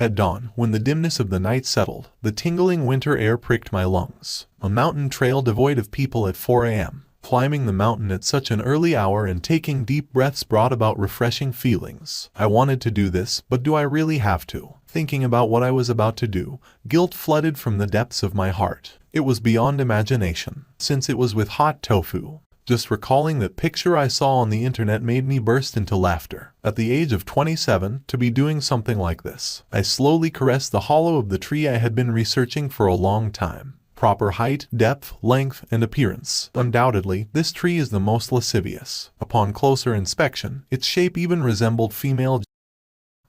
At dawn, when the dimness of the night settled, the tingling winter air pricked my lungs. A mountain trail devoid of people at 4 a.m. Climbing the mountain at such an early hour and taking deep breaths brought about refreshing feelings. I wanted to do this, but do I really have to? Thinking about what I was about to do, guilt flooded from the depths of my heart. It was beyond imagination, since it was with hot tofu. Just recalling that picture I saw on the internet made me burst into laughter. At the age of 27, to be doing something like this. I slowly caressed the hollow of the tree I had been researching for a long time. Proper height, depth, length, and appearance. Undoubtedly, this tree is the most lascivious. Upon closer inspection, its shape even resembled female.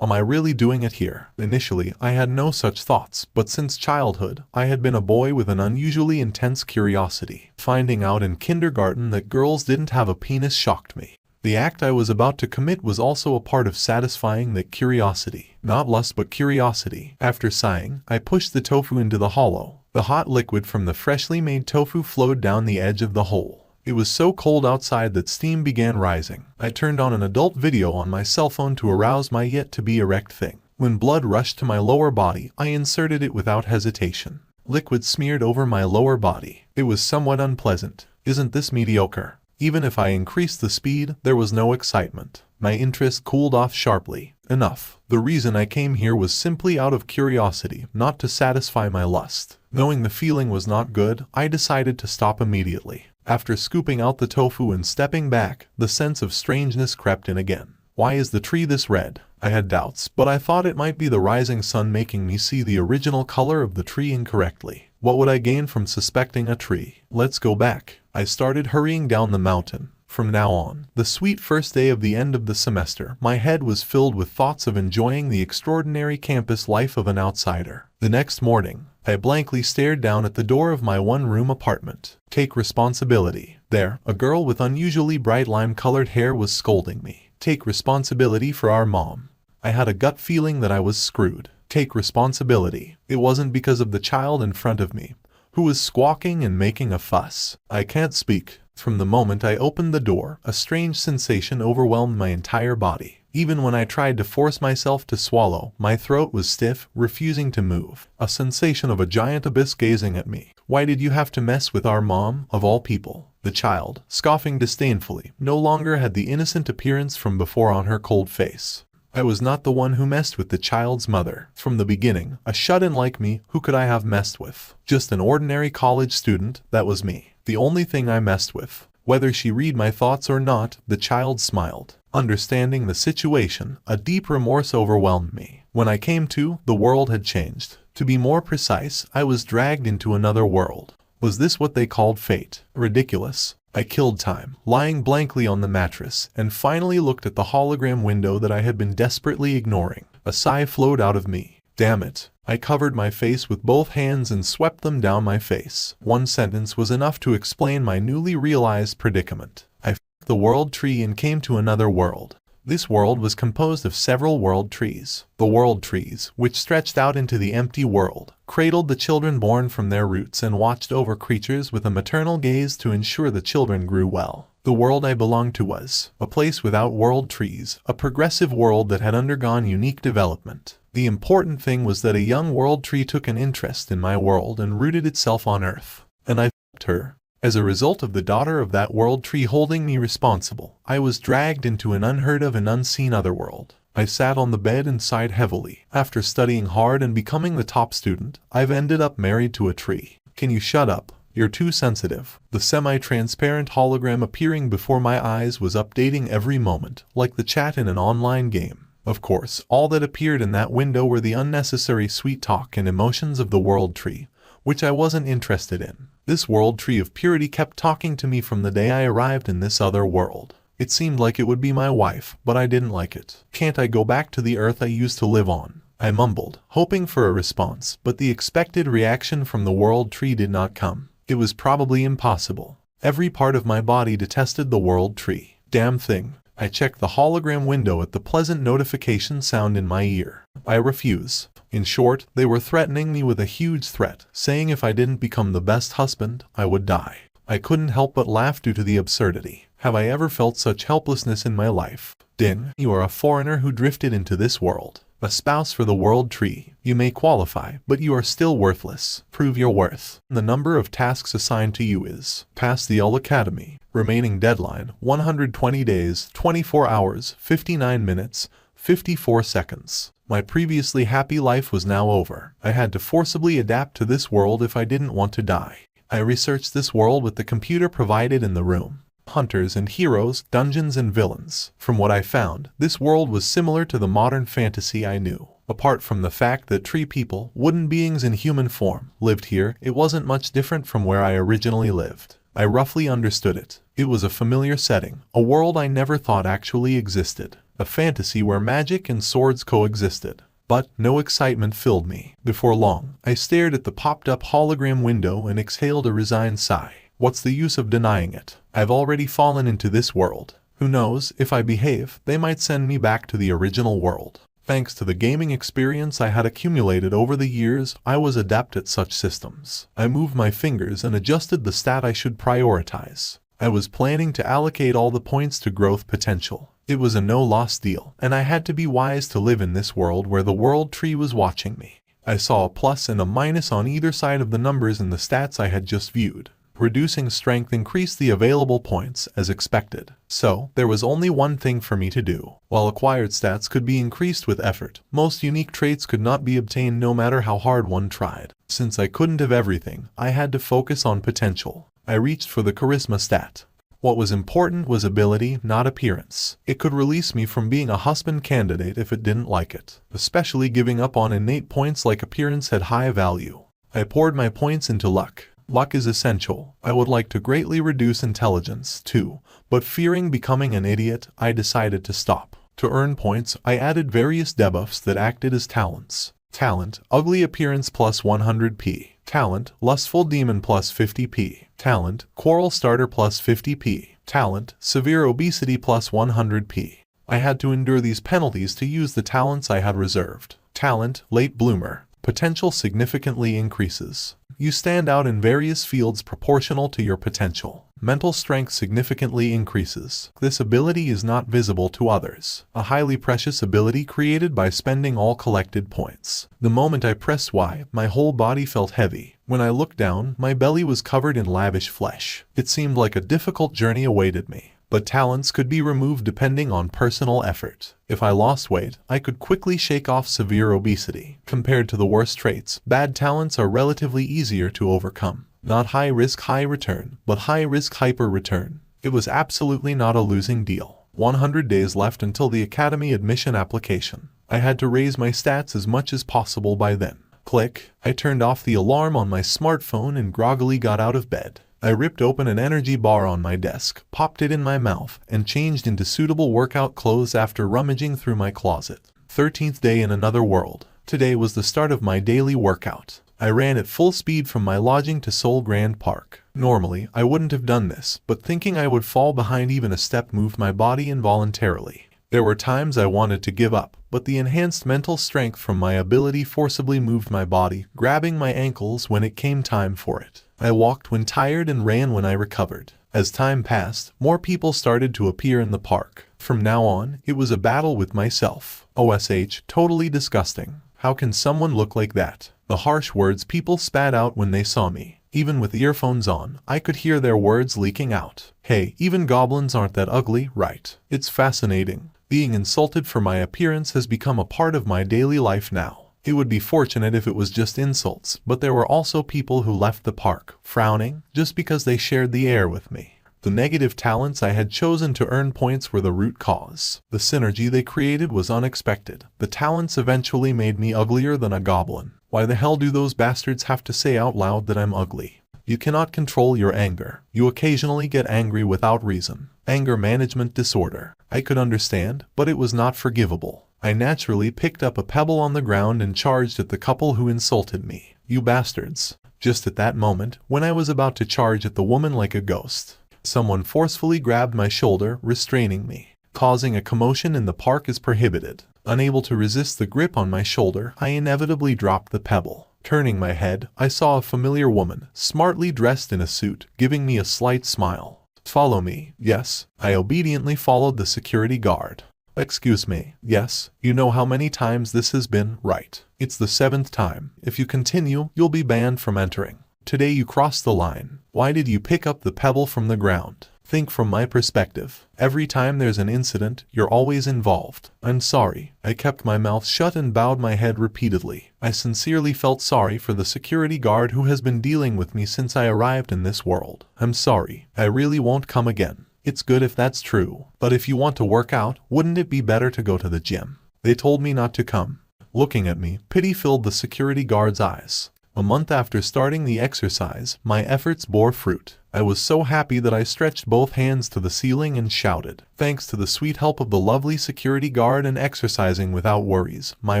Am I really doing it here? Initially, I had no such thoughts, but since childhood, I had been a boy with an unusually intense curiosity. Finding out in kindergarten that girls didn't have a penis shocked me. The act I was about to commit was also a part of satisfying that curiosity. Not lust but curiosity. After sighing, I pushed the tofu into the hollow. The hot liquid from the freshly made tofu flowed down the edge of the hole. It was so cold outside that steam began rising. I turned on an adult video on my cell phone to arouse my yet-to-be erect thing. When blood rushed to my lower body, I inserted it without hesitation. Liquid smeared over my lower body. It was somewhat unpleasant. Isn't this mediocre? Even if I increased the speed, there was no excitement. My interest cooled off sharply. Enough. The reason I came here was simply out of curiosity, not to satisfy my lust. Knowing the feeling was not good, I decided to stop immediately. After scooping out the tofu and stepping back, the sense of strangeness crept in again. Why is the tree this red? I had doubts, but I thought it might be the rising sun making me see the original color of the tree incorrectly. What would I gain from suspecting a tree? Let's go back. I started hurrying down the mountain. From now on, the sweet first day of the end of the semester, my head was filled with thoughts of enjoying the extraordinary campus life of an outsider. The next morning, I blankly stared down at the door of my one-room apartment. Take responsibility. There, a girl with unusually bright lime-colored hair was scolding me. Take responsibility for our mom. I had a gut feeling that I was screwed. Take responsibility. It wasn't because of the child in front of me, who was squawking and making a fuss. I can't speak. From the moment I opened the door, a strange sensation overwhelmed my entire body. Even when I tried to force myself to swallow, my throat was stiff, refusing to move. A sensation of a giant abyss gazing at me. Why did you have to mess with our mom, of all people? The child, scoffing disdainfully, no longer had the innocent appearance from before on her cold face. I was not the one who messed with the child's mother. From the beginning, a shut-in like me, who could I have messed with? Just an ordinary college student, that was me. The only thing I messed with. Whether she read my thoughts or not, the child smiled. Understanding the situation, a deep remorse overwhelmed me. When I came to, the world had changed. To be more precise, I was dragged into another world. Was this what they called fate? Ridiculous. I killed time, lying blankly on the mattress, and finally looked at the hologram window that I had been desperately ignoring. A sigh flowed out of me. Damn it. I covered my face with both hands and swept them down my face. One sentence was enough to explain my newly realized predicament. I f***ed the world tree and came to another world. This world was composed of several world trees. The world trees, which stretched out into the empty world, cradled the children born from their roots and watched over creatures with a maternal gaze to ensure the children grew well. The world I belonged to was a place without world trees, a progressive world that had undergone unique development. The important thing was that a young world tree took an interest in my world and rooted itself on Earth. And I f***ed her. As a result of the daughter of that world tree holding me responsible, I was dragged into an unheard of and unseen otherworld. I sat on the bed and sighed heavily. After studying hard and becoming the top student, I've ended up married to a tree. Can you shut up? You're too sensitive. The semi-transparent hologram appearing before my eyes was updating every moment, like the chat in an online game. Of course, all that appeared in that window were the unnecessary sweet talk and emotions of the world tree, which I wasn't interested in. This world tree of purity kept talking to me from the day I arrived in this other world. It seemed like it would be my wife, but I didn't like it. Can't I go back to the Earth I used to live on? I mumbled, hoping for a response, but the expected reaction from the world tree did not come. It was probably impossible. Every part of my body detested the world tree. Damn thing. I checked the hologram window at the pleasant notification sound in my ear. I refuse. In short, they were threatening me with a huge threat, saying if I didn't become the best husband, I would die. I couldn't help but laugh due to the absurdity. Have I ever felt such helplessness in my life? Ding, you are a foreigner who drifted into this world. A spouse for the world tree. You may qualify, but you are still worthless. Prove your worth. The number of tasks assigned to you is: pass the L Academy. Remaining deadline, 120 days, 24 hours, 59 minutes, 54 seconds. My previously happy life was now over. I had to forcibly adapt to this world if I didn't want to die. I researched this world with the computer provided in the room. Hunters and heroes, dungeons and villains. From what I found, this world was similar to the modern fantasy I knew. Apart from the fact that tree people, wooden beings in human form, lived here, it wasn't much different from where I originally lived. I roughly understood it. It was a familiar setting, a world I never thought actually existed. A fantasy where magic and swords coexisted. But no excitement filled me. Before long, I stared at the popped-up hologram window and exhaled a resigned sigh. What's the use of denying it? I've already fallen into this world. Who knows, if I behave, they might send me back to the original world. Thanks to the gaming experience I had accumulated over the years, I was adept at such systems. I moved my fingers and adjusted the stat I should prioritize. I was planning to allocate all the points to growth potential. It was a no-loss deal, and I had to be wise to live in this world where the world tree was watching me. I saw a plus and a minus on either side of the numbers in the stats I had just viewed. Reducing strength increased the available points, as expected. So, there was only one thing for me to do. While acquired stats could be increased with effort, most unique traits could not be obtained no matter how hard one tried. Since I couldn't have everything, I had to focus on potential. I reached for the charisma stat. What was important was ability, not appearance. It could release me from being a husband candidate if it didn't like it. Especially giving up on innate points like appearance had high value. I poured my points into luck. Luck is essential. I would like to greatly reduce intelligence, too, but fearing becoming an idiot, I decided to stop. To earn points, I added various debuffs that acted as talents. Talent, ugly appearance plus 100p. Talent, lustful demon plus 50p. Talent, quarrel starter plus 50p. Talent, severe obesity plus 100p. I had to endure these penalties to use the talents I had reserved. Talent, late bloomer. Potential significantly increases. You stand out in various fields proportional to your potential. Mental strength significantly increases. This ability is not visible to others. A highly precious ability created by spending all collected points. The moment I pressed Y, my whole body felt heavy. When I looked down, my belly was covered in lavish flesh. It seemed like a difficult journey awaited me. But talents could be removed depending on personal effort. If I lost weight, I could quickly shake off severe obesity. Compared to the worst traits, bad talents are relatively easier to overcome. Not high risk, high return, but high risk, hyper return. It was absolutely not a losing deal. 100 days left until the academy admission application. I had to raise my stats as much as possible by then. Click. I turned off the alarm on my smartphone and groggily got out of bed. I ripped open an energy bar on my desk, popped it in my mouth, and changed into suitable workout clothes after rummaging through my closet. 13th day in another world. Today was the start of my daily workout. I ran at full speed from my lodging to Seoul Grand Park. Normally, I wouldn't have done this, but thinking I would fall behind even a step moved my body involuntarily. There were times I wanted to give up, but the enhanced mental strength from my ability forcibly moved my body, grabbing my ankles when it came time for it. I walked when tired and ran when I recovered. As time passed, more people started to appear in the park. From now on, it was a battle with myself. OSH, totally disgusting. How can someone look like that? The harsh words people spat out when they saw me. Even with earphones on, I could hear their words leaking out. Hey, even goblins aren't that ugly, right? It's fascinating. Being insulted for my appearance has become a part of my daily life now. It would be fortunate if it was just insults, but there were also people who left the park, frowning, just because they shared the air with me. The negative talents I had chosen to earn points were the root cause. The synergy they created was unexpected. The talents eventually made me uglier than a goblin. Why the hell do those bastards have to say out loud that I'm ugly? You cannot control your anger. You occasionally get angry without reason. Anger management disorder. I could understand, but it was not forgivable. I naturally picked up a pebble on the ground and charged at the couple who insulted me. You bastards. Just at that moment, when I was about to charge at the woman like a ghost, someone forcefully grabbed my shoulder, restraining me. Causing a commotion in the park is prohibited. Unable to resist the grip on my shoulder, I inevitably dropped the pebble. Turning my head, I saw a familiar woman, smartly dressed in a suit, giving me a slight smile. Follow me. Yes, I obediently followed the security guard. Excuse me. Yes, you know how many times this has been, right? It's the 7th time. If you continue, you'll be banned from entering. Today you crossed the line. Why did you pick up the pebble from the ground? Think from my perspective. Every time there's an incident, you're always involved. I'm sorry. I kept my mouth shut and bowed my head repeatedly. I sincerely felt sorry for the security guard who has been dealing with me since I arrived in this world. I'm sorry. I really won't come again. It's good if that's true. But if you want to work out, wouldn't it be better to go to the gym? They told me not to come. Looking at me, pity filled the security guard's eyes. A month after starting the exercise, my efforts bore fruit. I was so happy that I stretched both hands to the ceiling and shouted. Thanks to the sweet help of the lovely security guard and exercising without worries, my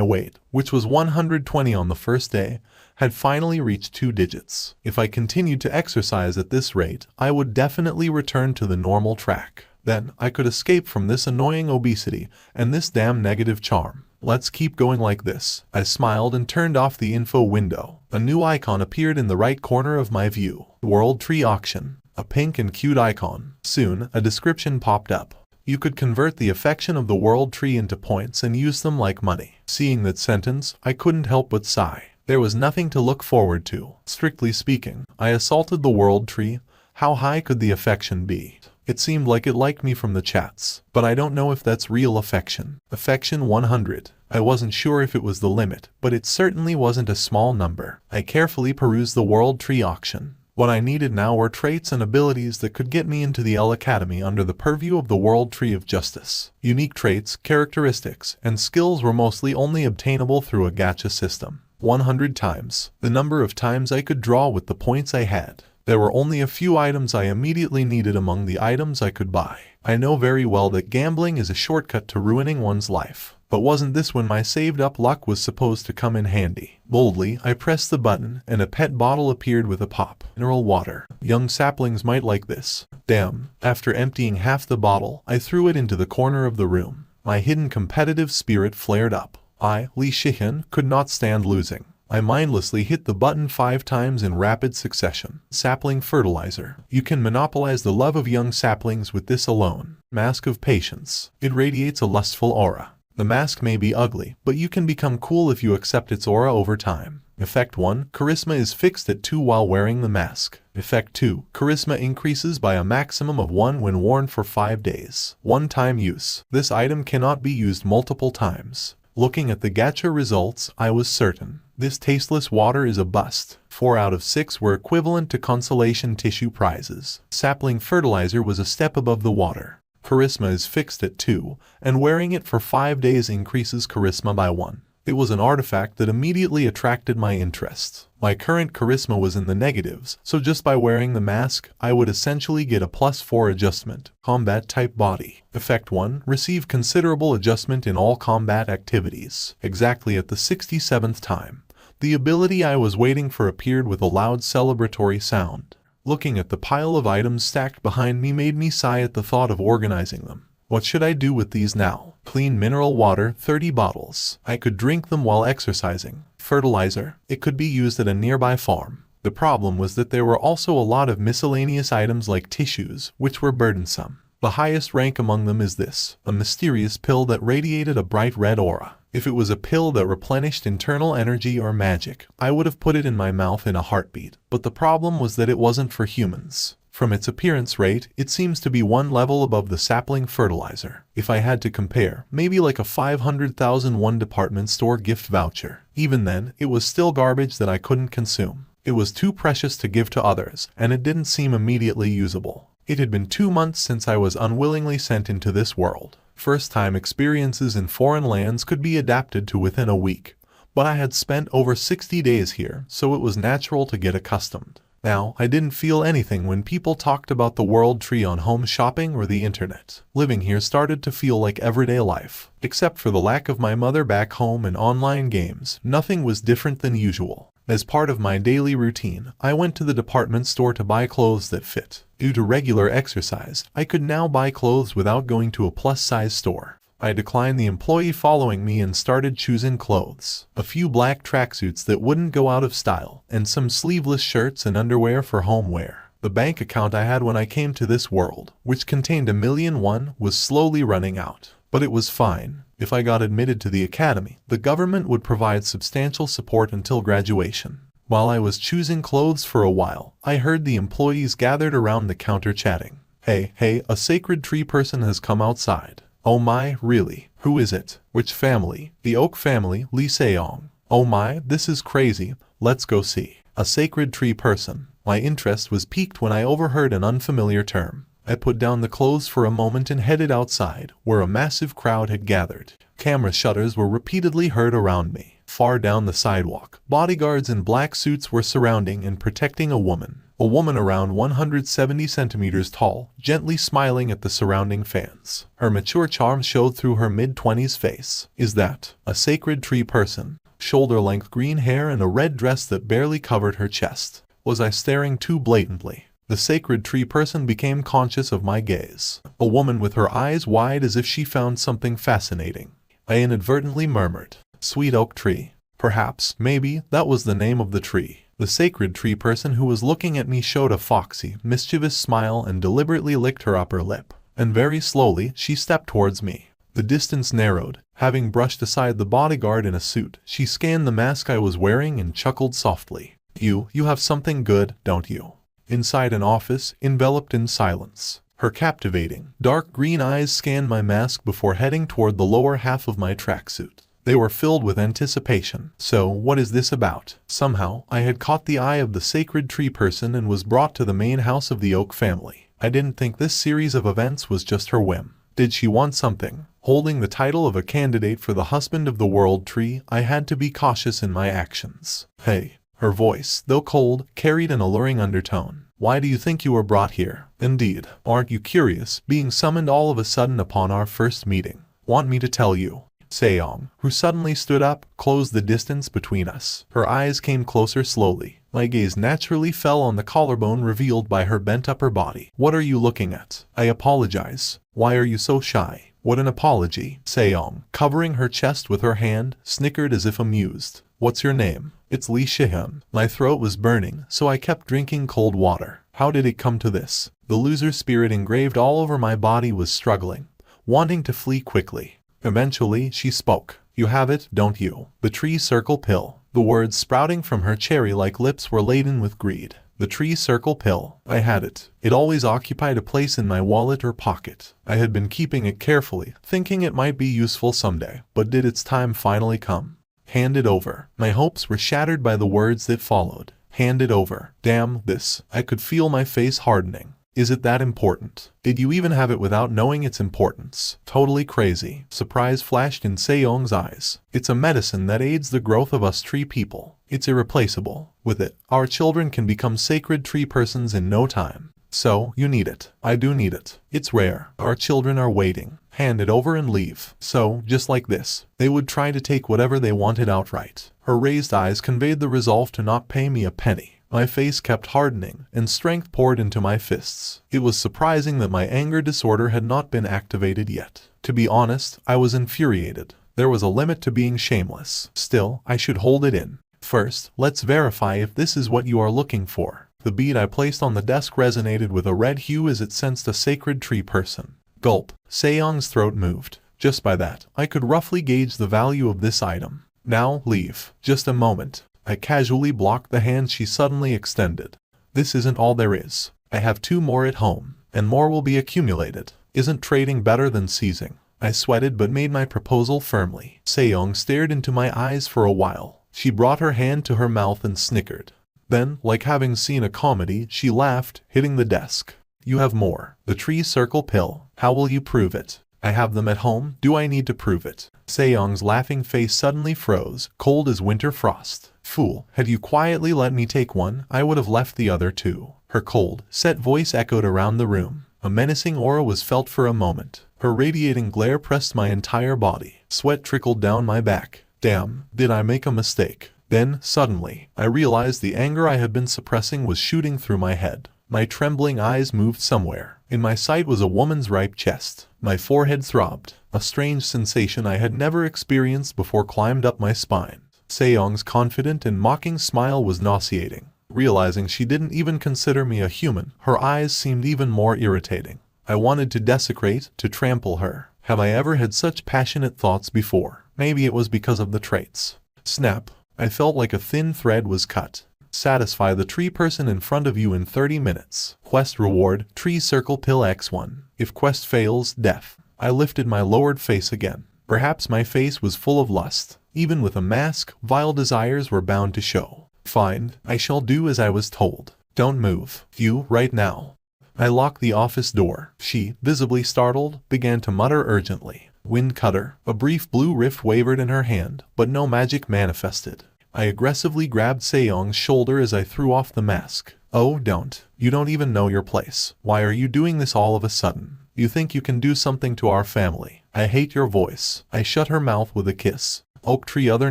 weight, which was 120 on the first day, had finally reached 2 digits. If I continued to exercise at this rate, I would definitely return to the normal track. Then, I could escape from this annoying obesity and this damn negative charm. Let's keep going like this. I smiled and turned off the info window. A new icon appeared in the right corner of my view. World Tree Auction. A pink and cute icon. Soon, a description popped up. You could convert the affection of the World Tree into points and use them like money. Seeing that sentence, I couldn't help but sigh. There was nothing to look forward to. Strictly speaking, I assaulted the World Tree. How high could the affection be? It seemed like it liked me from the chats, but I don't know if that's real affection. Affection 100. I wasn't sure if it was the limit, but it certainly wasn't a small number. I carefully perused the World Tree Auction. What I needed now were traits and abilities that could get me into the L Academy under the purview of the World Tree of Justice. Unique traits, characteristics, and skills were mostly only obtainable through a gacha system. 100 times. The number of times I could draw with the points I had. There were only a few items I immediately needed among the items I could buy. I know very well that gambling is a shortcut to ruining one's life. But wasn't this when my saved-up luck was supposed to come in handy? Boldly, I pressed the button, and a pet bottle appeared with a pop. Mineral water. Young saplings might like this. Damn. After emptying half the bottle, I threw it into the corner of the room. My hidden competitive spirit flared up. I, Li Shihin, could not stand losing. I mindlessly hit the button 5 times in rapid succession. Sapling fertilizer. You can monopolize the love of young saplings with this alone. Mask of patience. It radiates a lustful aura. The mask may be ugly, but you can become cool if you accept its aura over time. Effect 1. Charisma is fixed at 2 while wearing the mask. Effect 2. Charisma increases by a maximum of 1 when worn for 5 days. One-time use. This item cannot be used multiple times. Looking at the gacha results, I was certain. This tasteless water is a bust. 4 out of 6 were equivalent to consolation tissue prizes. Sapling fertilizer was a step above the water. Charisma is fixed at 2, and wearing it for 5 days increases charisma by 1. It was an artifact that immediately attracted my interest. My current charisma was in the negatives, so just by wearing the mask, I would essentially get a +4 adjustment. Combat type body. Effect 1. Receive considerable adjustment in all combat activities. Exactly at the 67th time. The ability I was waiting for appeared with a loud celebratory sound. Looking at the pile of items stacked behind me made me sigh at the thought of organizing them. What should I do with these now? Clean mineral water, 30 bottles. I could drink them while exercising. Fertilizer. It could be used at a nearby farm. The problem was that there were also a lot of miscellaneous items like tissues, which were burdensome. The highest rank among them is this, a mysterious pill that radiated a bright red aura. If it was a pill that replenished internal energy or magic, I would have put it in my mouth in a heartbeat. But the problem was that it wasn't for humans. From its appearance rate, it seems to be 1 level above the sapling fertilizer. If I had to compare, maybe like a 500,001 department store gift voucher. Even then, it was still garbage that I couldn't consume. It was too precious to give to others, and it didn't seem immediately usable. It had been 2 months since I was unwillingly sent into this world. First-time experiences in foreign lands could be adapted to within a week, but I had spent over 60 days here, so it was natural to get accustomed. Now, I didn't feel anything when people talked about the World Tree on home shopping or the internet. Living here started to feel like everyday life. Except for the lack of my mother back home and online games, nothing was different than usual. As part of my daily routine, I went to the department store to buy clothes that fit. Due to regular exercise, I could now buy clothes without going to a plus-size store. I declined the employee following me and started choosing clothes. A few black tracksuits that wouldn't go out of style, and some sleeveless shirts and underwear for home wear. The bank account I had when I came to this world, which contained 1,000,001, was slowly running out. But it was fine. If I got admitted to the academy, the government would provide substantial support until graduation. While I was choosing clothes for a while, I heard the employees gathered around the counter chatting. Hey, a sacred tree person has come outside. Oh my, really? Who is it? Which family? The Oak family, Lee Seong. Oh my, this is crazy. Let's go see. A sacred tree person. My interest was piqued when I overheard an unfamiliar term. I put down the clothes for a moment and headed outside, where a massive crowd had gathered. Camera shutters were repeatedly heard around me. Far down the sidewalk, bodyguards in black suits were surrounding and protecting a woman. A woman around 170 centimeters tall, gently smiling at the surrounding fans. Her mature charm showed through her mid-20s face. Is that a sacred tree person? Shoulder-length green hair and a red dress that barely covered her chest. Was I staring too blatantly? The sacred tree person became conscious of my gaze. A woman with her eyes wide as if she found something fascinating. I inadvertently murmured, "Sweet oak tree." Perhaps, maybe, that was the name of the tree. The sacred tree person who was looking at me showed a foxy, mischievous smile and deliberately licked her upper lip. And very slowly, she stepped towards me. The distance narrowed. Having brushed aside the bodyguard in a suit, she scanned the mask I was wearing and chuckled softly. You have something good, don't you? Inside an office, enveloped in silence. Her captivating, dark green eyes scanned my mask before heading toward the lower half of my tracksuit. They were filled with anticipation. So, what is this about? Somehow, I had caught the eye of the sacred tree person and was brought to the main house of the Oak family. I didn't think this series of events was just her whim. Did she want something? Holding the title of a candidate for the husband of the world tree, I had to be cautious in my actions. Hey. Her voice, though cold, carried an alluring undertone. Why do you think you were brought here? Indeed, aren't you curious, being summoned all of a sudden upon our first meeting? Want me to tell you? Seong, who suddenly stood up, closed the distance between us. Her eyes came closer slowly. My gaze naturally fell on the collarbone revealed by her bent upper body. What are you looking at? I apologize. Why are you so shy? What an apology. Seong, covering her chest with her hand, snickered as if amused. What's your name? It's Lee Shihyun. My throat was burning, so I kept drinking cold water. How did it come to this? The loser spirit engraved all over my body was struggling, wanting to flee quickly. Eventually, she spoke. You have it, don't you? The tree circle pill. The words sprouting from her cherry-like lips were laden with greed. The tree circle pill. I had it. It always occupied a place in my wallet or pocket. I had been keeping it carefully, thinking it might be useful someday. But did its time finally come? Hand it over. My hopes were shattered by the words that followed. Hand it over. Damn this. I could feel my face hardening. Is it that important? Did you even have it without knowing its importance? Totally crazy. Surprise flashed in Seong's eyes. It's a medicine that aids the growth of us tree people. It's irreplaceable. With it, our children can become sacred tree persons in no time. So, you need it. I do need it. It's rare. Our children are waiting. Hand it over and leave. So, just like this, they would try to take whatever they wanted outright. Her raised eyes conveyed the resolve to not pay me a penny. My face kept hardening, and strength poured into my fists. It was surprising that my anger disorder had not been activated yet. To be honest, I was infuriated. There was a limit to being shameless. Still, I should hold it in. First, let's verify if this is what you are looking for. The bead I placed on the desk resonated with a red hue as it sensed a sacred tree person. Gulp. Seong's throat moved. Just by that, I could roughly gauge the value of this item. Now, leave. Just a moment. I casually blocked the hand she suddenly extended. This isn't all there is. I have 2 more at home, and more will be accumulated. Isn't trading better than seizing? I sweated but made my proposal firmly. Seong stared into my eyes for a while. She brought her hand to her mouth and snickered. Then, like having seen a comedy, she laughed, hitting the desk. You have more. The tree circle pill. How will you prove it? I have them at home. Do I need to prove it? Seong's laughing face suddenly froze, cold as winter frost. Fool, had you quietly let me take one, I would have left the other too. Her cold, set voice echoed around the room. A menacing aura was felt for a moment. Her radiating glare pressed my entire body. Sweat trickled down my back. Damn, did I make a mistake? Then, suddenly, I realized the anger I had been suppressing was shooting through my head. My trembling eyes moved somewhere. In my sight was a woman's ripe chest. My forehead throbbed. A strange sensation I had never experienced before climbed up my spine. Seong's confident and mocking smile was nauseating. Realizing she didn't even consider me a human, her eyes seemed even more irritating. I wanted to desecrate, to trample her. Have I ever had such passionate thoughts before? Maybe it was because of the traits. Snap. I felt like a thin thread was cut. Satisfy the tree person in front of you in 30 minutes. Quest reward, tree circle pill X1. If quest fails, death. I lifted my lowered face again. Perhaps my face was full of lust. Even with a mask, vile desires were bound to show. Fine, I shall do as I was told. Don't move. You, right now. I locked the office door. She, visibly startled, began to mutter urgently. Wind cutter. A brief blue rift wavered in her hand, but no magic manifested. I aggressively grabbed Seong's shoulder as I threw off the mask. Oh, don't. You don't even know your place. Why are you doing this all of a sudden? You think you can do something to our family. I hate your voice. I shut her mouth with a kiss. Oak tree other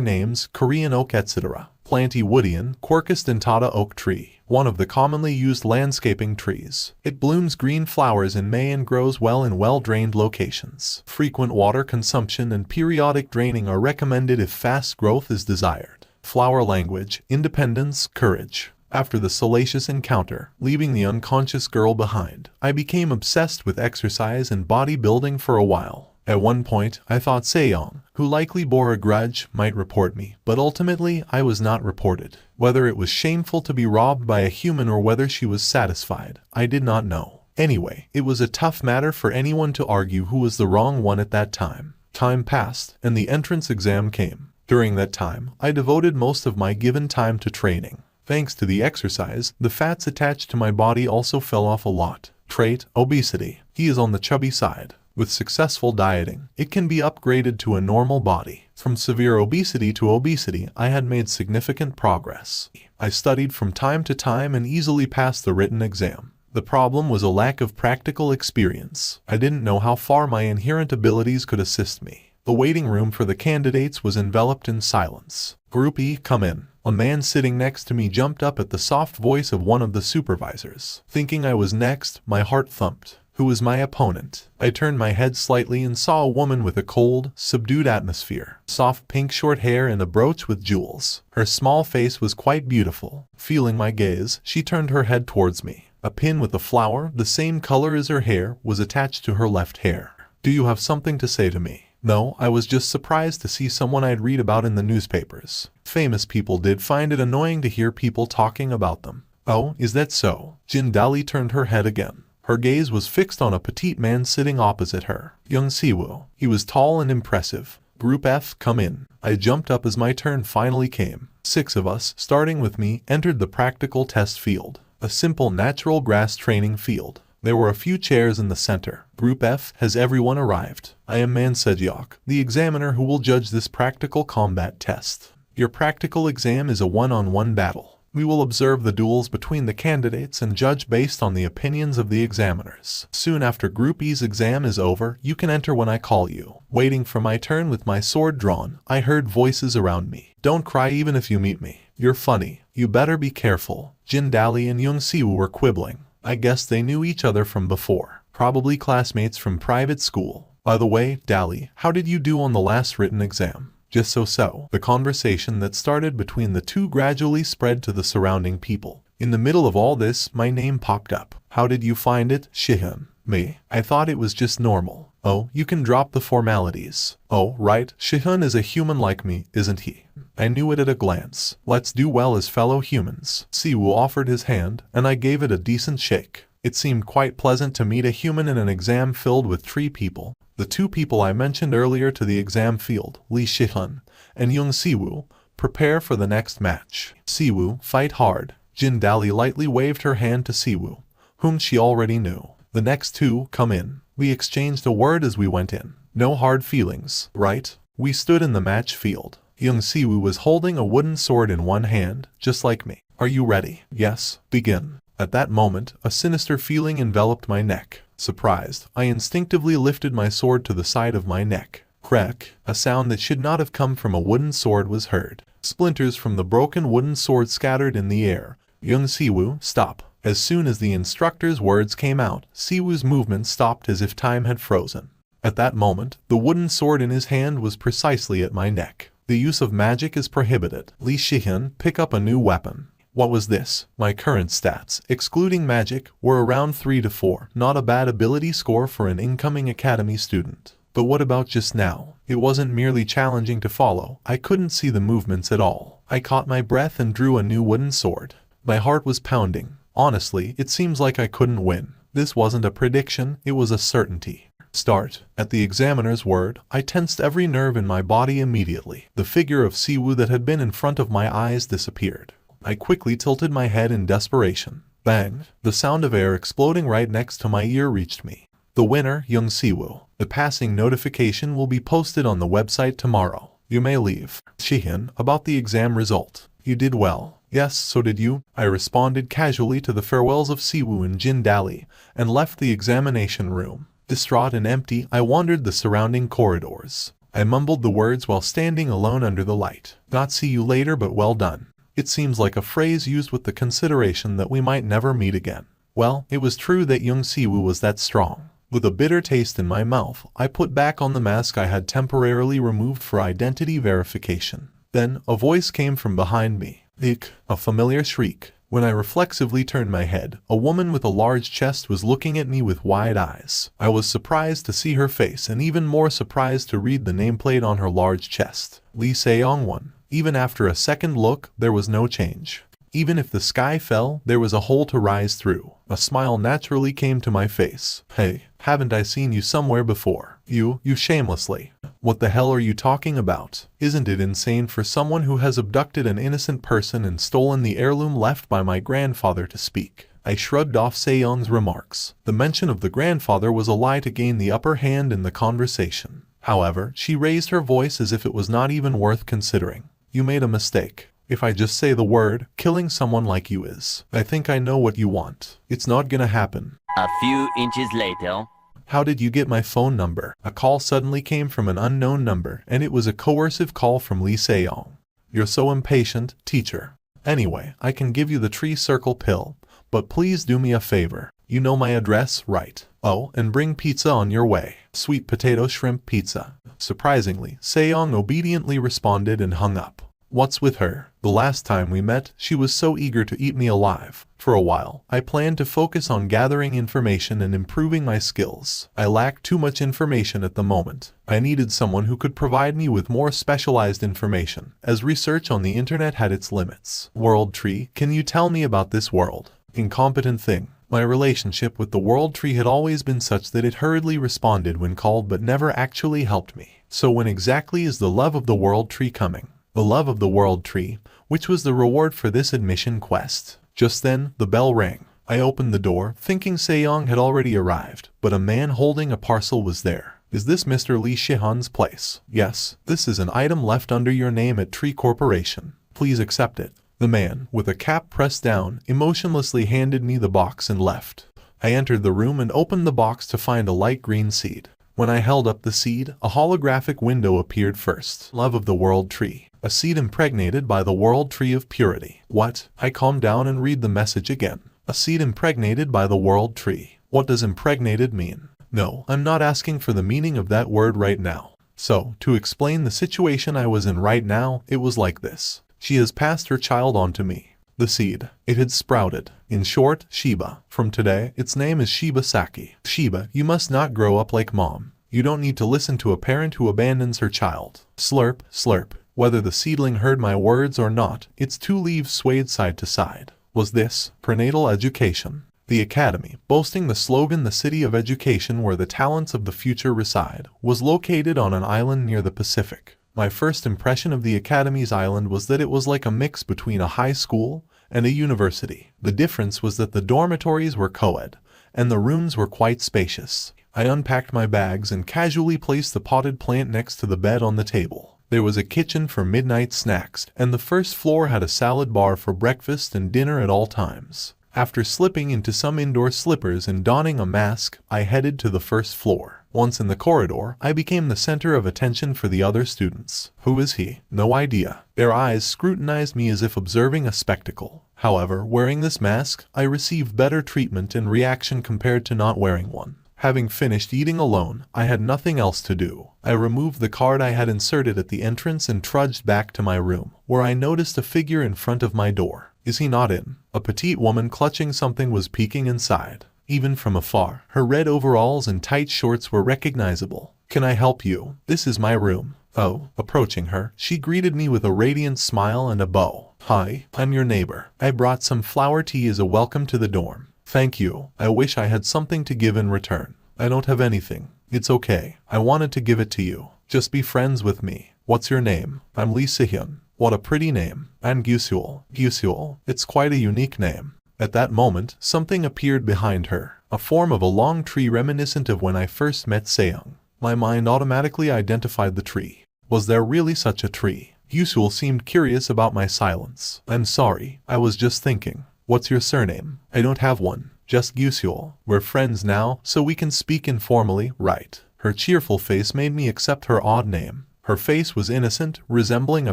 names, Korean oak etc. Planty woodian, Quercus dentata oak tree. One of the commonly used landscaping trees. It blooms green flowers in May and grows well in well-drained locations. Frequent water consumption and periodic draining are recommended if fast growth is desired. Flower language, independence, courage. After the salacious encounter, leaving the unconscious girl behind, I became obsessed with exercise and bodybuilding for a while. At one point, I thought Seong, who likely bore a grudge, might report me, but ultimately I was not reported. Whether it was shameful to be robbed by a human or whether she was satisfied, I did not know. Anyway, it was a tough matter for anyone to argue who was the wrong one at that time. Time passed, and the entrance exam came. During that time, I devoted most of my given time to training. Thanks to the exercise, the fats attached to my body also fell off a lot. Trait, obesity. He is on the chubby side. With successful dieting, it can be upgraded to a normal body. From severe obesity to obesity, I had made significant progress. I studied from time to time and easily passed the written exam. The problem was a lack of practical experience. I didn't know how far my inherent abilities could assist me. The waiting room for the candidates was enveloped in silence. Group E, come in. A man sitting next to me jumped up at the soft voice of one of the supervisors. Thinking I was next, my heart thumped. Who was my opponent? I turned my head slightly and saw a woman with a cold, subdued atmosphere. Soft pink short hair and a brooch with jewels. Her small face was quite beautiful. Feeling my gaze, she turned her head towards me. A pin with a flower, the same color as her hair, was attached to her left hair. Do you have something to say to me? No, I was just surprised to see someone I'd read about in the newspapers. Famous people did find it annoying to hear people talking about them. Oh, is that so? Jin Dali turned her head again. Her gaze was fixed on a petite man sitting opposite her. Young Siwoo. He was tall and impressive. Group F, come in. I jumped up as my turn finally came. 6 of us, starting with me, entered the practical test field. A simple natural grass training field. There were a few chairs in the center. Group F, has everyone arrived? I am Man Sejeok, the examiner who will judge this practical combat test. Your practical exam is a one-on-one battle. We will observe the duels between the candidates and judge based on the opinions of the examiners. Soon after Group E's exam is over, you can enter when I call you. Waiting for my turn with my sword drawn, I heard voices around me. Don't cry even if you meet me. You're funny. You better be careful. Jin Dali and Young Siwoo were quibbling. I guess they knew each other from before. Probably classmates from private school. By the way, Dali, how did you do on the last written exam? Just so. The conversation that started between the two gradually spread to the surrounding people. In the middle of all this, my name popped up. How did you find it, Shihyun? Me. I thought it was just normal. Oh, you can drop the formalities. Oh, right, Shihyun is a human like me, isn't he? I knew it at a glance. Let's do well as fellow humans. Siwoo offered his hand, and I gave it a decent shake. It seemed quite pleasant to meet a human in an exam filled with 3 people. The 2 people I mentioned earlier to the exam field, Lee Shihyun and Young Siwoo, prepare for the next match. Siwoo, fight hard. Jin Dali lightly waved her hand to Siwoo, whom she already knew. The next 2, come in. We exchanged a word as we went in. No hard feelings, right? We stood in the match field. Young Siwoo was holding a wooden sword in one hand, just like me. Are you ready? Yes, begin. At that moment, a sinister feeling enveloped my neck. Surprised, I instinctively lifted my sword to the side of my neck. Crack! A sound that should not have come from a wooden sword was heard. Splinters from the broken wooden sword scattered in the air. Young Siwoo, stop. As soon as the instructor's words came out, Siwoo's movement stopped as if time had frozen. At that moment, the wooden sword in his hand was precisely at my neck. The use of magic is prohibited. Lee Shihyun, pick up a new weapon. What was this? My current stats, excluding magic, were around 3 to 4. Not a bad ability score for an incoming academy student. But what about just now? It wasn't merely challenging to follow. I couldn't see the movements at all. I caught my breath and drew a new wooden sword. My heart was pounding. Honestly, it seems like I couldn't win. This wasn't a prediction, it was a certainty. Start. At the examiner's word, I tensed every nerve in my body immediately. The figure of Siwoo that had been in front of my eyes disappeared. I quickly tilted my head in desperation. Bang! The sound of air exploding right next to my ear reached me. The winner, young Siwoo. The passing notification will be posted on the website tomorrow. You may leave. Shihin, about the exam result. You did well. Yes, so did you. I responded casually to the farewells of Siwoo and Jin Dali, and left the examination room. Distraught and empty, I wandered the surrounding corridors. I mumbled the words while standing alone under the light. Not see you later, but well done. It seems like a phrase used with the consideration that we might never meet again. Well, it was true that young Siwoo was that strong. With a bitter taste in my mouth, I put back on the mask I had temporarily removed for identity verification. Then, a voice came from behind me. Ik, a familiar shriek. When I reflexively turned my head, a woman with a large chest was looking at me with wide eyes. I was surprised to see her face and even more surprised to read the nameplate on her large chest. Lee Se-yong-won. Even after a second look, there was no change. Even if the sky fell, there was a hole to rise through. A smile naturally came to my face. Hey, haven't I seen you somewhere before? You shamelessly. What the hell are you talking about? Isn't it insane for someone who has abducted an innocent person and stolen the heirloom left by my grandfather to speak? I shrugged off Se-young's remarks. The mention of the grandfather was a lie to gain the upper hand in the conversation. However, she raised her voice as if it was not even worth considering. You made a mistake. If I just say the word, killing someone like you is. I think I know what you want. It's not gonna happen. A few inches later. How did you get my phone number? A call suddenly came from an unknown number, and it was a coercive call from Lee Se-yong. You're so impatient, teacher. Anyway, I can give you the tree circle pill, but please do me a favor. You know my address, right? Oh, and bring pizza on your way. Sweet potato shrimp pizza. Surprisingly, Se-yong obediently responded and hung up. What's with her? The last time we met, she was so eager to eat me alive. For a while, I planned to focus on gathering information and improving my skills. I lacked too much information at the moment. I needed someone who could provide me with more specialized information, as research on the internet had its limits. World Tree, can you tell me about this world? Incompetent thing. My relationship with the World Tree had always been such that it hurriedly responded when called but never actually helped me. So when exactly is the love of the World Tree coming? The love of the World Tree, which was the reward for this admission quest. Just then, the bell rang. I opened the door, thinking Se-yong had already arrived, but a man holding a parcel was there. Is this Mr. Lee Shihan's place? Yes, this is an item left under your name at Tree Corporation. Please accept it. The man, with a cap pressed down, emotionlessly handed me the box and left. I entered the room and opened the box to find a light green seed. When I held up the seed, a holographic window appeared first. Love of the World Tree. A seed impregnated by the World Tree of Purity. What? I calm down and read the message again. A seed impregnated by the World Tree. What does impregnated mean? No, I'm not asking for the meaning of that word right now. So, to explain the situation I was in right now, it was like this. She has passed her child on to me. The seed. It had sprouted. In short, Shiba. From today, its name is Shiba Saki. Shiba, you must not grow up like mom. You don't need to listen to a parent who abandons her child. Slurp, slurp. Whether the seedling heard my words or not, its two leaves swayed side to side. Was this prenatal education? The academy, boasting the slogan "The City of Education where the talents of the future reside," was located on an island near the Pacific. My first impression of the academy's island was that it was like a mix between a high school and a university. The difference was that the dormitories were co-ed, and the rooms were quite spacious. I unpacked my bags and casually placed the potted plant next to the bed on the table. There was a kitchen for midnight snacks, and the first floor had a salad bar for breakfast and dinner at all times. After slipping into some indoor slippers and donning a mask, I headed to the first floor. Once in the corridor, I became the center of attention for the other students. Who is he? No idea. Their eyes scrutinized me as if observing a spectacle. However, wearing this mask, I received better treatment and reaction compared to not wearing one. Having finished eating alone, I had nothing else to do. I removed the card I had inserted at the entrance and trudged back to my room, where I noticed a figure in front of my door. Is he not in? A petite woman clutching something was peeking inside. Even from afar, her red overalls and tight shorts were recognizable. "Can I help you? This is my room." Oh, approaching her, she greeted me with a radiant smile and a bow. "Hi, I'm your neighbor. I brought some flower tea as a welcome to the dorm." "Thank you. I wish I had something to give in return." "I don't have anything." "It's okay. I wanted to give it to you. Just be friends with me." "What's your name?" "I'm Lee Sehyun." "What a pretty name." "And Gyusul." "Gyusul. It's quite a unique name." At that moment, something appeared behind her, a form of a long tree reminiscent of when I first met Seyoung. My mind automatically identified the tree. Was there really such a tree? Gyusul seemed curious about my silence. "I'm sorry, I was just thinking." "What's your surname?" "I don't have one. Just Gyusul." "We're friends now, so we can speak informally, right?" Her cheerful face made me accept her odd name. Her face was innocent, resembling a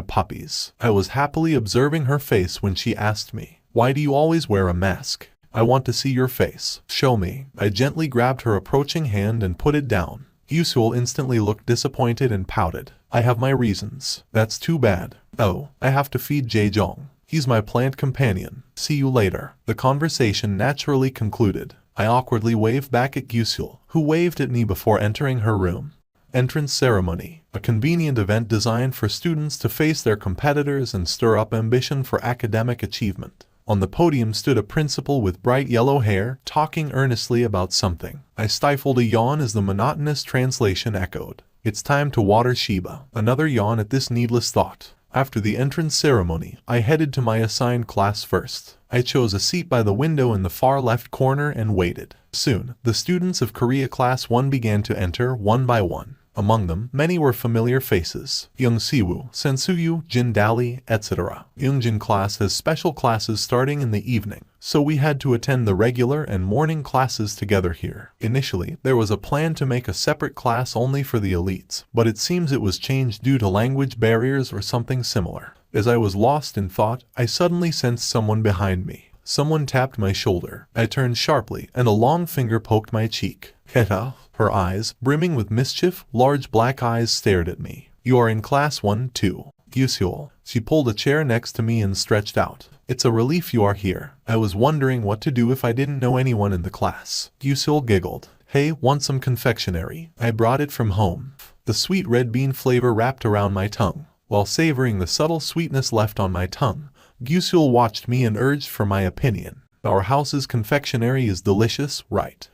puppy's. I was happily observing her face when she asked me, "Why do you always wear a mask?" "I want to see your face." "Show me." I gently grabbed her approaching hand and put it down. Gyusul instantly looked disappointed and pouted. "I have my reasons." "That's too bad." "Oh, I have to feed Jaejong. He's my plant companion. See you later." The conversation naturally concluded. I awkwardly waved back at Gyusul, who waved at me before entering her room. Entrance ceremony, a convenient event designed for students to face their competitors and stir up ambition for academic achievement. On the podium stood a principal with bright yellow hair, talking earnestly about something. I stifled a yawn as the monotonous translation echoed. "It's time to water Shiba." Another yawn at this needless thought. After the entrance ceremony, I headed to my assigned class first. I chose a seat by the window in the far left corner and waited. Soon, the students of Korea Class 1 began to enter one by one. Among them, many were familiar faces. Young Siwoo, Sensuyu, Jin Dali, etc. Yoongjin class has special classes starting in the evening, so we had to attend the regular and morning classes together here. Initially, there was a plan to make a separate class only for the elites, but it seems it was changed due to language barriers or something similar. As I was lost in thought, I suddenly sensed someone behind me. Someone tapped my shoulder. I turned sharply, and a long finger poked my cheek. "Heta." Her eyes, brimming with mischief, large black eyes stared at me. "You are in class 1 too." "Gyusul." She pulled a chair next to me and stretched out. "It's a relief you are here. I was wondering what to do if I didn't know anyone in the class." Gyusul giggled. "Hey, want some confectionery? I brought it from home." The sweet red bean flavor wrapped around my tongue. While savoring the subtle sweetness left on my tongue, Gyusul watched me and urged for my opinion. "Our house's confectionery is delicious, right?"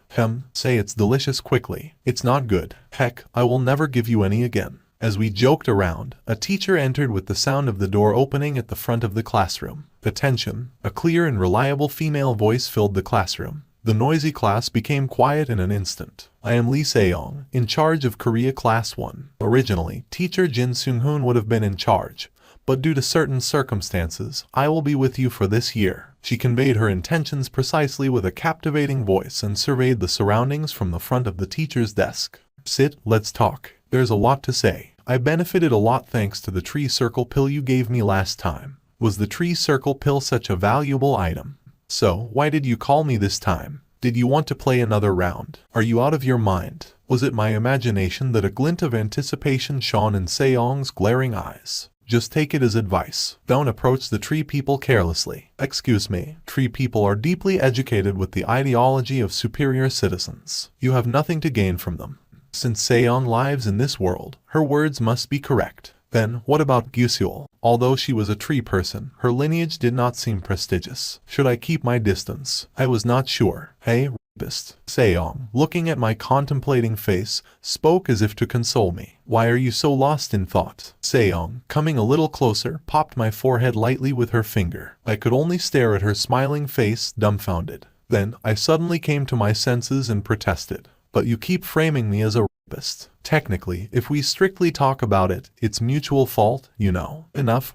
Say it's delicious quickly. It's not good. Heck, I will never give you any again." As we joked around, a teacher entered with the sound of the door opening at the front of the classroom. "Attention!" A clear and reliable female voice filled the classroom. The noisy class became quiet in an instant. "I am Lee Seyoung, in charge of Korea Class 1. Originally, teacher Jin Seung-hoon would have been in charge, but due to certain circumstances, I will be with you for this year." She conveyed her intentions precisely with a captivating voice and surveyed the surroundings from the front of the teacher's desk. "Sit, let's talk. There's a lot to say. I benefited a lot thanks to the tree circle pill you gave me last time." Was the tree circle pill such a valuable item? "So, why did you call me this time? Did you want to play another round? Are you out of your mind?" Was it my imagination that a glint of anticipation shone in Seyoung's glaring eyes? "Just take it as advice. Don't approach the tree people carelessly." "Excuse me, tree people are deeply educated with the ideology of superior citizens. You have nothing to gain from them." Since Seyoung lives in this world, her words must be correct. Then, what about Gyusul? Although she was a tree person, her lineage did not seem prestigious. Should I keep my distance? I was not sure. "Hey, rapist." Seyoung, looking at my contemplating face, spoke as if to console me. "Why are you so lost in thought?" Seyoung, coming a little closer, popped my forehead lightly with her finger. I could only stare at her smiling face, dumbfounded. Then, I suddenly came to my senses and protested. "But you keep framing me as a rapist. Technically, if we strictly talk about it, it's mutual fault, you know." "Enough.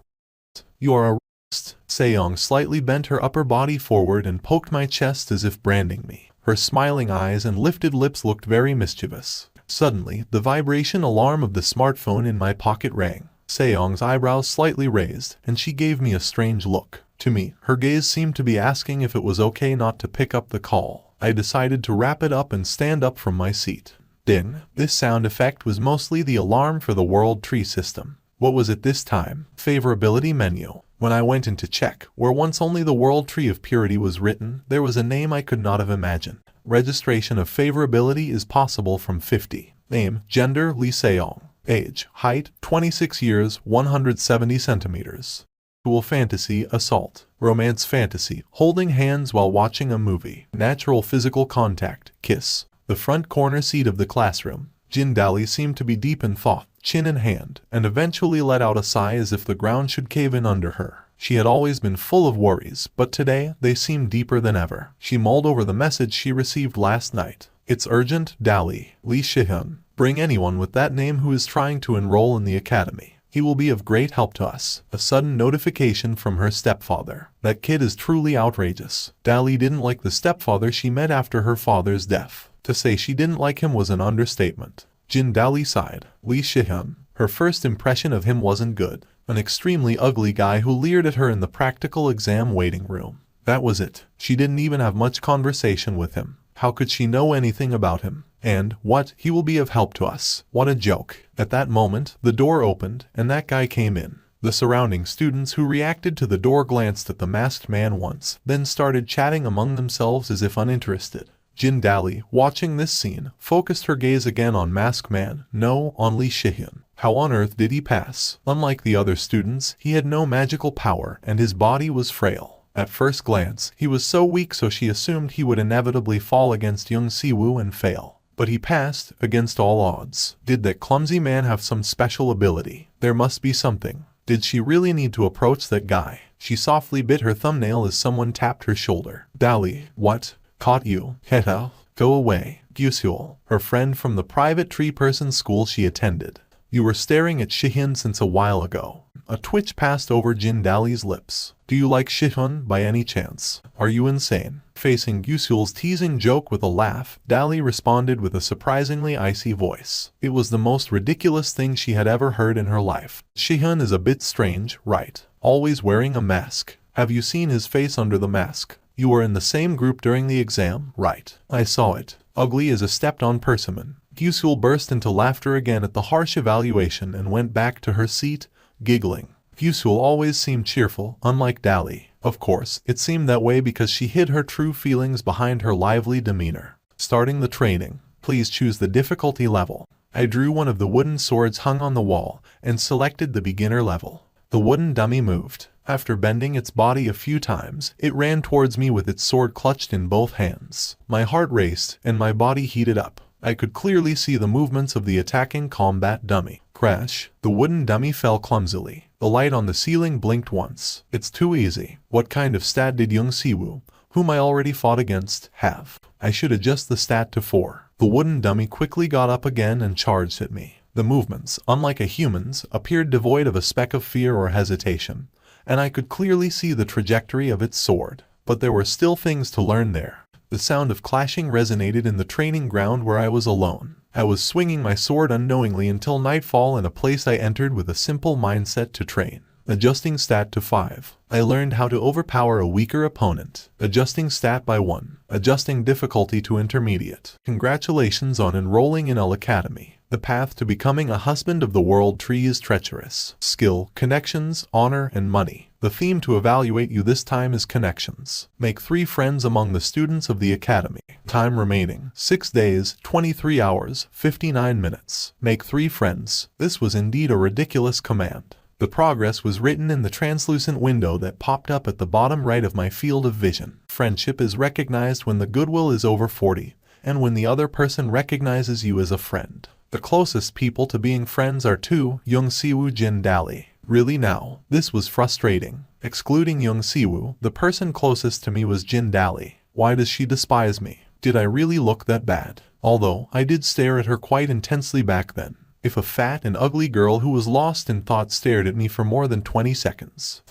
You are a rapist." Seyoung slightly bent her upper body forward and poked my chest as if branding me. Her smiling eyes and lifted lips looked very mischievous. Suddenly, the vibration alarm of the smartphone in my pocket rang. Seyoung's eyebrows slightly raised, and she gave me a strange look. To me, her gaze seemed to be asking if it was okay not to pick up the call. I decided to wrap it up and stand up from my seat. Ding! This sound effect was mostly the alarm for the World Tree System. What was it this time? Favorability menu. When I went in to check, where once only the World Tree of Purity was written, there was a name I could not have imagined. Registration of favorability is possible from 50. Name, gender, Lee Seong. Age, height, 26 years, 170 centimeters. Sexual fantasy, assault. Romance fantasy, holding hands while watching a movie. Natural physical contact, kiss. The front corner seat of the classroom. Jin Dali seemed to be deep in thought, chin in hand, and eventually let out a sigh as if the ground should cave in under her. She had always been full of worries, but today they seemed deeper than ever. She mulled over the message she received last night. It's urgent, Dali. Lee Shihyun. Bring anyone with that name who is trying to enroll in the academy. He will be of great help to us. A sudden notification from her stepfather. That kid is truly outrageous. Dali didn't like the stepfather she met after her father's death. To say she didn't like him was an understatement. Jin Dali sighed. Lee Shihyun. Her first impression of him wasn't good. An extremely ugly guy who leered at her in the practical exam waiting room. That was it. She didn't even have much conversation with him. How could she know anything about him? And, what, he will be of help to us. What a joke. At that moment, the door opened, and that guy came in. The surrounding students who reacted to the door glanced at the masked man once, then started chatting among themselves as if uninterested. Jin Dali, watching this scene, focused her gaze again on Masked Man, no, on Lee Shihyun. How on earth did he pass? Unlike the other students, he had no magical power, and his body was frail. At first glance, he was so weak so she assumed he would inevitably fall against Young Siwoo and fail. But he passed, against all odds. Did that clumsy man have some special ability? There must be something. Did she really need to approach that guy? She softly bit her thumbnail as someone tapped her shoulder. Dali, what? Caught you. Heta. Go away. Gyusul, her friend from the private tree-person school she attended. You were staring at Shihyun since a while ago. A twitch passed over Jin Dali's lips. Do you like Shihyun by any chance? Are you insane? Facing Gyusul's teasing joke with a laugh, Dali responded with a surprisingly icy voice. It was the most ridiculous thing she had ever heard in her life. Shihyun is a bit strange, right? Always wearing a mask. Have you seen his face under the mask? You were in the same group during the exam, right? I saw it. Ugly as a stepped-on persimmon. Gyusul burst into laughter again at the harsh evaluation and went back to her seat, giggling. Gyusul always seemed cheerful, unlike Dali. Of course, it seemed that way because she hid her true feelings behind her lively demeanor. Starting the training. Please choose the difficulty level. I drew one of the wooden swords hung on the wall and selected the beginner level. The wooden dummy moved. After bending its body a few times, it ran towards me with its sword clutched in both hands. My heart raced and my body heated up. I could clearly see the movements of the attacking combat dummy. Crash. The wooden dummy fell clumsily. The light on the ceiling blinked once. It's too easy. What kind of stat did Young Siwoo, whom I already fought against, have? I should adjust the stat to 4. The wooden dummy quickly got up again and charged at me. The movements, unlike a human's, appeared devoid of a speck of fear or hesitation, and I could clearly see the trajectory of its sword. But there were still things to learn there. The sound of clashing resonated in the training ground where I was alone. I was swinging my sword unknowingly until nightfall in a place I entered with a simple mindset to train. Adjusting stat to 5. I learned how to overpower a weaker opponent. Adjusting stat by 1. Adjusting difficulty to intermediate. Congratulations on enrolling in L Academy. The path to becoming a husband of the world tree is treacherous. Skill, connections, honor, and money. The theme to evaluate you this time is connections. Make 3 friends among the students of the academy. Time remaining, 6 days, 23 hours, 59 minutes. Make 3 friends. This was indeed a ridiculous command. The progress was written in the translucent window that popped up at the bottom right of my field of vision. Friendship is recognized when the goodwill is over 40, and when the other person recognizes you as a friend. The closest people to being friends are 2, Young Siwoo Jin Dali. Really now, this was frustrating. Excluding Young Siwoo, the person closest to me was Jin Dali. Why does she despise me? Did I really look that bad? Although, I did stare at her quite intensely back then. If a fat and ugly girl who was lost in thought stared at me for more than 20 seconds,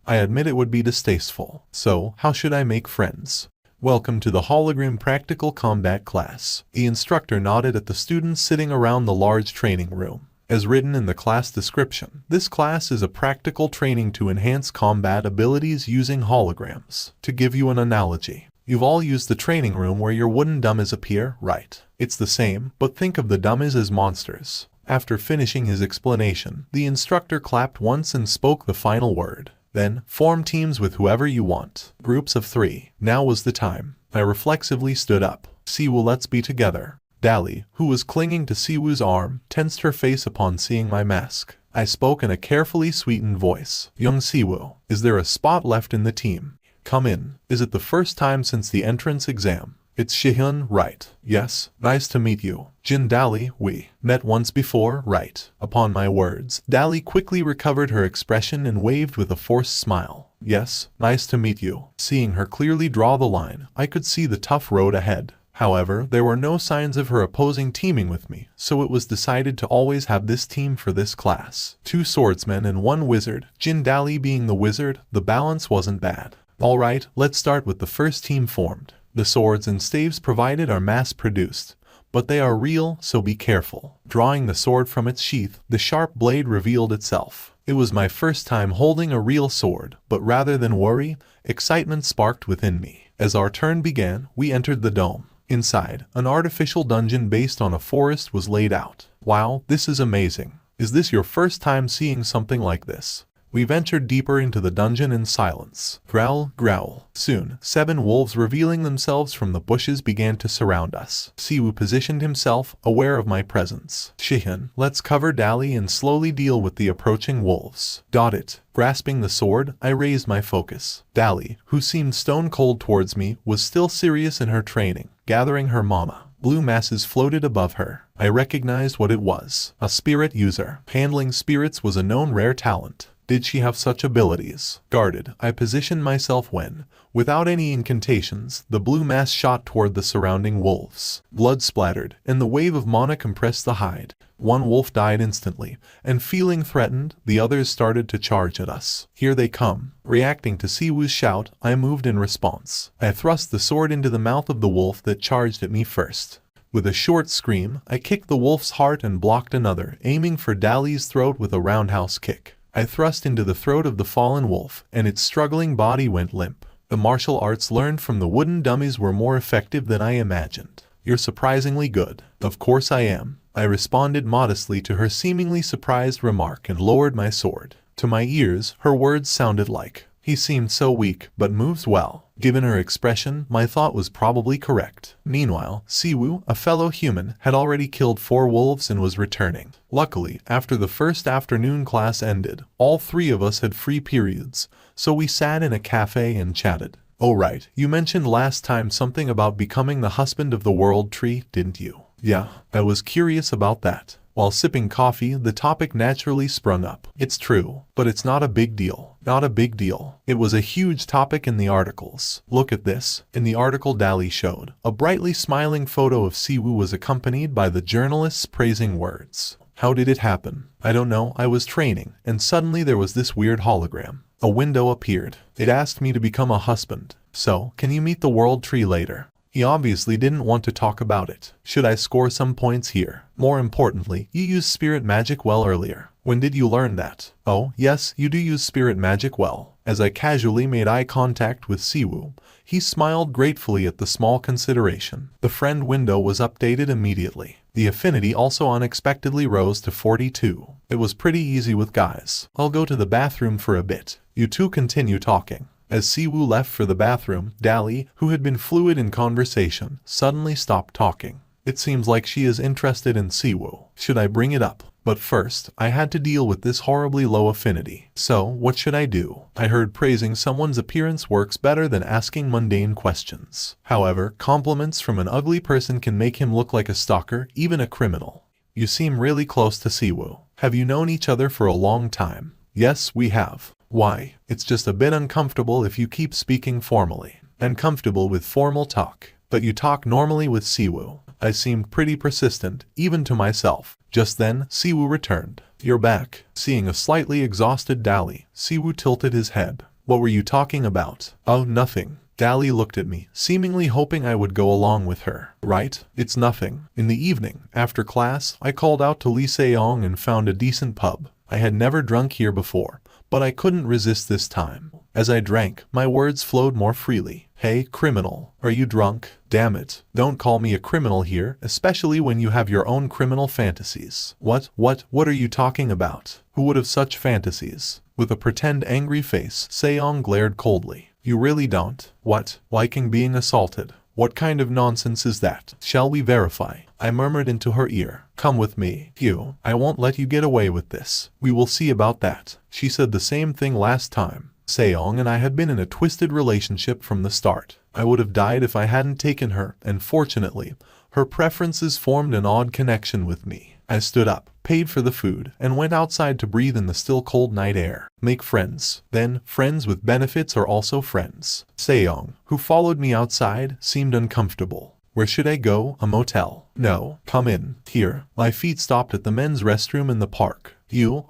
I admit it would be distasteful. So, how should I make friends? Welcome to the hologram practical combat class. The instructor nodded at the students sitting around the large training room. As written in the class description, this class is a practical training to enhance combat abilities using holograms. To give you an analogy, you've all used the training room where your wooden dummies appear, right? It's the same, but think of the dummies as monsters. After finishing his explanation, the instructor clapped once and spoke the final word. Then, form teams with whoever you want. Groups of 3. Now was the time. I reflexively stood up. Siwoo, let's be together. Dali, who was clinging to Siwoo's arm, tensed her face upon seeing my mask. I spoke in a carefully sweetened voice. Young Siwoo, is there a spot left in the team? Come in. Is it the first time since the entrance exam? It's Shihyun, right? Yes. Nice to meet you. Jin Dali, we met once before, right? Upon my words, Dali quickly recovered her expression and waved with a forced smile. Yes, nice to meet you. Seeing her clearly draw the line, I could see the tough road ahead. However, there were no signs of her opposing teaming with me, so it was decided to always have this team for this class. 2 swordsmen and 1 wizard, Jin Dali being the wizard. The balance wasn't bad. Alright, let's start with the first team formed. The swords and staves provided are mass-produced, but they are real, so be careful. Drawing the sword from its sheath, the sharp blade revealed itself. It was my first time holding a real sword, but rather than worry, excitement sparked within me. As our turn began, we entered the dome. Inside, an artificial dungeon based on a forest was laid out. Wow, this is amazing. Is this your first time seeing something like this? We ventured deeper into the dungeon in silence. Growl, growl. Soon, 7 wolves revealing themselves from the bushes began to surround us. Siwoo positioned himself, aware of my presence. Shihyun, let's cover Dali and slowly deal with the approaching wolves. Got it. Grasping the sword, I raised my focus. Dali, who seemed stone cold towards me, was still serious in her training, gathering her mana. Blue masses floated above her. I recognized what it was. A spirit user. Handling spirits was a known rare talent. Did she have such abilities? Guarded, I positioned myself when, without any incantations, the blue mass shot toward the surrounding wolves. Blood splattered, and the wave of mana compressed the hide. 1 wolf died instantly, and feeling threatened, the others started to charge at us. Here they come. Reacting to Siwoo's shout, I moved in response. I thrust the sword into the mouth of the wolf that charged at me first. With a short scream, I kicked the wolf's heart and blocked another, aiming for Dali's throat with a roundhouse kick. I thrust into the throat of the fallen wolf, and its struggling body went limp. The martial arts learned from the wooden dummies were more effective than I imagined. You're surprisingly good. Of course I am. I responded modestly to her seemingly surprised remark and lowered my sword. To my ears, her words sounded like, he seemed so weak, but moves well. Given her expression, my thought was probably correct. Meanwhile, Siwoo, a fellow human, had already killed 4 wolves and was returning. Luckily, after the first afternoon class ended, all 3 of us had free periods, so we sat in a cafe and chatted. Oh right, you mentioned last time something about becoming the husband of the world tree, didn't you? Yeah, I was curious about that. While sipping coffee, the topic naturally sprung up. It's true, but it's not a big deal. Not a big deal. It was a huge topic in the articles. Look at this. In the article Dali showed, a brightly smiling photo of Siwoo was accompanied by the journalist's praising words. How did it happen? I don't know, I was training, and suddenly there was this weird hologram. A window appeared. It asked me to become a husband. So, can you meet the world tree later? He obviously didn't want to talk about it. Should I score some points here? More importantly, you used spirit magic well earlier. When did you learn that? Oh, yes, you do use spirit magic well. As I casually made eye contact with Siwoo, he smiled gratefully at the small consideration. The friend window was updated immediately. The affinity also unexpectedly rose to 42. It was pretty easy with guys. I'll go to the bathroom for a bit. You two continue talking. As Siwoo left for the bathroom, Dali, who had been fluid in conversation, suddenly stopped talking. It seems like she is interested in Siwoo. Should I bring it up? But first, I had to deal with this horribly low affinity. So, what should I do? I heard praising someone's appearance works better than asking mundane questions. However, compliments from an ugly person can make him look like a stalker, even a criminal. You seem really close to Siwoo. Have you known each other for a long time? Yes, we have. Why? It's just a bit uncomfortable if you keep speaking formally. And comfortable with formal talk. But you talk normally with Siwoo. I seemed pretty persistent, even to myself. Just then, Siwoo returned. You're back. Seeing a slightly exhausted Dali, Siwoo tilted his head. What were you talking about? Oh, nothing. Dali looked at me, seemingly hoping I would go along with her. Right? It's nothing. In the evening, after class, I called out to Lee Seong and found a decent pub. I had never drunk here before, but I couldn't resist this time. As I drank, my words flowed more freely. Hey, criminal, are you drunk? Damn it, don't call me a criminal here, especially when you have your own criminal fantasies. What are you talking about? Who would have such fantasies? With a pretend angry face, Seong glared coldly. You really don't? What? Liking being assaulted? What kind of nonsense is that? Shall we verify? I murmured into her ear. Come with me. You. I won't let you get away with this. We will see about that. She said the same thing last time. Seong and I had been in a twisted relationship from the start. I would have died if I hadn't taken her, and fortunately, her preferences formed an odd connection with me. I stood up, paid for the food, and went outside to breathe in the still cold night air. Make friends. Then, friends with benefits are also friends. Seong, who followed me outside, seemed uncomfortable. Where should I go? A motel? No. Come in. Here. My feet stopped at the men's restroom in the park.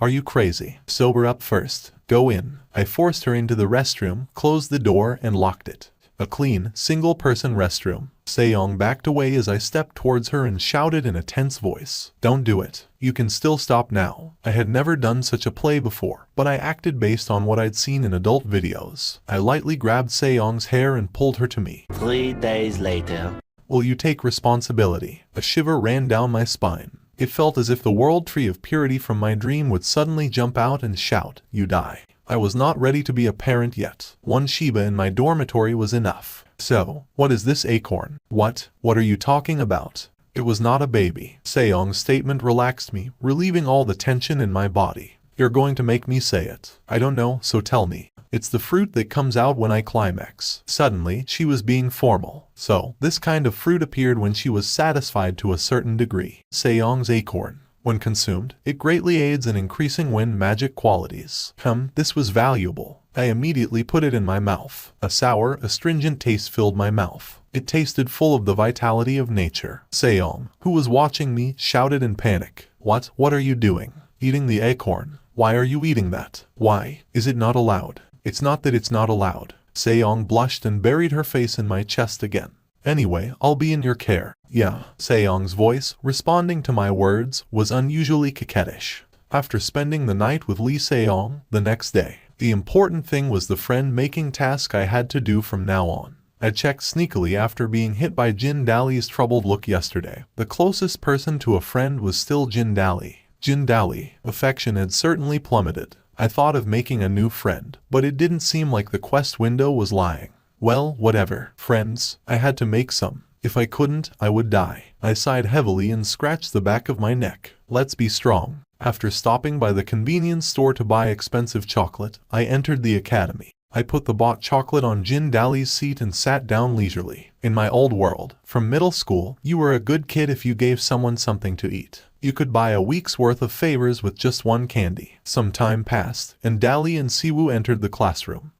Are you crazy? Sober up first. Go in. I forced her into the restroom, closed the door, and locked it. A clean, single-person restroom. Seong backed away as I stepped towards her and shouted in a tense voice. Don't do it. You can still stop now. I had never done such a play before, but I acted based on what I'd seen in adult videos. I lightly grabbed Seong's hair and pulled her to me. 3 days later. Will you take responsibility? A shiver ran down my spine. It felt as if the world tree of purity from my dream would suddenly jump out and shout, you die. I was not ready to be a parent yet. One Shiba in my dormitory was enough. So, what is this acorn? What are you talking about? It was not a baby. Seong's statement relaxed me, relieving all the tension in my body. You're going to make me say it. I don't know, so tell me. It's the fruit that comes out when I climax. Suddenly, she was being formal. So, this kind of fruit appeared when she was satisfied to a certain degree. Seong's acorn. When consumed, it greatly aids in increasing wind magic qualities. This was valuable. I immediately put it in my mouth. A sour, astringent taste filled my mouth. It tasted full of the vitality of nature. Seong, who was watching me, shouted in panic. What are you doing? Eating the acorn. Why are you eating that? Why? Is it not allowed? It's not that it's not allowed. Seong blushed and buried her face in my chest again. Anyway, I'll be in your care. Yeah. Seong's voice, responding to my words, was unusually coquettish. After spending the night with Lee Seong, the next day, the important thing was the friend-making task I had to do from now on. I checked sneakily after being hit by Jin Dali's troubled look yesterday. The closest person to a friend was still Jin Dali. Jin Dali. Affection had certainly plummeted. I thought of making a new friend, but it didn't seem like the quest window was lying. Well, whatever. Friends, I had to make some. If I couldn't, I would die. I sighed heavily and scratched the back of my neck. Let's be strong. After stopping by the convenience store to buy expensive chocolate, I entered the academy. I put the bought chocolate on Jin Dali's seat and sat down leisurely. In my old world, from middle school, you were a good kid if you gave someone something to eat. You could buy a week's worth of favors with just one candy. Some time passed, and Dali and Siwoo entered the classroom.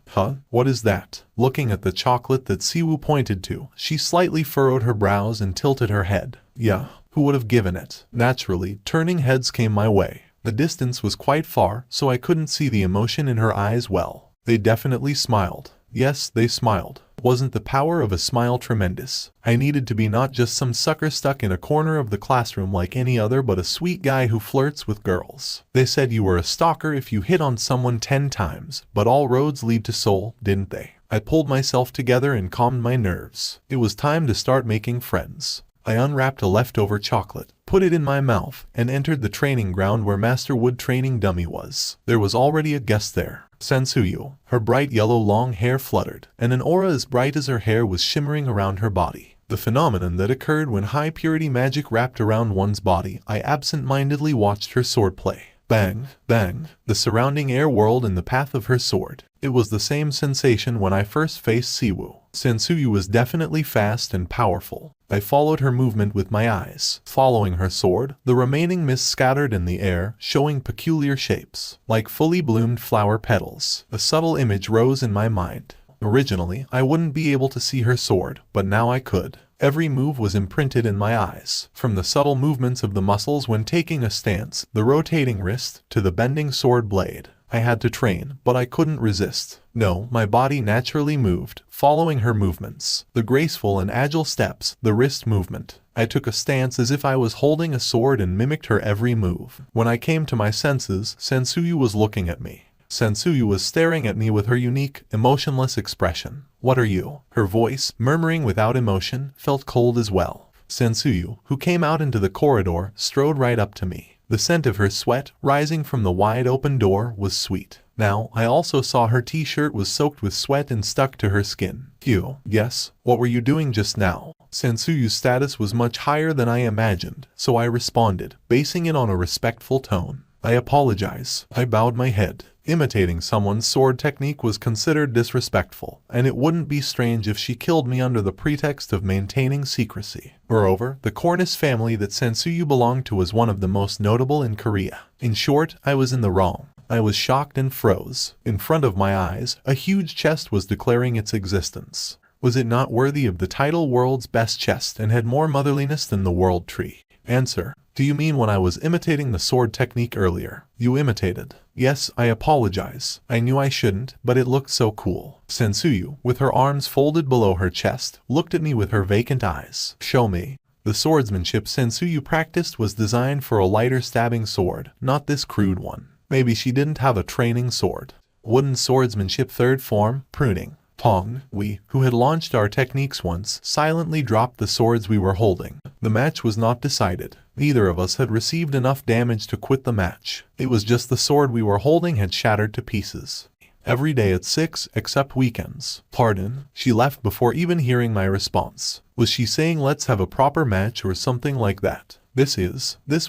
What is that? Looking at the chocolate that Siwoo pointed to, she slightly furrowed her brows and tilted her head. Yeah, who would have given it? Naturally, turning heads came my way. The distance was quite far, so I couldn't see the emotion in her eyes well. They definitely smiled. Yes, they smiled. Wasn't the power of a smile tremendous? I needed to be not just some sucker stuck in a corner of the classroom like any other, but a sweet guy who flirts with girls. They said you were a stalker if you hit on someone 10 times, but all roads lead to Seoul, didn't they? I pulled myself together and calmed my nerves. It was time to start making friends. I unwrapped a leftover chocolate, put it in my mouth, and entered the training ground where Master Wood training dummy was. There was already a guest there. Tatsuya. Her bright yellow long hair fluttered, and an aura as bright as her hair was shimmering around her body. The phenomenon that occurred when high-purity magic wrapped around one's body. I absent-mindedly watched her swordplay. Bang, bang. The surrounding air whirled in the path of her sword. It was the same sensation when I first faced Siwoo. Tatsuya was definitely fast and powerful. I followed her movement with my eyes. Following her sword, the remaining mist scattered in the air, showing peculiar shapes, like fully bloomed flower petals. A subtle image rose in my mind. Originally, I wouldn't be able to see her sword, but now I could. Every move was imprinted in my eyes, from the subtle movements of the muscles when taking a stance, the rotating wrist, to the bending sword blade. I had to train, but I couldn't resist. No, my body naturally moved, following her movements. The graceful and agile steps, the wrist movement. I took a stance as if I was holding a sword and mimicked her every move. When I came to my senses, Tatsuya was looking at me. Tatsuya was staring at me with her unique, emotionless expression. What are you? Her voice, murmuring without emotion, felt cold as well. Tatsuya, who came out into the corridor, strode right up to me. The scent of her sweat, rising from the wide open door, was sweet. Now, I also saw her t-shirt was soaked with sweat and stuck to her skin. Phew. Yes, what were you doing just now? Sensuyu's status was much higher than I imagined, so I responded, basing it on a respectful tone. I apologize. I bowed my head. Imitating someone's sword technique was considered disrespectful, and it wouldn't be strange if she killed me under the pretext of maintaining secrecy. Moreover, the Cornice family that Sensuyu belonged to was one of the most notable in Korea. In short, I was in the wrong. I was shocked and froze. In front of my eyes, a huge chest was declaring its existence. Was it not worthy of the title World's Best Chest and had more motherliness than the World Tree? Answer. Do you mean when I was imitating the sword technique earlier? You imitated. Yes, I apologize. I knew I shouldn't, but it looked so cool. Sensuyu, with her arms folded below her chest, looked at me with her vacant eyes. Show me. The swordsmanship Sensuyu practiced was designed for a lighter stabbing sword, not this crude one. Maybe she didn't have a training sword. Wooden swordsmanship third form, pruning. Pong, we, who had launched our techniques once, silently dropped the swords we were holding. The match was not decided. Neither of us had received enough damage to quit the match. It was just the sword we were holding had shattered to pieces. Every day at 6, except weekends. Pardon, she left before even hearing my response. Was she saying let's have a proper match or something like that? This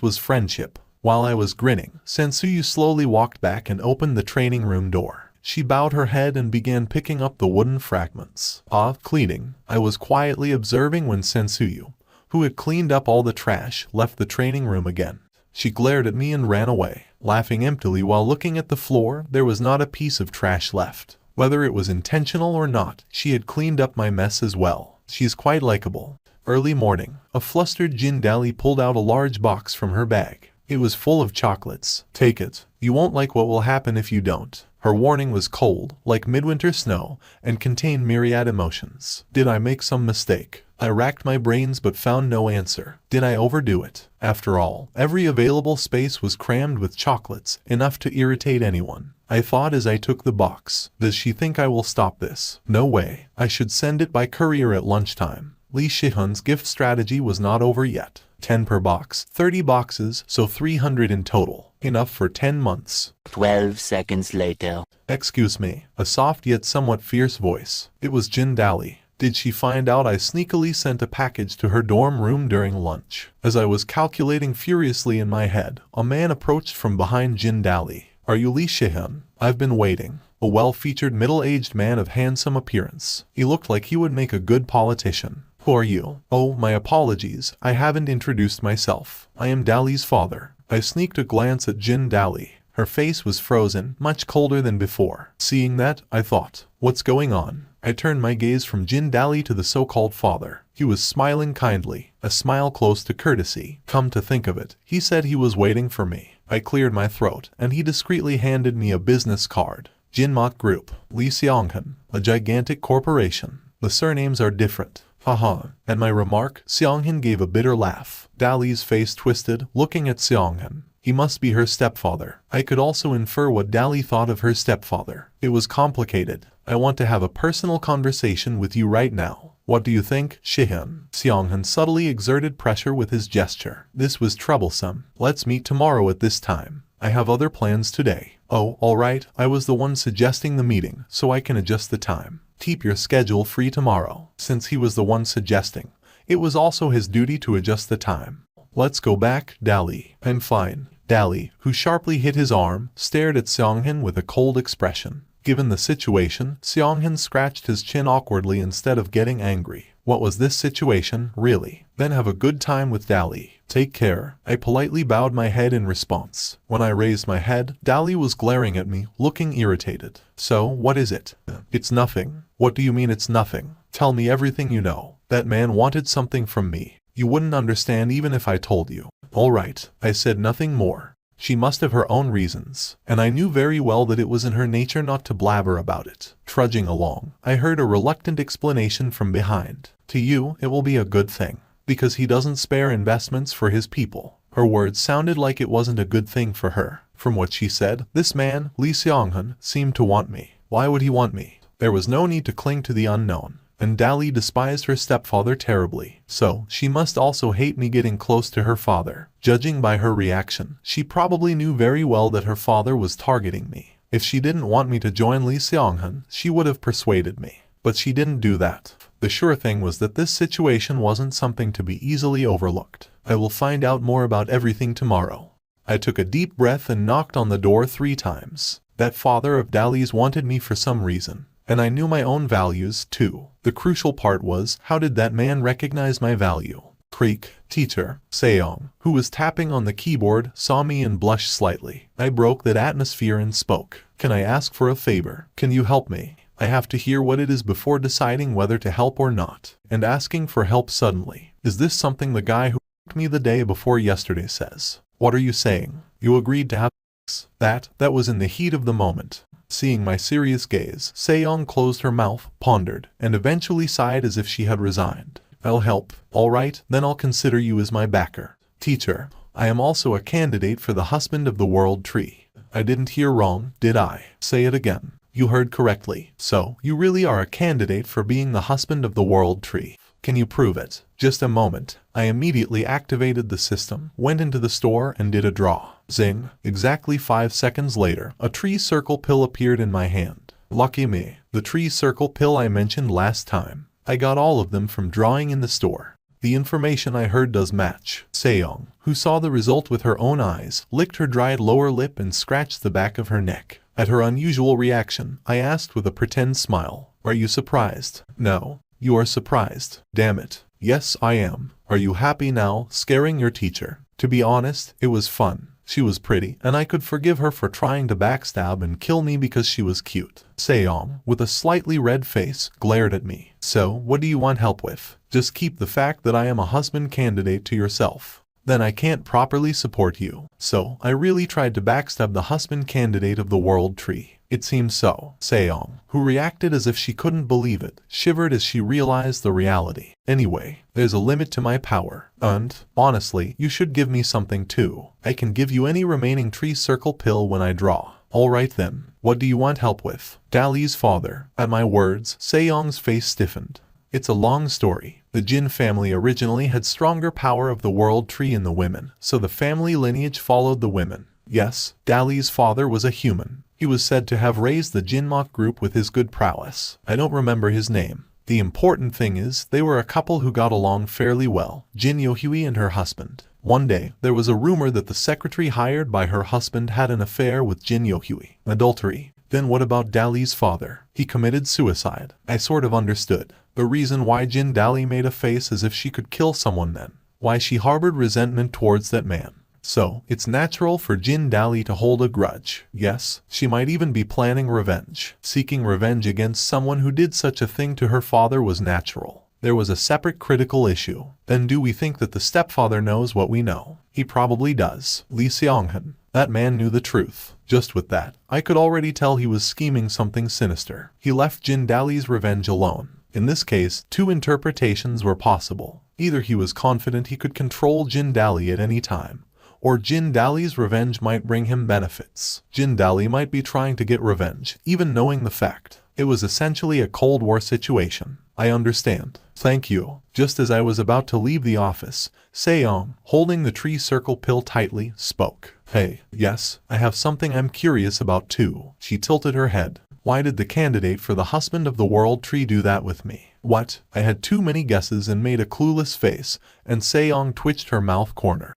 was friendship. While I was grinning, Sensuyu slowly walked back and opened the training room door. She bowed her head and began picking up the wooden fragments. Cleaning. I was quietly observing when Sensuyu, who had cleaned up all the trash, left the training room again. She glared at me and ran away, laughing emptily while looking at the floor. There was not a piece of trash left. Whether it was intentional or not, she had cleaned up my mess as well. She's quite likable. Early morning, a flustered Jindali pulled out a large box from her bag. It was full of chocolates. Take it. You won't like what will happen if you don't. Her warning was cold, like midwinter snow, and contained myriad emotions. Did I make some mistake? I racked my brains but found no answer. Did I overdo it? After all, every available space was crammed with chocolates, enough to irritate anyone. I thought as I took the box, does she think I will stop this? No way. I should send it by courier at lunchtime. Lee Shihun's gift strategy was not over yet. 10 per box, 30 boxes, so 300 in total. Enough for 10 months. 12 seconds later. Excuse me, a soft yet somewhat fierce voice. It was Jindali. Did she find out I sneakily sent a package to her dorm room during lunch? As I was calculating furiously in my head, a man approached from behind Jindali. Are you Lee Shihun? I've been waiting. A well-featured middle-aged man of handsome appearance. He looked like he would make a good politician. Who are you? Oh, my apologies, I haven't introduced myself. I am Dali's father. I sneaked a glance at Jindali. Her face was frozen, much colder than before. Seeing that, I thought, what's going on? I turned my gaze from Jindali to the so-called father. He was smiling kindly, a smile close to courtesy. Come to think of it, he said he was waiting for me. I cleared my throat, and he discreetly handed me a business card. Jinmok Group, Lee Seonghan, a gigantic corporation. The surnames are different. Haha. At my remark, Seonghan gave a bitter laugh. Dali's face twisted, looking at Seonghan. He must be her stepfather. I could also infer what Dali thought of her stepfather. It was complicated. I want to have a personal conversation with you right now. What do you think, Shihun? Seonghan subtly exerted pressure with his gesture. This was troublesome. Let's meet tomorrow at this time. I have other plans today. Oh, alright, I was the one suggesting the meeting, so I can adjust the time. Keep your schedule free tomorrow. Since he was the one suggesting, it was also his duty to adjust the time. Let's go back, Dali. I'm fine. Dali, who sharply hit his arm, stared at Seonghan with a cold expression. Given the situation, Seonghan scratched his chin awkwardly instead of getting angry. What was this situation, really? Then have a good time with Dali. Take care. I politely bowed my head in response. When I raised my head, Dali was glaring at me, looking irritated. So, what is it? It's nothing. What do you mean it's nothing? Tell me everything you know. That man wanted something from me. You wouldn't understand even if I told you. All right, I said nothing more. She must have her own reasons, and I knew very well that it was in her nature not to blabber about it. Trudging along, I heard a reluctant explanation from behind. To you, it will be a good thing, because he doesn't spare investments for his people. Her words sounded like it wasn't a good thing for her. From what she said, this man, Lee Seonghan, seemed to want me. Why would he want me? There was no need to cling to the unknown. And Dali despised her stepfather terribly, so she must also hate me getting close to her father. Judging by her reaction, she probably knew very well that her father was targeting me. If she didn't want me to join Lee Seong-hun, she would have persuaded me. But she didn't do that. The sure thing was that this situation wasn't something to be easily overlooked. I will find out more about everything tomorrow. I took a deep breath and knocked on the door 3 times. That father of Dali's wanted me for some reason. And I knew my own values, too. The crucial part was, how did that man recognize my value? Creak. Teacher, Seong, who was tapping on the keyboard, saw me and blushed slightly. I broke that atmosphere and spoke. Can I ask for a favor? Can you help me? I have to hear what it is before deciding whether to help or not. And asking for help suddenly. Is this something the guy who f***ed me the day before yesterday says? What are you saying? You agreed to have sex? That was in the heat of the moment. Seeing my serious gaze, Seong closed her mouth, pondered, and eventually sighed as if she had resigned. I'll help. All right, then I'll consider you as my backer. Teacher, I am also a candidate for the husband of the world tree. I didn't hear wrong, did I? Say it again. You heard correctly. So, you really are a candidate for being the husband of the world tree. Can you prove it? Just a moment. I immediately activated the system, went into the store and did a draw. Zing. Exactly 5 seconds later, a tree circle pill appeared in my hand. Lucky me. The tree circle pill I mentioned last time. I got all of them from drawing in the store. The information I heard does match. Seong, who saw the result with her own eyes, licked her dried lower lip and scratched the back of her neck. At her unusual reaction, I asked with a pretend smile, "Are you surprised?" "No." "You are surprised." "Damn it." "Yes, I am." "Are you happy now, scaring your teacher?" To be honest, it was fun. She was pretty, and I could forgive her for trying to backstab and kill me because she was cute. Seong, with a slightly red face, glared at me. So, what do you want help with? Just keep the fact that I am a husband candidate to yourself. Then I can't properly support you. So, I really tried to backstab the husband candidate of the world tree. It seems so. Seong, who reacted as if she couldn't believe it, shivered as she realized the reality. Anyway, there's a limit to my power. And, honestly, you should give me something too. I can give you any remaining tree circle pill when I draw. Alright then, what do you want help with? Dali's father. At my words, Seong's face stiffened. It's a long story. The Jin family originally had stronger power of the world tree in the women, so the family lineage followed the women. Yes, Dali's father was a human. He was said to have raised the Jinmok group with his good prowess. I don't remember his name. The important thing is, they were a couple who got along fairly well, Jin Yohui and her husband. One day, there was a rumor that the secretary hired by her husband had an affair with Jin Yohui. Adultery. Then what about Dali's father? He committed suicide. I sort of understood. The reason why Jin Dali made a face as if she could kill someone then. Why she harbored resentment towards that man. So, it's natural for Jin Dali to hold a grudge. Yes, she might even be planning revenge. Seeking revenge against someone who did such a thing to her father was natural. There was a separate critical issue. Then do we think that the stepfather knows what we know? He probably does. Lee Seong-hun. That man knew the truth. Just with that, I could already tell he was scheming something sinister. He left Jin Dali's revenge alone. In this case, 2 interpretations were possible. Either he was confident he could control Jin Dali at any time, or Jin Dali's revenge might bring him benefits. Jin Dali might be trying to get revenge, even knowing the fact. It was essentially a Cold War situation. I understand. Thank you. Just as I was about to leave the office, Seong, holding the tree circle pill tightly, spoke. Hey, yes, I have something I'm curious about too. She tilted her head. Why did the candidate for the husband of the world tree do that with me? What? I had too many guesses and made a clueless face, and Seong twitched her mouth corner.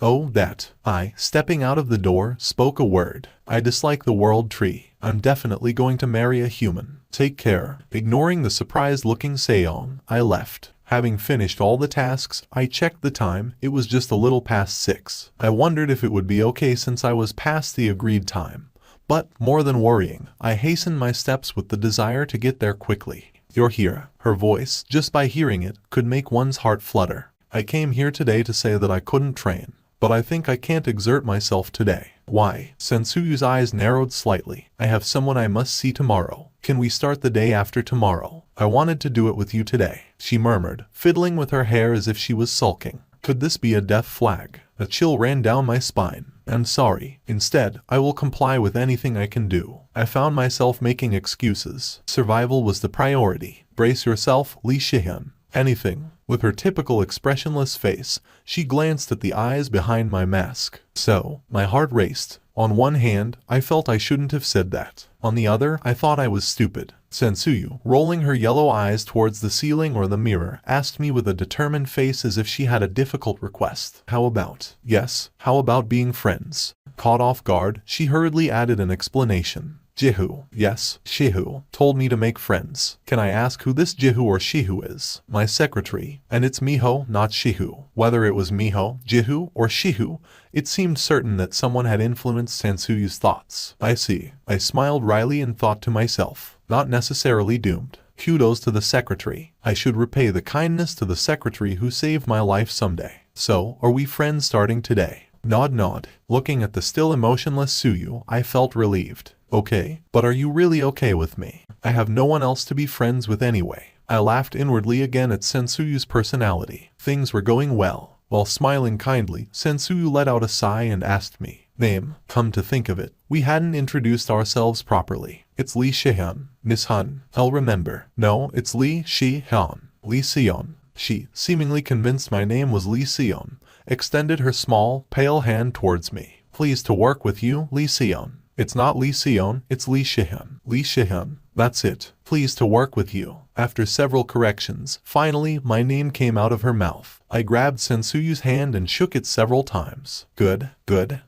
Oh, that. I, stepping out of the door, spoke a word. I dislike the world tree. I'm definitely going to marry a human. Take care. Ignoring the surprised-looking Seong, I left. Having finished all the tasks, I checked the time. It was just a little past 6. I wondered if it would be okay since I was past the agreed time. But, more than worrying, I hastened my steps with the desire to get there quickly. You're here. Her voice, just by hearing it, could make one's heart flutter. I came here today to say that I couldn't train, but I think I can't exert myself today. Why? Sensuyu's eyes narrowed slightly. I have someone I must see tomorrow. Can we start the day after tomorrow? I wanted to do it with you today, she murmured, fiddling with her hair as if she was sulking. Could this be a death flag? A chill ran down my spine. I'm sorry. Instead, I will comply with anything I can do. I found myself making excuses. Survival was the priority. Brace yourself, Lee Shihyun. Anything. With her typical expressionless face, she glanced at the eyes behind my mask. So, my heart raced. On one hand, I felt I shouldn't have said that. On the other, I thought I was stupid. Sensuyu, rolling her yellow eyes towards the ceiling or the mirror, asked me with a determined face as if she had a difficult request. How about being friends? Caught off guard, she hurriedly added an explanation. Jihu, yes, Shihu, told me to make friends. Can I ask who this Jihu or Shihu is? My secretary. And it's Miho, not Shihu. Whether it was Miho, Jihu, or Shihu, it seemed certain that someone had influenced Sensuyu's thoughts. I see. I smiled wryly and thought to myself, not necessarily doomed. Kudos to the secretary. I should repay the kindness to the secretary who saved my life someday. So, are we friends starting today? Nod. Looking at the still emotionless Suyu, I felt relieved. Okay, but are you really okay with me? I have no one else to be friends with anyway. I laughed inwardly again at Sensuyu's personality. Things were going well. While smiling kindly, Sensuyu let out a sigh and asked me, name. Come to think of it, we hadn't introduced ourselves properly. It's Lee Shihan. Nishan. I'll remember. No, it's Lee Shihan. Lee Sion. She, seemingly convinced my name was Lee Sion, extended her small, pale hand towards me. Pleased to work with you, Lee Sion. It's not Lee Sion, it's Lee Shihan. Lee Shihan. That's it. Pleased to work with you. After several corrections, finally, my name came out of her mouth. I grabbed Sensuyu's hand and shook it several times. Good.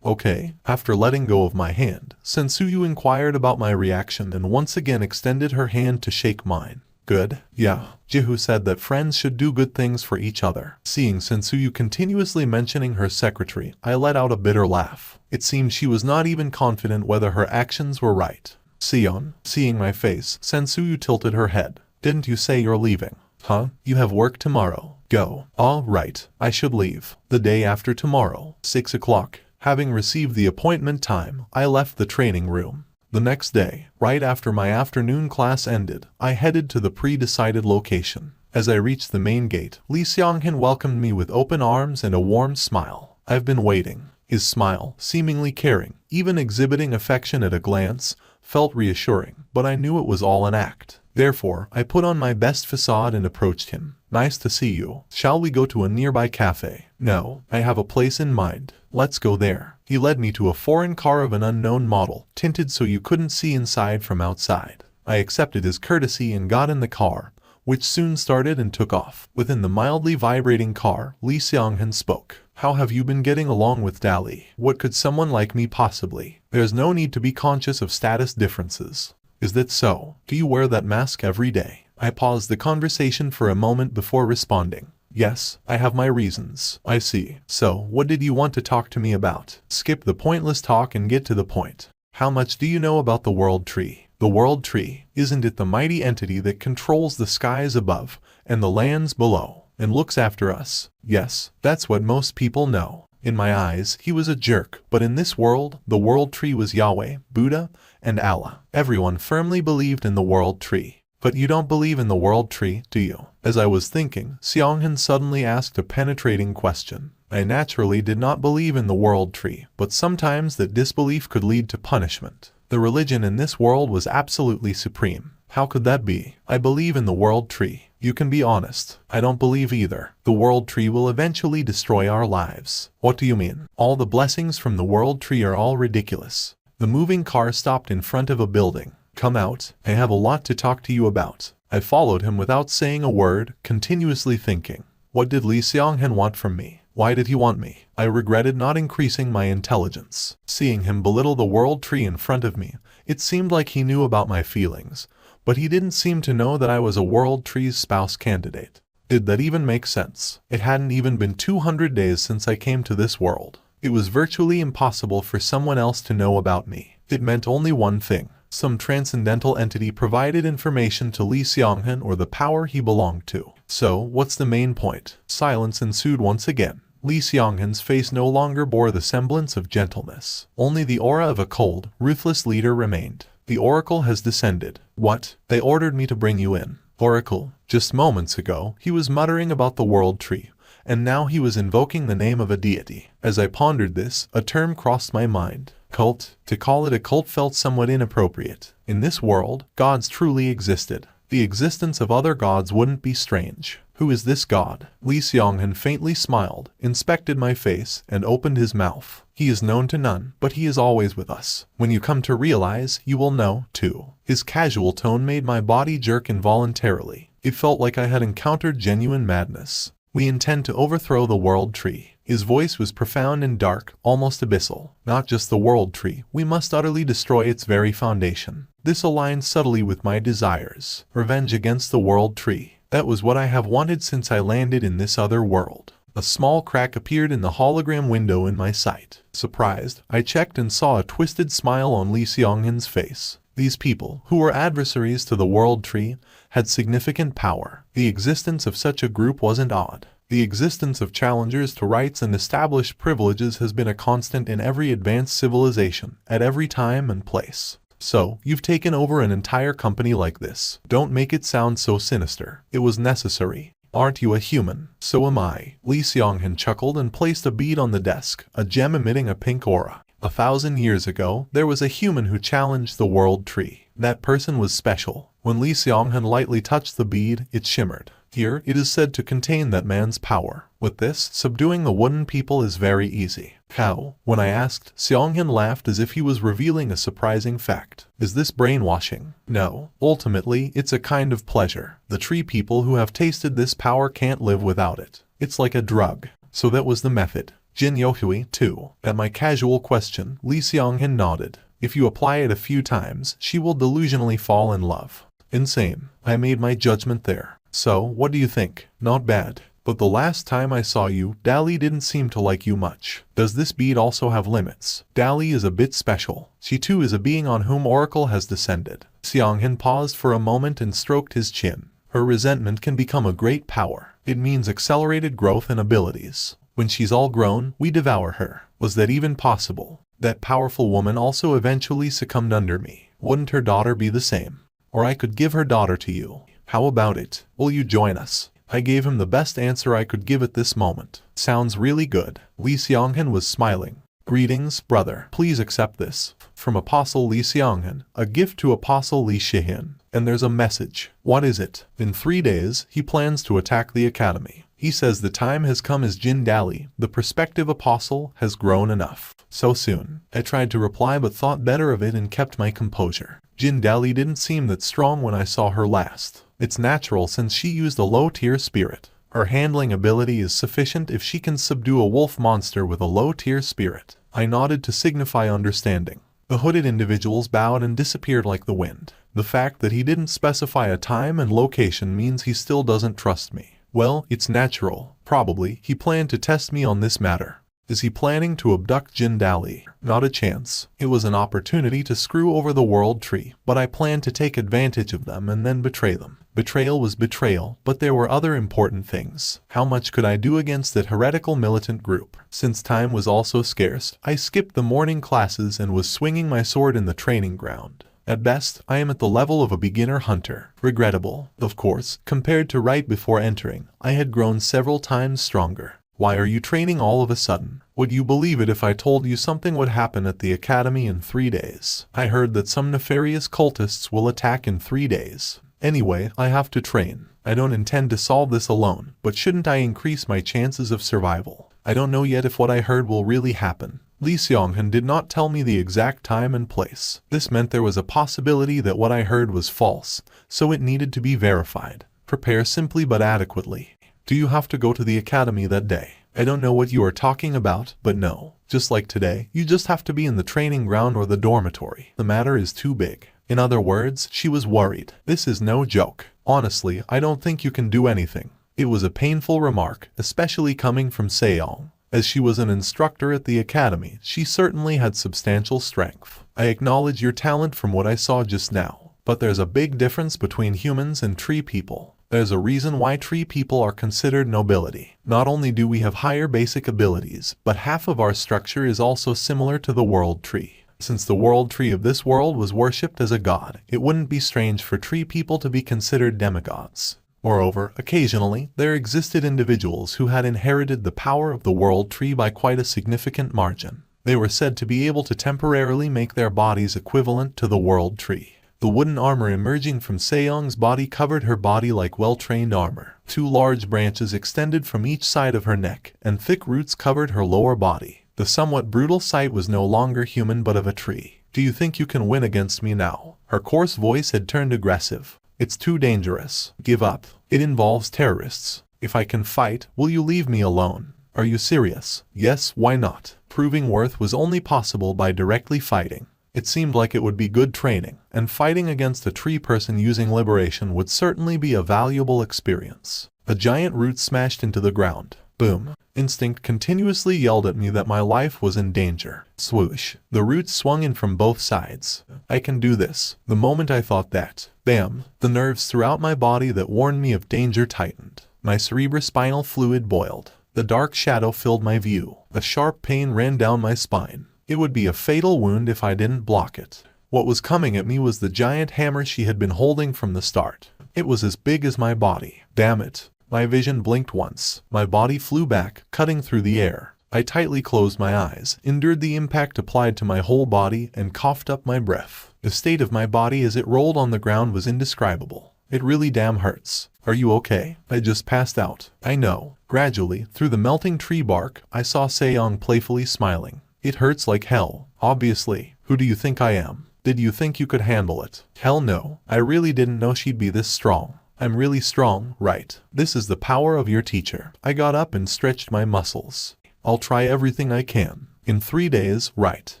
Okay. After letting go of my hand, Sensuyu inquired about my reaction and once again extended her hand to shake mine. Good. Yeah. Jihu said that friends should do good things for each other. Seeing Sensuyu continuously mentioning her secretary, I let out a bitter laugh. It seemed she was not even confident whether her actions were right. Sion. Seeing my face, Sensuyu tilted her head. Didn't you say you're leaving? Huh? You have work tomorrow. Go. All right. I should leave. The day after tomorrow, 6 o'clock. Having received the appointment time, I left the training room. The next day, right after my afternoon class ended, I headed to the pre-decided location. As I reached the main gate, Lee Seong-hin welcomed me with open arms and a warm smile. I've been waiting. His smile, seemingly caring, even exhibiting affection at a glance, felt reassuring, but I knew it was all an act. Therefore, I put on my best facade and approached him. Nice to see you. Shall we go to a nearby cafe? No, I have a place in mind. Let's go there. He led me to a foreign car of an unknown model, tinted so you couldn't see inside from outside. I accepted his courtesy and got in the car, which soon started and took off. Within the mildly vibrating car, Lee Seong-hin spoke. How have you been getting along with Dali? What could someone like me possibly? There's no need to be conscious of status differences. Is that so? Do you wear that mask every day? I paused the conversation for a moment before responding. Yes, I have my reasons. I see. So, what did you want to talk to me about? Skip the pointless talk and get to the point. How much do you know about the World Tree? The World Tree, isn't it the mighty entity that controls the skies above and the lands below, and looks after us? Yes, that's what most people know. In my eyes, he was a jerk, but in this world, the World Tree was Yahweh, Buddha, and Allah. Everyone firmly believed in the World Tree. But you don't believe in the World Tree, do you? As I was thinking, Seong-hin suddenly asked a penetrating question. I naturally did not believe in the World Tree, but sometimes that disbelief could lead to punishment. The religion in this world was absolutely supreme. How could that be? I believe in the World Tree. You can be honest. I don't believe either. The World Tree will eventually destroy our lives. What do you mean? All the blessings from the World Tree are all ridiculous. The moving car stopped in front of a building. Come out. I have a lot to talk to you about. I followed him without saying a word, continuously thinking. What did Lee Seong-hin want from me? Why did he want me? I regretted not increasing my intelligence. Seeing him belittle the World Tree in front of me, it seemed like he knew about my feelings, but he didn't seem to know that I was a World Tree's spouse candidate. Did that even make sense? It hadn't even been 200 days since I came to this world. It was virtually impossible for someone else to know about me. It meant only one thing. Some transcendental entity provided information to Lee Seong-hin or the power he belonged to. So, what's the main point? Silence ensued once again. Lee Seong-hin's face no longer bore the semblance of gentleness. Only the aura of a cold, ruthless leader remained. The oracle has descended. What? They ordered me to bring you in. Oracle. Just moments ago, he was muttering about the World Tree, and now he was invoking the name of a deity. As I pondered this, a term crossed my mind. Cult. To call it a cult felt somewhat inappropriate. In this world, gods truly existed. The existence of other gods wouldn't be strange. Who is this god? Li Xionghan faintly smiled, inspected my face, and opened his mouth. He is known to none, but he is always with us. When you come to realize, you will know, too. His casual tone made my body jerk involuntarily. It felt like I had encountered genuine madness. We intend to overthrow the world tree. His voice was profound and dark, almost abyssal. Not just the world tree, we must utterly destroy its very foundation. This aligned subtly with my desires. Revenge against the world tree. That was what I have wanted since I landed in this other world. A small crack appeared in the hologram window in my sight. Surprised, I checked and saw a twisted smile on Li Xionghan's face. These people, who were adversaries to the world tree, had significant power. The existence of such a group wasn't odd. The existence of challengers to rights and established privileges has been a constant in every advanced civilization, at every time and place. So, you've taken over an entire company like this. Don't make it sound so sinister. It was necessary. Aren't you a human? So am I. Li Xionghan chuckled and placed a bead on the desk, a gem emitting a pink aura. 1,000 years ago, there was a human who challenged the world tree. That person was special. When Li Xionghan lightly touched the bead, it shimmered. Here, it is said to contain that man's power. With this, subduing the wooden people is very easy. How? When I asked, Xionghan laughed as if he was revealing a surprising fact. Is this brainwashing? No. Ultimately, it's a kind of pleasure. The tree people who have tasted this power can't live without it. It's like a drug. So that was the method. Jin Yohui, too. At my casual question, Li Xionghan nodded. If you apply it a few times, she will delusionally fall in love. Insane. I made my judgment there. So, what do you think? Not bad. But the last time I saw you, Dali didn't seem to like you much. Does this bead also have limits? Dali is a bit special. She too is a being on whom Oracle has descended. Xionghan paused for a moment and stroked his chin. Her resentment can become a great power. It means accelerated growth and abilities. When she's all grown, we devour her. Was that even possible? That powerful woman also eventually succumbed under me. Wouldn't her daughter be the same? Or I could give her daughter to you. How about it? Will you join us? I gave him the best answer I could give at this moment. Sounds really good. Li Xionghan was smiling. Greetings, brother. Please accept this. From Apostle Li Xionghan, a gift to Apostle Li Shihin. And there's a message. What is it? In 3 days, he plans to attack the academy. He says the time has come as Jin Dali, the prospective apostle, has grown enough. So soon. I tried to reply but thought better of it and kept my composure. Jin Dali didn't seem that strong when I saw her last. It's natural since she used a low-tier spirit. Her handling ability is sufficient if she can subdue a wolf monster with a low-tier spirit. I nodded to signify understanding. The hooded individuals bowed and disappeared like the wind. The fact that he didn't specify a time and location means he still doesn't trust me. Well, it's natural. Probably, he planned to test me on this matter. Is he planning to abduct Jin Dali? Not a chance. It was an opportunity to screw over the world tree, but I planned to take advantage of them and then betray them. Betrayal was betrayal, but there were other important things. How much could I do against that heretical militant group? Since time was also scarce, I skipped the morning classes and was swinging my sword in the training ground. At best, I am at the level of a beginner hunter. Regrettable, of course, compared to right before entering, I had grown several times stronger. Why are you training all of a sudden? Would you believe it if I told you something would happen at the academy in 3 days? I heard that some nefarious cultists will attack in 3 days. Anyway, I have to train. I don't intend to solve this alone, but shouldn't I increase my chances of survival? I don't know yet if what I heard will really happen. Li Xionghan did not tell me the exact time and place. This meant there was a possibility that what I heard was false, so it needed to be verified. Prepare simply but adequately. Do you have to go to the academy that day? I don't know what you are talking about, but no. Just like today, you just have to be in the training ground or the dormitory. The matter is too big. In other words, she was worried. This is no joke. Honestly, I don't think you can do anything. It was a painful remark, especially coming from Seyong. As she was an instructor at the academy, she certainly had substantial strength. I acknowledge your talent from what I saw just now. But there's a big difference between humans and tree people. There's a reason why tree people are considered nobility. Not only do we have higher basic abilities, but half of our structure is also similar to the world tree. Since the world tree of this world was worshipped as a god, it wouldn't be strange for tree people to be considered demigods. Moreover, occasionally, there existed individuals who had inherited the power of the world tree by quite a significant margin. They were said to be able to temporarily make their bodies equivalent to the world tree. The wooden armor emerging from Seong's body covered her body like well-trained armor. 2 large branches extended from each side of her neck, and thick roots covered her lower body. The somewhat brutal sight was no longer human but of a tree. Do you think you can win against me now? Her coarse voice had turned aggressive. It's too dangerous. Give up. It involves terrorists. If I can fight, will you leave me alone? Are you serious? Yes, why not? Proving worth was only possible by directly fighting. It seemed like it would be good training, and fighting against a tree person using liberation would certainly be a valuable experience. A giant root smashed into the ground. Boom. Instinct continuously yelled at me that my life was in danger. Swoosh. The roots swung in from both sides. I can do this. The moment I thought that, bam, the nerves throughout my body that warned me of danger tightened. My cerebrospinal fluid boiled. The dark shadow filled my view. A sharp pain ran down my spine. It would be a fatal wound if I didn't block it. What was coming at me was the giant hammer she had been holding from the start. It was as big as my body. Damn it. My vision blinked once. My body flew back, cutting through the air. I tightly closed my eyes, endured the impact applied to my whole body, and coughed up my breath. The state of my body as it rolled on the ground was indescribable. It really damn hurts. Are you okay? I just passed out. I know. Gradually, through the melting tree bark, I saw Seong playfully smiling. It hurts like hell. Obviously. Who do you think I am? Did you think you could handle it? Hell no. I really didn't know she'd be this strong. I'm really strong, right? This is the power of your teacher. I got up and stretched my muscles. I'll try everything I can. In 3 days, right?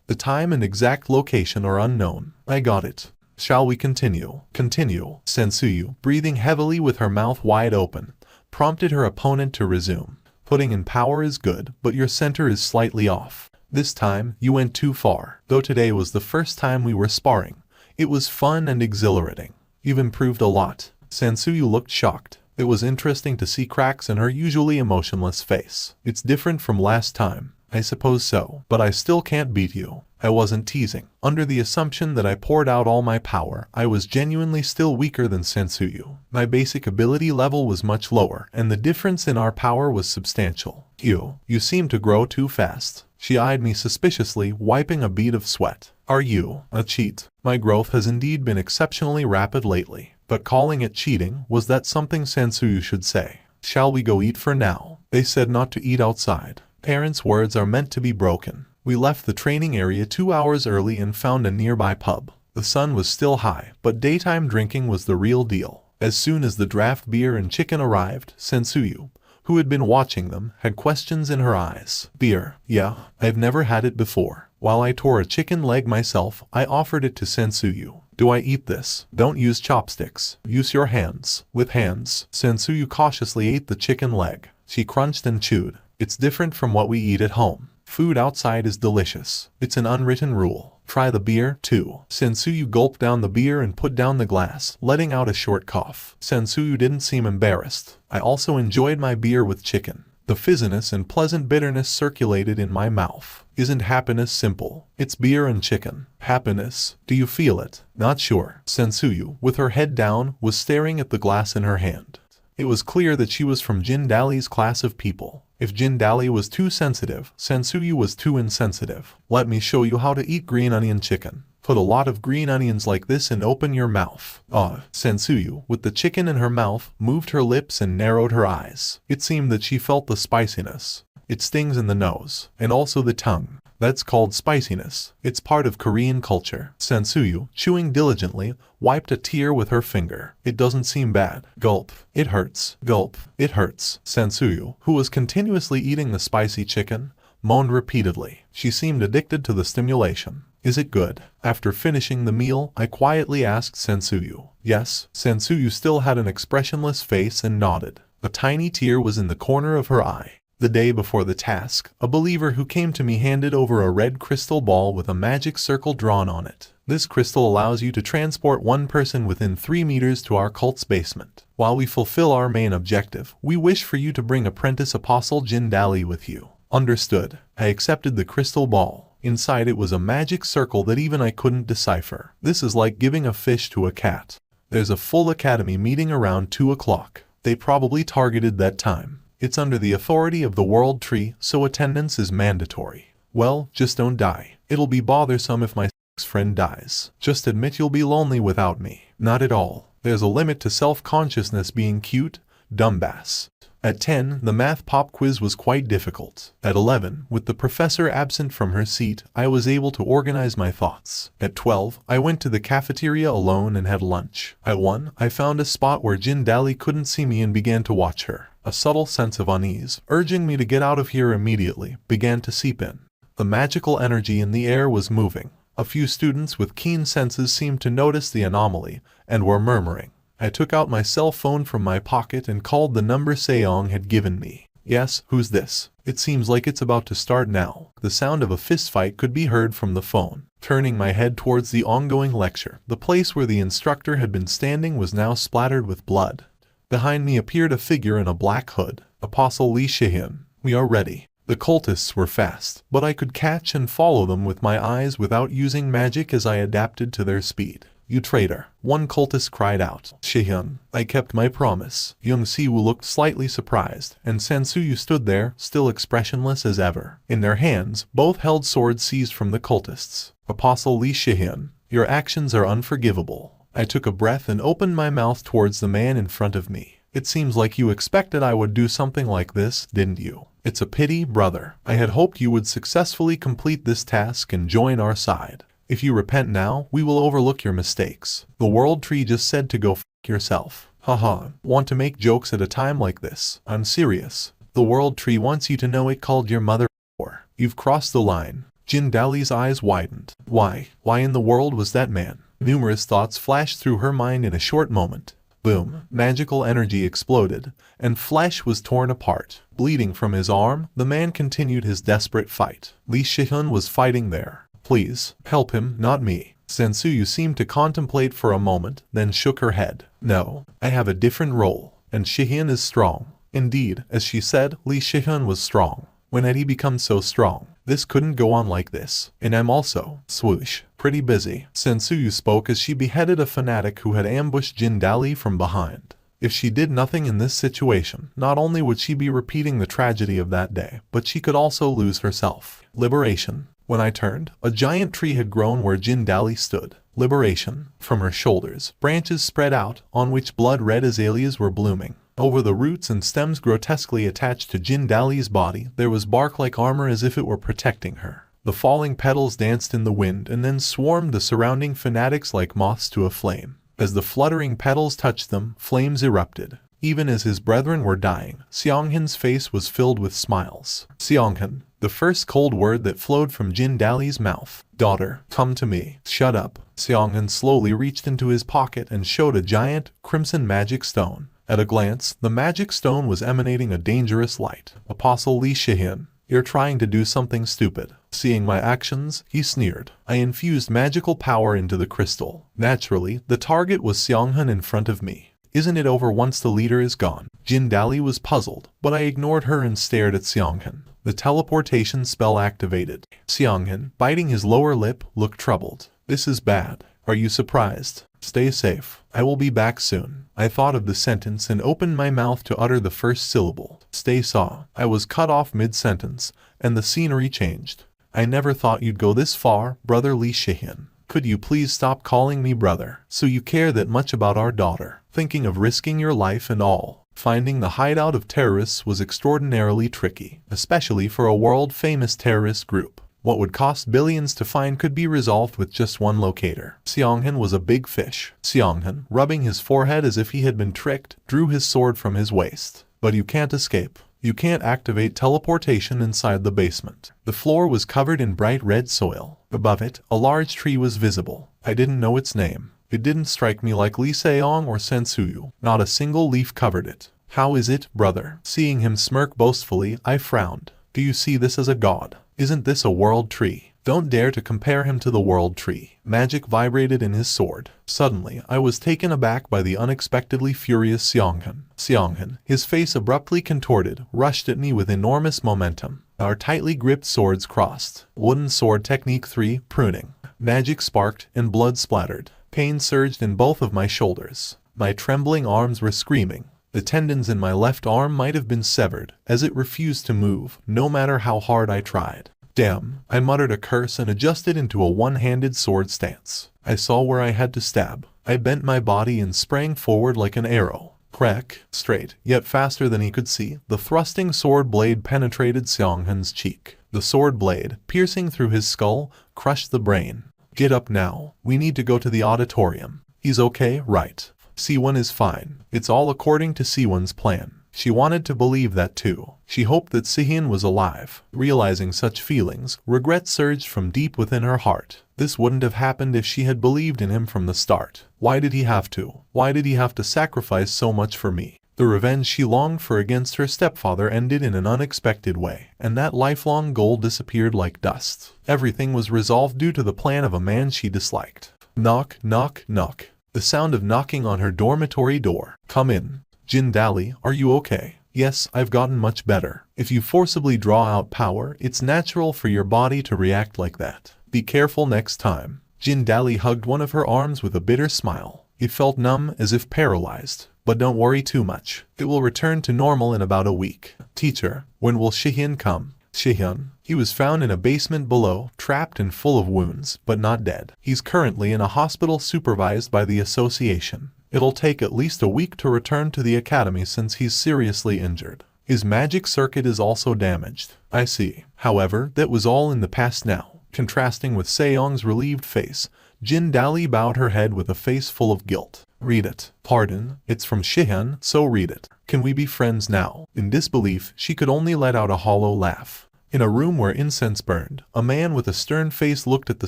The time and exact location are unknown. I got it. Shall we continue? Continue. Sensuyu, breathing heavily with her mouth wide open, prompted her opponent to resume. Putting in power is good, but your center is slightly off. This time, you went too far. Though today was the first time we were sparring, it was fun and exhilarating. You've improved a lot. Sensuyu looked shocked. It was interesting to see cracks in her usually emotionless face. It's different from last time. I suppose so, but I still can't beat you. I wasn't teasing. Under the assumption that I poured out all my power, I was genuinely still weaker than Sensuyu. My basic ability level was much lower, and the difference in our power was substantial. You seem to grow too fast. She eyed me suspiciously, wiping a bead of sweat. Are you a cheat? My growth has indeed been exceptionally rapid lately. But calling it cheating, was that something Sensuyu should say? Shall we go eat for now? They said not to eat outside. Parents' words are meant to be broken. We left the training area 2 hours early and found a nearby pub. The sun was still high, but daytime drinking was the real deal. As soon as the draft beer and chicken arrived, Sensuyu, who had been watching them, had questions in her eyes. Beer? Yeah, I've never had it before. While I tore a chicken leg myself, I offered it to Sensuyu. Do I eat this? Don't use chopsticks. Use your hands. With hands. Sensuyu cautiously ate the chicken leg. She crunched and chewed. It's different from what we eat at home. Food outside is delicious. It's an unwritten rule. Try the beer, too. Sensuyu gulped down the beer and put down the glass, letting out a short cough. Sensuyu didn't seem embarrassed. I also enjoyed my beer with chicken. The fizziness and pleasant bitterness circulated in my mouth. Isn't happiness simple? It's beer and chicken. Happiness. Do you feel it? Not sure. Sensuyu, with her head down, was staring at the glass in her hand. It was clear that she was from Jindali's class of people. If Jindali was too sensitive, Sensuyu was too insensitive. Let me show you how to eat green onion chicken. Put a lot of green onions like this and open your mouth. Sensuyu, with the chicken in her mouth, moved her lips and narrowed her eyes. It seemed that she felt the spiciness. It stings in the nose, and also the tongue. That's called spiciness. It's part of Korean culture. Sensuyu, chewing diligently, wiped a tear with her finger. It doesn't seem bad. Gulp. It hurts. Gulp. It hurts. Sensuyu, who was continuously eating the spicy chicken, moaned repeatedly. She seemed addicted to the stimulation. Is it good? After finishing the meal, I quietly asked Sensuyu. Yes. Sensuyu still had an expressionless face and nodded. A tiny tear was in the corner of her eye. The day before the task, a believer who came to me handed over a red crystal ball with a magic circle drawn on it. This crystal allows you to transport one person within 3 meters to our cult's basement. While we fulfill our main objective, we wish for you to bring apprentice Apostle Jindali with you. Understood. I accepted the crystal ball. Inside it was a magic circle that even I couldn't decipher. This is like giving a fish to a cat. There's a full academy meeting around 2 o'clock. They probably targeted that time. It's under the authority of the World Tree, so attendance is mandatory. Well, just don't die. It'll be bothersome if my friend dies. Just admit you'll be lonely without me. Not at all. There's a limit to self-consciousness being cute, dumbass. At 10, the math pop quiz was quite difficult. At 11, with the professor absent from her seat, I was able to organize my thoughts. At 12, I went to the cafeteria alone and had lunch. At 1, I found a spot where Jin Dali couldn't see me and began to watch her. A subtle sense of unease, urging me to get out of here immediately, began to seep in. The magical energy in the air was moving. A few students with keen senses seemed to notice the anomaly, and were murmuring. I took out my cell phone from my pocket and called the number Seong had given me. Yes, who's this? It seems like it's about to start now. The sound of a fistfight could be heard from the phone. Turning my head towards the ongoing lecture, the place where the instructor had been standing was now splattered with blood. Behind me appeared a figure in a black hood. Apostle Lee Shihin. We are ready. The cultists were fast, but I could catch and follow them with my eyes without using magic as I adapted to their speed. You traitor, one cultist cried out. Shihyun, I kept my promise. Young Siwoo looked slightly surprised, and Sansuyu stood there, still expressionless as ever. In their hands, both held swords seized from the cultists. Apostle Lee Shihyun, your actions are unforgivable. I took a breath and opened my mouth towards the man in front of me. It seems like you expected I would do something like this, didn't you? It's a pity, brother. I had hoped you would successfully complete this task and join our side. If you repent now, we will overlook your mistakes. The World Tree just said to go f*** yourself. Haha, want to make jokes at a time like this? I'm serious. The World Tree wants you to know it called your mother or you've crossed the line. Jin Dali's eyes widened. Why in the world was that man? Numerous thoughts flashed through her mind in a short moment. Boom, magical energy exploded, and flesh was torn apart. Bleeding from his arm, the man continued his desperate fight. Lee Shihyun was fighting there. Please, help him, not me. Sansuyu seemed to contemplate for a moment, then shook her head. No, I have a different role, and Shihyun is strong. Indeed, as she said, Lee Shihyun was strong. When had he become so strong? This couldn't go on like this. And I'm also, swoosh, pretty busy. Sansuyu spoke as she beheaded a fanatic who had ambushed Jin Dali from behind. If she did nothing in this situation, not only would she be repeating the tragedy of that day, but she could also lose herself. Liberation. When I turned, a giant tree had grown where Jin Dali stood. Liberation. From her shoulders, branches spread out, on which blood-red azaleas were blooming. Over the roots and stems grotesquely attached to Jin Dali's body, there was bark-like armor as if it were protecting her. The falling petals danced in the wind and then swarmed the surrounding fanatics like moths to a flame. As the fluttering petals touched them, flames erupted. Even as his brethren were dying, Seonghan's face was filled with smiles. Seonghan, the first cold word that flowed from Jin Dali's mouth. Daughter, come to me. Shut up. Seonghan slowly reached into his pocket and showed a giant, crimson magic stone. At a glance, the magic stone was emanating a dangerous light. Apostle Lee Shihyun, you're trying to do something stupid. Seeing my actions, he sneered. I infused magical power into the crystal. Naturally, the target was Seonghan in front of me. Isn't it over once the leader is gone? Jin Dali was puzzled, but I ignored her and stared at Seonghan. The teleportation spell activated. Seonghan, biting his lower lip, looked troubled. This is bad. Are you surprised? Stay safe. I will be back soon. I thought of the sentence and opened my mouth to utter the first syllable. Stay saw. I was cut off mid-sentence, and the scenery changed. I never thought you'd go this far, brother Lee Shihyun. Could you please stop calling me brother? So you care that much about our daughter. Thinking of risking your life and all. Finding the hideout of terrorists was extraordinarily tricky, especially for a world-famous terrorist group. What would cost billions to find could be resolved with just one locator. Seonghan was a big fish. Seonghan, rubbing his forehead as if he had been tricked, drew his sword from his waist. But you can't escape. You can't activate teleportation inside the basement. The floor was covered in bright red soil. Above it, a large tree was visible. I didn't know its name. It didn't strike me like Lee Seong or Sansuyu. Not a single leaf covered it. How is it, brother? Seeing him smirk boastfully, I frowned. Do you see this as a god? Isn't this a world tree? Don't dare to compare him to the world tree. Magic vibrated in his sword. Suddenly, I was taken aback by the unexpectedly furious Seonghan. Seonghan, his face abruptly contorted, rushed at me with enormous momentum. Our tightly gripped swords crossed. Wooden sword technique 3, pruning. Magic sparked and blood splattered. Pain surged in both of my shoulders. My trembling arms were screaming. The tendons in my left arm might have been severed, as it refused to move, no matter how hard I tried. Damn, I muttered a curse and adjusted into a one-handed sword stance. I saw where I had to stab. I bent my body and sprang forward like an arrow. Crack, straight, yet faster than he could see, the thrusting sword blade penetrated Seonghan's cheek. The sword blade, piercing through his skull, crushed the brain. Get up now. We need to go to the auditorium. He's okay, right? Siwon is fine. It's all according to Siwon's plan. She wanted to believe that too. She hoped that Sihyun was alive. Realizing such feelings, regret surged from deep within her heart. This wouldn't have happened if she had believed in him from the start. Why did he have to? Why did he have to sacrifice so much for me? The revenge she longed for against her stepfather ended in an unexpected way, and that lifelong goal disappeared like dust. Everything was resolved due to the plan of a man she disliked. Knock, knock, knock. The sound of knocking on her dormitory door. Come in. Jin Dali, are you okay? Yes, I've gotten much better. If you forcibly draw out power, it's natural for your body to react like that. Be careful next time. Jin Dali hugged one of her arms with a bitter smile. It felt numb, as if paralyzed. But don't worry too much. It will return to normal in about a week. Teacher, when will Sihyun come? Sihyun? He was found in a basement below, trapped and full of wounds, but not dead. He's currently in a hospital supervised by the association. It'll take at least a week to return to the academy since he's seriously injured. His magic circuit is also damaged. I see. However, that was all in the past now. Contrasting with Seong's relieved face, Jin Dali bowed her head with a face full of guilt. Read it. Pardon, it's from Sihyun, so read it. Can we be friends now? In disbelief, she could only let out a hollow laugh. In a room where incense burned, a man with a stern face looked at the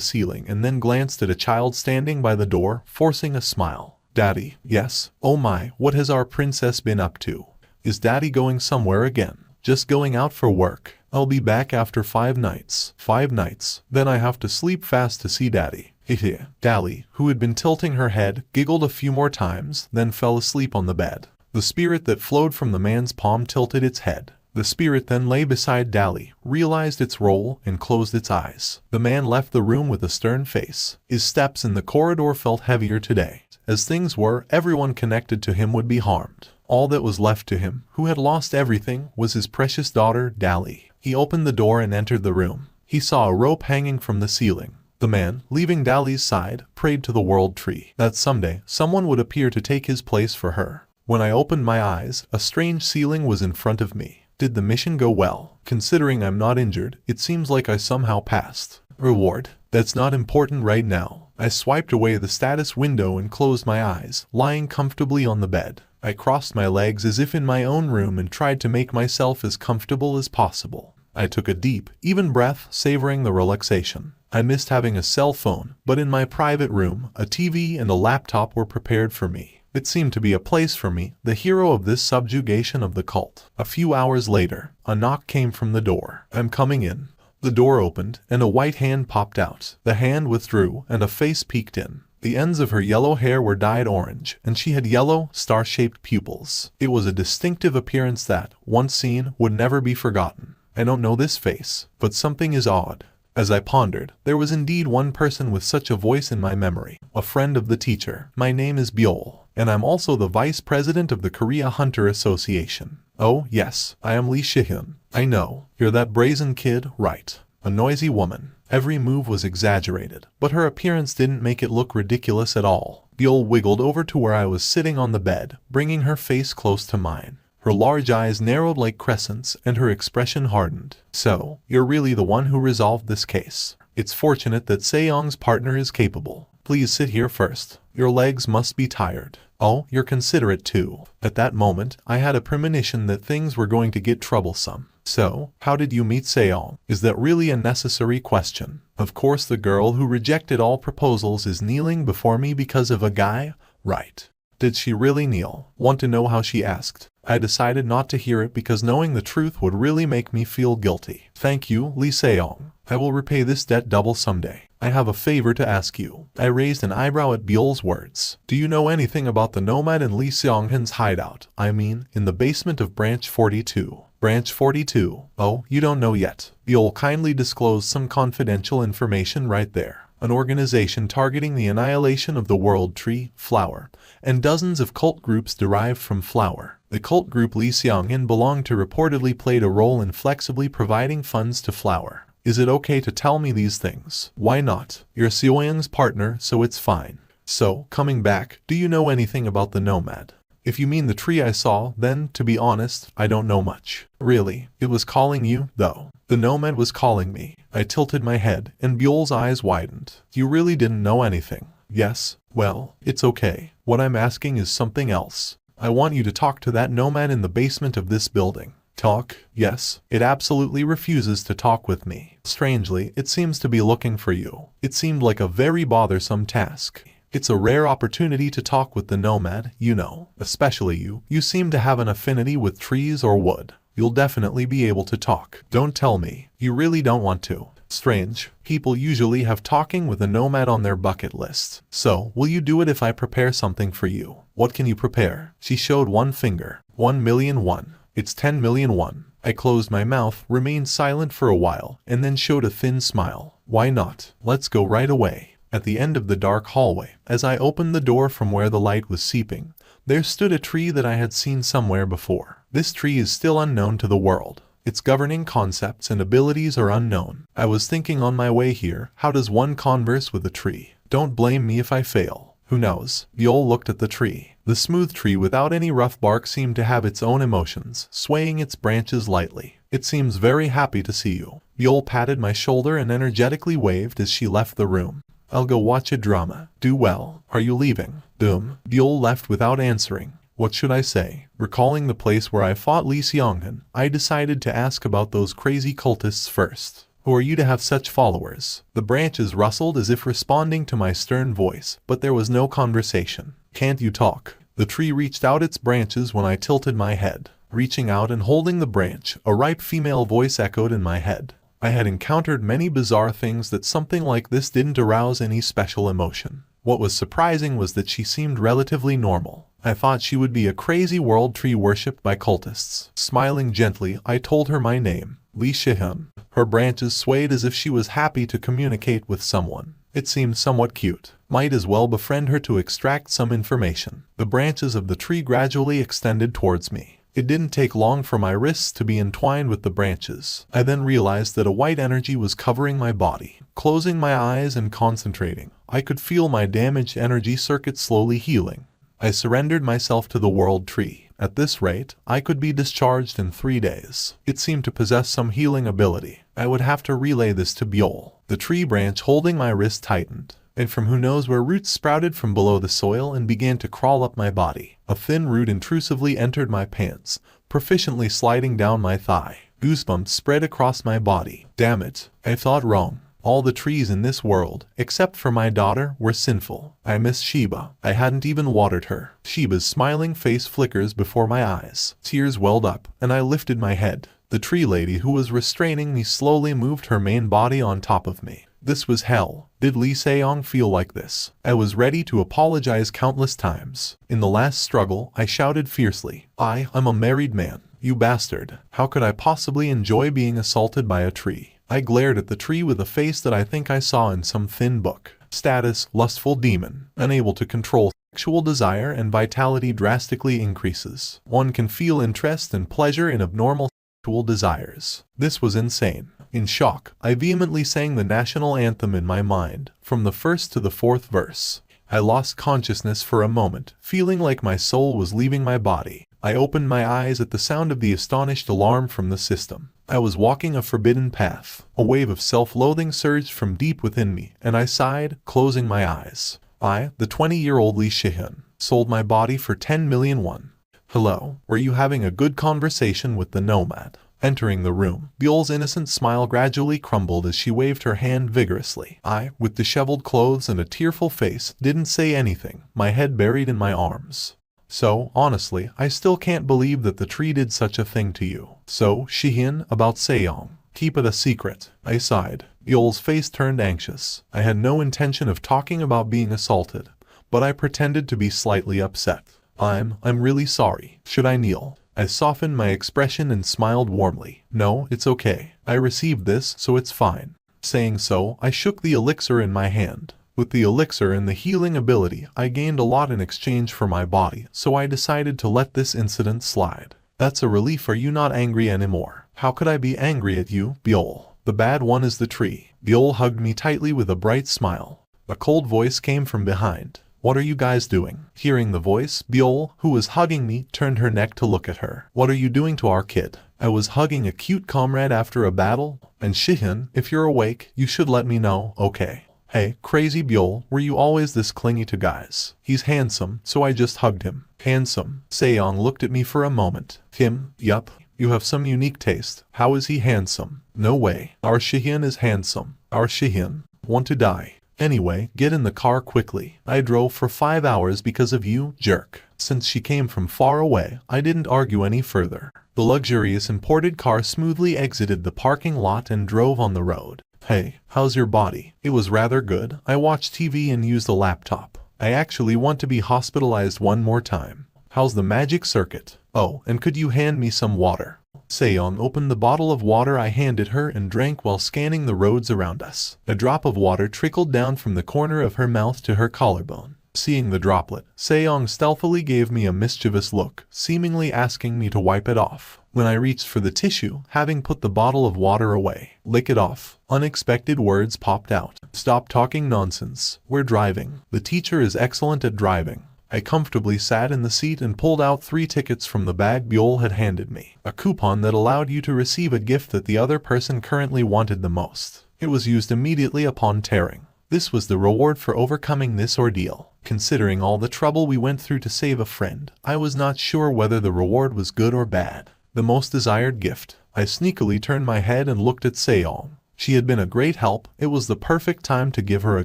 ceiling and then glanced at a child standing by the door, forcing a smile. Daddy, yes? Oh my, what has our princess been up to? Is Daddy going somewhere again? Just going out for work. I'll be back after 5 nights. 5 nights. Then I have to sleep fast to see Daddy. Hehe. Dali, who had been tilting her head, giggled a few more times, then fell asleep on the bed. The spirit that flowed from the man's palm tilted its head. The spirit then lay beside Dali, realized its role, and closed its eyes. The man left the room with a stern face. His steps in the corridor felt heavier today. As things were, everyone connected to him would be harmed. All that was left to him, who had lost everything, was his precious daughter, Dali. He opened the door and entered the room. He saw a rope hanging from the ceiling. The man, leaving Dali's side, prayed to the world tree that someday someone would appear to take his place for her. When I opened my eyes, a strange ceiling was in front of me. Did the mission go well? Considering I'm not injured, it seems like I somehow passed. Reward? That's not important right now. I swiped away the status window and closed my eyes, lying comfortably on the bed. I crossed my legs as if in my own room and tried to make myself as comfortable as possible. I took a deep, even breath, savoring the relaxation. I missed having a cell phone, but in my private room, a TV and a laptop were prepared for me. It seemed to be a place for me, the hero of this subjugation of the cult. A few hours later, a knock came from the door. I'm coming in. The door opened, and a white hand popped out. The hand withdrew, and a face peeked in. The ends of her yellow hair were dyed orange, and she had yellow, star-shaped pupils. It was a distinctive appearance that, once seen, would never be forgotten. I don't know this face, but something is odd. As I pondered, there was indeed one person with such a voice in my memory, a friend of the teacher. My name is Byul, and I'm also the vice president of the Korea Hunter Association. Oh, yes, I am Lee Sihyun. I know, you're that brazen kid, right? A noisy woman. Every move was exaggerated, but her appearance didn't make it look ridiculous at all. Byul wiggled over to where I was sitting on the bed, bringing her face close to mine. Her large eyes narrowed like crescents, and her expression hardened. So, you're really the one who resolved this case. It's fortunate that Seong's partner is capable. Please sit here first. Your legs must be tired. Oh, you're considerate too. At that moment, I had a premonition that things were going to get troublesome. So, how did you meet Seong? Is that really a necessary question? Of course the girl who rejected all proposals is kneeling before me because of a guy, right? Did she really kneel? Want to know how she asked? I decided not to hear it because knowing the truth would really make me feel guilty. Thank you, Lee Seong. I will repay this debt double someday. I have a favor to ask you. I raised an eyebrow at Byul's words. Do you know anything about the nomad in Lee Seonghan's hideout? I mean, in the basement of Branch 42. Branch 42. Oh, you don't know yet. Byul kindly disclosed some confidential information right there. An organization targeting the annihilation of the world tree, flower, and dozens of cult groups derived from flower. The cult group Lee Seonghan belonged to reportedly played a role in flexibly providing funds to flower. Is it okay to tell me these things? Why not? You're Sioyang's partner, so it's fine. So, coming back, do you know anything about the nomad? If you mean the tree I saw, then, to be honest, I don't know much. Really, it was calling you, though. The nomad was calling me. I tilted my head, and Buell's eyes widened. You really didn't know anything? Yes? Well, it's okay. What I'm asking is something else. I want you to talk to that nomad in the basement of this building. Talk? Yes. It absolutely refuses to talk with me. Strangely, it seems to be looking for you. It seemed like a very bothersome task. It's a rare opportunity to talk with the nomad, you know. Especially you. You seem to have an affinity with trees or wood. You'll definitely be able to talk. Don't tell me. You really don't want to. Strange. People usually have talking with a nomad on their bucket list. So, will you do it if I prepare something for you? What can you prepare? She showed one finger. 1,000,000 won. It's 10,000,000 won. I closed my mouth, remained silent for a while, and then showed a thin smile. Why not? Let's go right away. At the end of the dark hallway, as I opened the door from where the light was seeping, there stood a tree that I had seen somewhere before. This tree is still unknown to the world. Its governing concepts and abilities are unknown. I was thinking on my way here, how does one converse with a tree? Don't blame me if I fail. Who knows? Yol looked at the tree. The smooth tree without any rough bark seemed to have its own emotions, swaying its branches lightly. It seems very happy to see you. Yol patted my shoulder and energetically waved as she left the room. I'll go watch a drama. Do well. Are you leaving? Yol left without answering. What should I say? Recalling the place where I fought Lee Seonghan, I decided to ask about those crazy cultists first. Who are you to have such followers? The branches rustled as if responding to my stern voice, but there was no conversation. Can't you talk? The tree reached out its branches when I tilted my head. Reaching out and holding the branch, a ripe female voice echoed in my head. I had encountered many bizarre things that something like this didn't arouse any special emotion. What was surprising was that she seemed relatively normal. I thought she would be a crazy world tree worshipped by cultists. Smiling gently, I told her my name, Lee Shihyun. Her branches swayed as if she was happy to communicate with someone. It seemed somewhat cute. Might as well befriend her to extract some information. The branches of the tree gradually extended towards me. It didn't take long for my wrists to be entwined with the branches. I then realized that a white energy was covering my body. Closing my eyes and concentrating, I could feel my damaged energy circuit slowly healing. I surrendered myself to the world tree. At this rate, I could be discharged in 3 days. It seemed to possess some healing ability. I would have to relay this to Buell. The tree branch holding my wrist tightened, and from who knows where roots sprouted from below the soil and began to crawl up my body. A thin root intrusively entered my pants, proficiently sliding down my thigh. Goosebumps spread across my body. Damn it, I thought wrong. All the trees in this world, except for my daughter, were sinful. I miss Sheba. I hadn't even watered her. Sheba's smiling face flickers before my eyes. Tears welled up, and I lifted my head. The tree lady who was restraining me slowly moved her main body on top of me. This was hell. Did Lee Seong feel like this? I was ready to apologize countless times. In the last struggle, I shouted fiercely, I'm a married man. You bastard. How could I possibly enjoy being assaulted by a tree? I glared at the tree with a face that I think I saw in some thin book. Status, lustful demon. Unable to control sexual desire and vitality drastically increases. One can feel interest and pleasure in abnormal sexual desires. This was insane. In shock, I vehemently sang the national anthem in my mind, from the first to the 4th verse. I lost consciousness for a moment, feeling like my soul was leaving my body. I opened my eyes at the sound of the astonished alarm from the system. I was walking a forbidden path. A wave of self-loathing surged from deep within me, and I sighed, closing my eyes. I, the 20-year-old Lee Shihyun, sold my body for 10,000,000 won. Hello, were you having a good conversation with the nomad? Entering the room, Buell's innocent smile gradually crumbled as she waved her hand vigorously. I, with disheveled clothes and a tearful face, didn't say anything, my head buried in my arms. So, honestly, I still can't believe that the tree did such a thing to you. So, Shihyun, about Seong. Keep it a secret. I sighed. Buell's face turned anxious. I had no intention of talking about being assaulted, but I pretended to be slightly upset. I'm really sorry. Should I kneel? I softened my expression and smiled warmly. No, it's okay. I received this, so it's fine. Saying so, I shook the elixir in my hand. With the elixir and the healing ability, I gained a lot in exchange for my body, so I decided to let this incident slide. That's a relief. Are you not angry anymore? How could I be angry at you, Buell? The bad one is the tree. Byul hugged me tightly with a bright smile. A cold voice came from behind. What are you guys doing? Hearing the voice, Byul, who was hugging me, turned her neck to look at her. What are you doing to our kid? I was hugging a cute comrade after a battle. And Shihyun, if you're awake, you should let me know, okay? Hey, crazy Byul, were you always this clingy to guys? He's handsome, so I just hugged him. Handsome? Sejong looked at me for a moment. Him? Yup. You have some unique taste. How is he handsome? No way. Our Shihyun is handsome. Our Shihyun. Want to die. Anyway, get in the car quickly. I drove for 5 hours because of you, jerk. Since she came from far away, I didn't argue any further. The luxurious imported car smoothly exited the parking lot and drove on the road. Hey, how's your body? It was rather good. I watched TV and used the laptop. I actually want to be hospitalized one more time. How's the magic circuit? Oh, and could you hand me some water? Sejong opened the bottle of water I handed her and drank while scanning the roads around us. A drop of water trickled down from the corner of her mouth to her collarbone. Seeing the droplet, Sejong stealthily gave me a mischievous look, seemingly asking me to wipe it off. When I reached for the tissue, having put the bottle of water away, lick it off. Unexpected words popped out. Stop talking nonsense. We're driving. The teacher is excellent at driving. I comfortably sat in the seat and pulled out 3 tickets from the bag Byul had handed me. A coupon that allowed you to receive a gift that the other person currently wanted the most. It was used immediately upon tearing. This was the reward for overcoming this ordeal. Considering all the trouble we went through to save a friend, I was not sure whether the reward was good or bad. The most desired gift. I sneakily turned my head and looked at Sejong. She had been a great help. It was the perfect time to give her a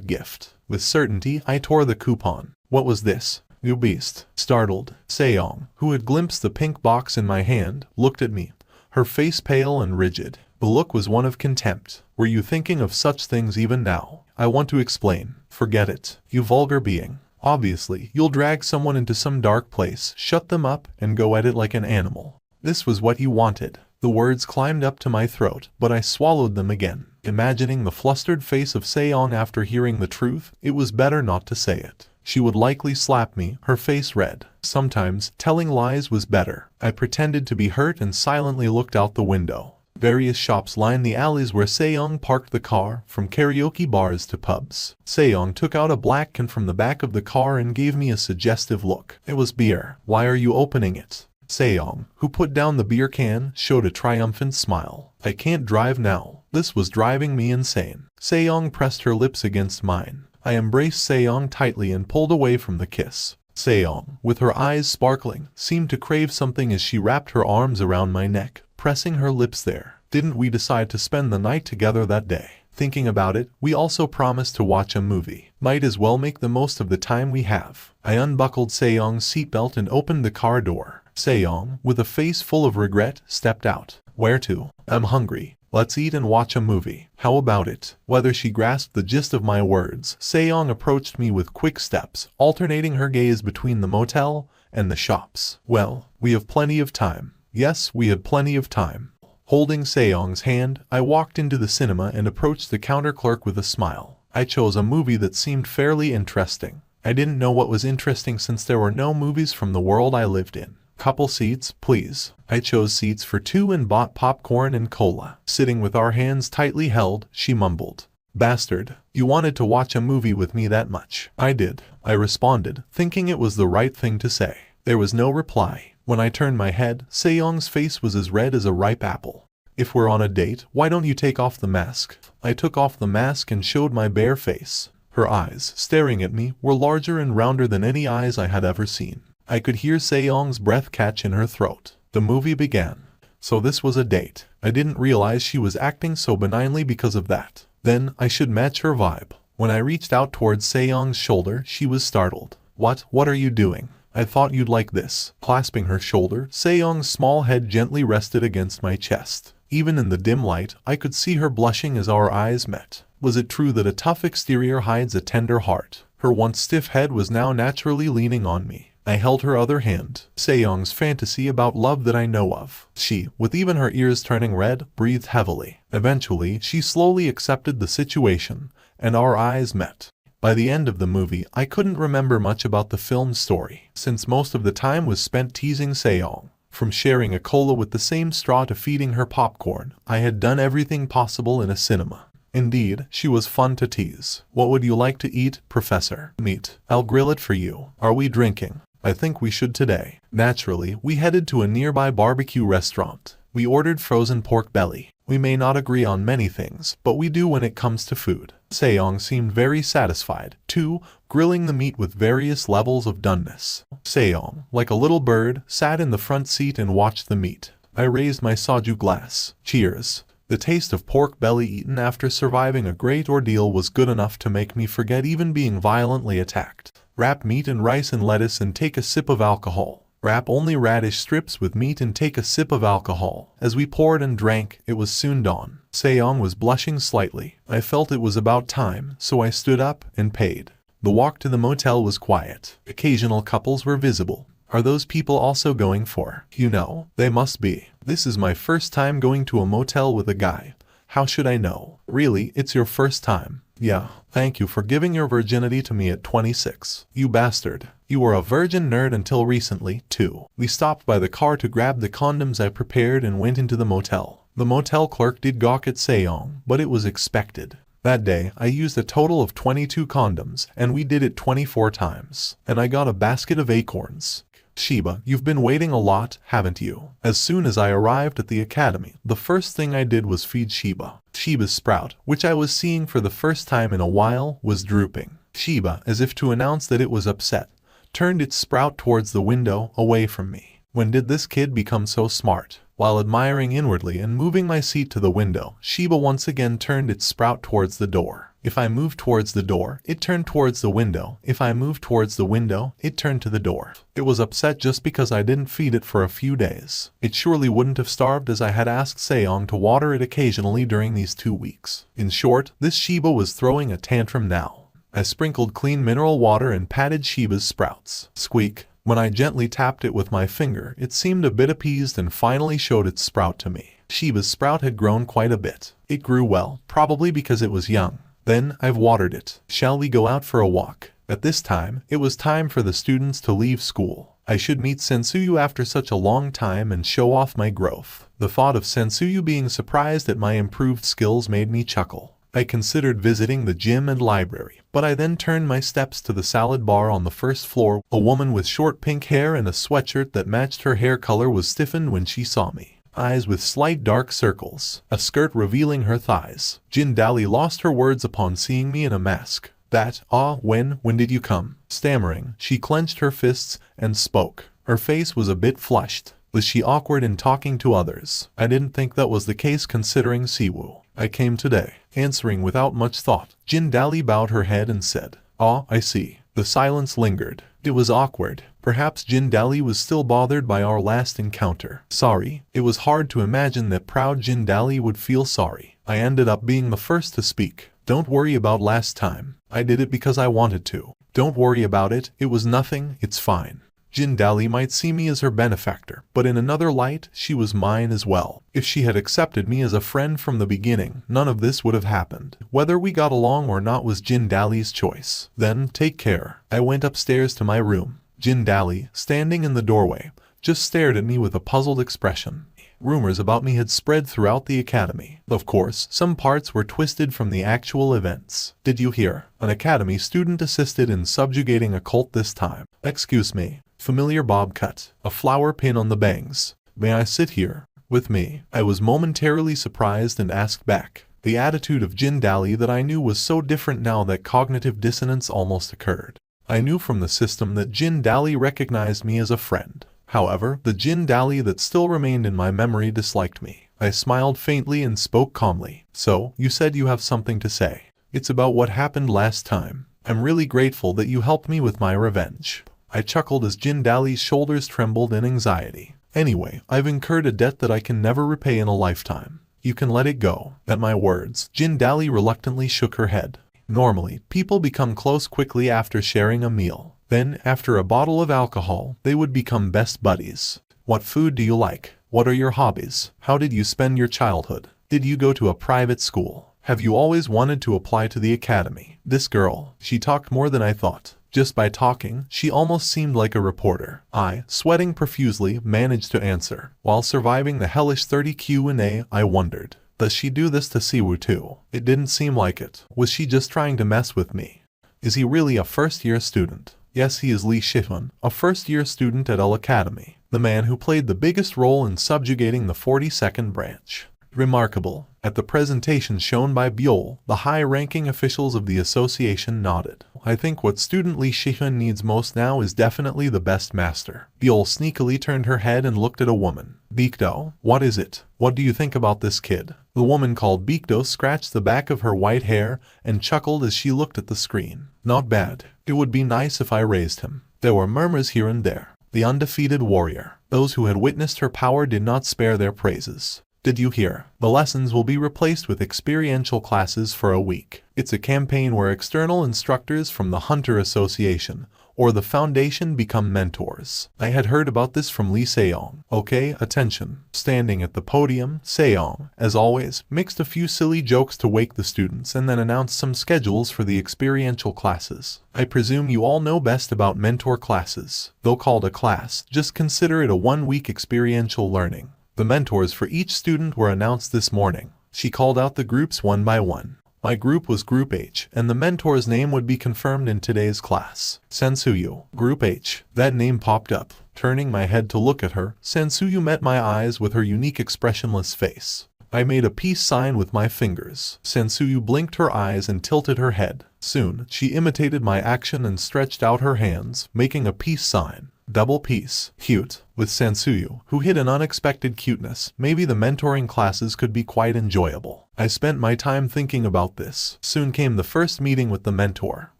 gift. With certainty, I tore the coupon. What was this? You beast. Startled, Sejong, who had glimpsed the pink box in my hand, looked at me, her face pale and rigid. The look was one of contempt. Were you thinking of such things even now? I want to explain. Forget it, you vulgar being. Obviously, you'll drag someone into some dark place, shut them up, and go at it like an animal. This was what you wanted. The words climbed up to my throat, but I swallowed them again. Imagining the flustered face of Sejong after hearing the truth, it was better not to say it. She would likely slap me, her face red. Sometimes, telling lies was better. I pretended to be hurt and silently looked out the window. Various shops lined the alleys where Sejong parked the car, from karaoke bars to pubs. Sejong took out a black can from the back of the car and gave me a suggestive look. It was beer. Why are you opening it? Sejong, who put down the beer can, showed a triumphant smile. I can't drive now. This was driving me insane. Sejong pressed her lips against mine. I embraced Sejong tightly and pulled away from the kiss. Sejong, with her eyes sparkling, seemed to crave something as she wrapped her arms around my neck, pressing her lips there. Didn't we decide to spend the night together that day? Thinking about it, we also promised to watch a movie. Might as well make the most of the time we have. I unbuckled Sejong's seatbelt and opened the car door. Sejong, with a face full of regret, stepped out. Where to? I'm hungry. Let's eat and watch a movie. How about it? Whether she grasped the gist of my words, Sejong approached me with quick steps, alternating her gaze between the motel and the shops. Well, we have plenty of time. Yes, we had plenty of time. Holding Sejong's hand, I walked into the cinema and approached the counter clerk with a smile. I chose a movie that seemed fairly interesting. I didn't know what was interesting since there were no movies from the world I lived in. Couple seats, please. I chose seats for 2 and bought popcorn and cola. Sitting with our hands tightly held, she mumbled. Bastard, you wanted to watch a movie with me that much. I did, I responded, thinking it was the right thing to say. There was no reply. When I turned my head, Sejong's face was as red as a ripe apple. If we're on a date, why don't you take off the mask? I took off the mask and showed my bare face. Her eyes, staring at me, were larger and rounder than any eyes I had ever seen. I could hear Sejong's breath catch in her throat. The movie began. So this was a date. I didn't realize she was acting so benignly because of that. Then, I should match her vibe. When I reached out towards Sejong's shoulder, she was startled. What are you doing? I thought you'd like this. Clasping her shoulder, Sejong's small head gently rested against my chest. Even in the dim light, I could see her blushing as our eyes met. Was it true that a tough exterior hides a tender heart? Her once stiff head was now naturally leaning on me. I held her other hand. Sejong's fantasy about love that I know of. She, with even her ears turning red, breathed heavily. Eventually, she slowly accepted the situation, and our eyes met. By the end of the movie, I couldn't remember much about the film's story, since most of the time was spent teasing Sejong. From sharing a cola with the same straw to feeding her popcorn, I had done everything possible in a cinema. Indeed, she was fun to tease. What would you like to eat, Professor? Meat. I'll grill it for you. Are we drinking? I think we should today. Naturally, we headed to a nearby barbecue restaurant. We ordered frozen pork belly. We may not agree on many things, but we do when it comes to food. Sejong seemed very satisfied, too, grilling the meat with various levels of doneness. Sejong, like a little bird, sat in the front seat and watched the meat. I raised my soju glass. Cheers. The taste of pork belly eaten after surviving a great ordeal was good enough to make me forget even being violently attacked. Wrap meat and rice in lettuce and take a sip of alcohol. Wrap only radish strips with meat and take a sip of alcohol. As we poured and drank, it was soon dawn. Sejong was blushing slightly. I felt it was about time, so I stood up and paid. The walk to the motel was quiet. Occasional couples were visible. Are those people also going for? You know, they must be. This is my first time going to a motel with a guy. How should I know? Really, it's your first time? Yeah, thank you for giving your virginity to me at 26. You bastard. You were a virgin nerd until recently, too. We stopped by the car to grab the condoms I prepared and went into the motel. The motel clerk did gawk at Sejong, but it was expected. That day, I used a total of 22 condoms, and we did it 24 times. And I got a basket of acorns. Shiba, you've been waiting a lot, haven't you? As soon as I arrived at the academy, the first thing I did was feed Shiba. Shiba's sprout, which I was seeing for the first time in a while, was drooping. Shiba, as if to announce that it was upset, turned its sprout towards the window, away from me. When did this kid become so smart? While admiring inwardly and moving my seat to the window, Shiba once again turned its sprout towards the door. If I moved towards the door, it turned towards the window. If I moved towards the window, it turned to the door. It was upset just because I didn't feed it for a few days. It surely wouldn't have starved, as I had asked Sejong to water it occasionally during these 2 weeks. In short, this Shiba was throwing a tantrum now. I sprinkled clean mineral water and patted Shiba's sprouts. Squeak. When I gently tapped it with my finger, it seemed a bit appeased and finally showed its sprout to me. Shiba's sprout had grown quite a bit. It grew well, probably because it was young. Then, I've watered it. Shall we go out for a walk? At this time, it was time for the students to leave school. I should meet Sensuyu after such a long time and show off my growth. The thought of Sensuyu being surprised at my improved skills made me chuckle. I considered visiting the gym and library, but I then turned my steps to the salad bar on the first floor. A woman with short pink hair and a sweatshirt that matched her hair color was stiffened when she saw me. Eyes with slight dark circles, a skirt revealing her thighs. Jindali lost her words upon seeing me in a mask. When did you come? Stammering, she clenched her fists and spoke. Her face was a bit flushed. Was she awkward in talking to others? I didn't think that was the case considering Siwoo. I came today. Answering without much thought, Jindali bowed her head and said, I see. The silence lingered. It was awkward. Perhaps Jindali was still bothered by our last encounter. Sorry. It was hard to imagine that proud Jindali would feel sorry. I ended up being the first to speak. Don't worry about last time. I did it because I wanted to. Don't worry about it. It was nothing. It's fine. Jindali might see me as her benefactor, but in another light, she was mine as well. If she had accepted me as a friend from the beginning, none of this would have happened. Whether we got along or not was Jindali's choice. Then, take care. I went upstairs to my room. Jindali, standing in the doorway, just stared at me with a puzzled expression. Rumors about me had spread throughout the academy. Of course, some parts were twisted from the actual events. Did you hear? An academy student assisted in subjugating a cult this time. Excuse me. Familiar bob cut. A flower pin on the bangs. May I sit here? With me. I was momentarily surprised and asked back. The attitude of Jindali that I knew was so different now that cognitive dissonance almost occurred. I knew from the system that Jindali recognized me as a friend. However, the Jindali that still remained in my memory disliked me. I smiled faintly and spoke calmly. So, you said you have something to say. It's about what happened last time. I'm really grateful that you helped me with my revenge. I chuckled as Jindali's shoulders trembled in anxiety. Anyway, I've incurred a debt that I can never repay in a lifetime. You can let it go. At my words, Jindali reluctantly shook her head. Normally, people become close quickly after sharing a meal. Then, after a bottle of alcohol, they would become best buddies. What food do you like? What are your hobbies? How did you spend your childhood? Did you go to a private school? Have you always wanted to apply to the academy? This girl, she talked more than I thought. Just by talking, she almost seemed like a reporter. I, sweating profusely, managed to answer. While surviving the hellish 30 Q&A, I wondered, does she do this to Siwoo too? It didn't seem like it. Was she just trying to mess with me? Is he really a first-year student? Yes, he is Lee Shihun, a first-year student at L Academy, the man who played the biggest role in subjugating the 42nd branch. Remarkable. At the presentation shown by Byul, the high-ranking officials of the association nodded. I think what student Lee Shihun needs most now is definitely the best master. Byul sneakily turned her head and looked at a woman. Bikdo, what is it? What do you think about this kid? The woman called Bikdo scratched the back of her white hair and chuckled as she looked at the screen. Not bad. It would be nice if I raised him. There were murmurs here and there. The undefeated warrior. Those who had witnessed her power did not spare their praises. Did you hear? The lessons will be replaced with experiential classes for a week. It's a campaign where external instructors from the Hunter Association or the Foundation become mentors. I had heard about this from Lee Seong. Okay, attention. Standing at the podium, Seong, as always, mixed a few silly jokes to wake the students and then announced some schedules for the experiential classes. I presume you all know best about mentor classes. Though called a class, just consider it a one-week experiential learning. The mentors for each student were announced this morning. She called out the groups one by one. My group was Group H, and the mentor's name would be confirmed in today's class. Sensuyu, Group H. That name popped up. Turning my head to look at her, Sensuyu met my eyes with her unique expressionless face. I made a peace sign with my fingers. Sensuyu blinked her eyes and tilted her head. Soon, she imitated my action and stretched out her hands, making a peace sign. Double peace. Cute. With Sensuyu, who hid an unexpected cuteness, maybe the mentoring classes could be quite enjoyable. I spent my time thinking about this. Soon came the first meeting with the mentor.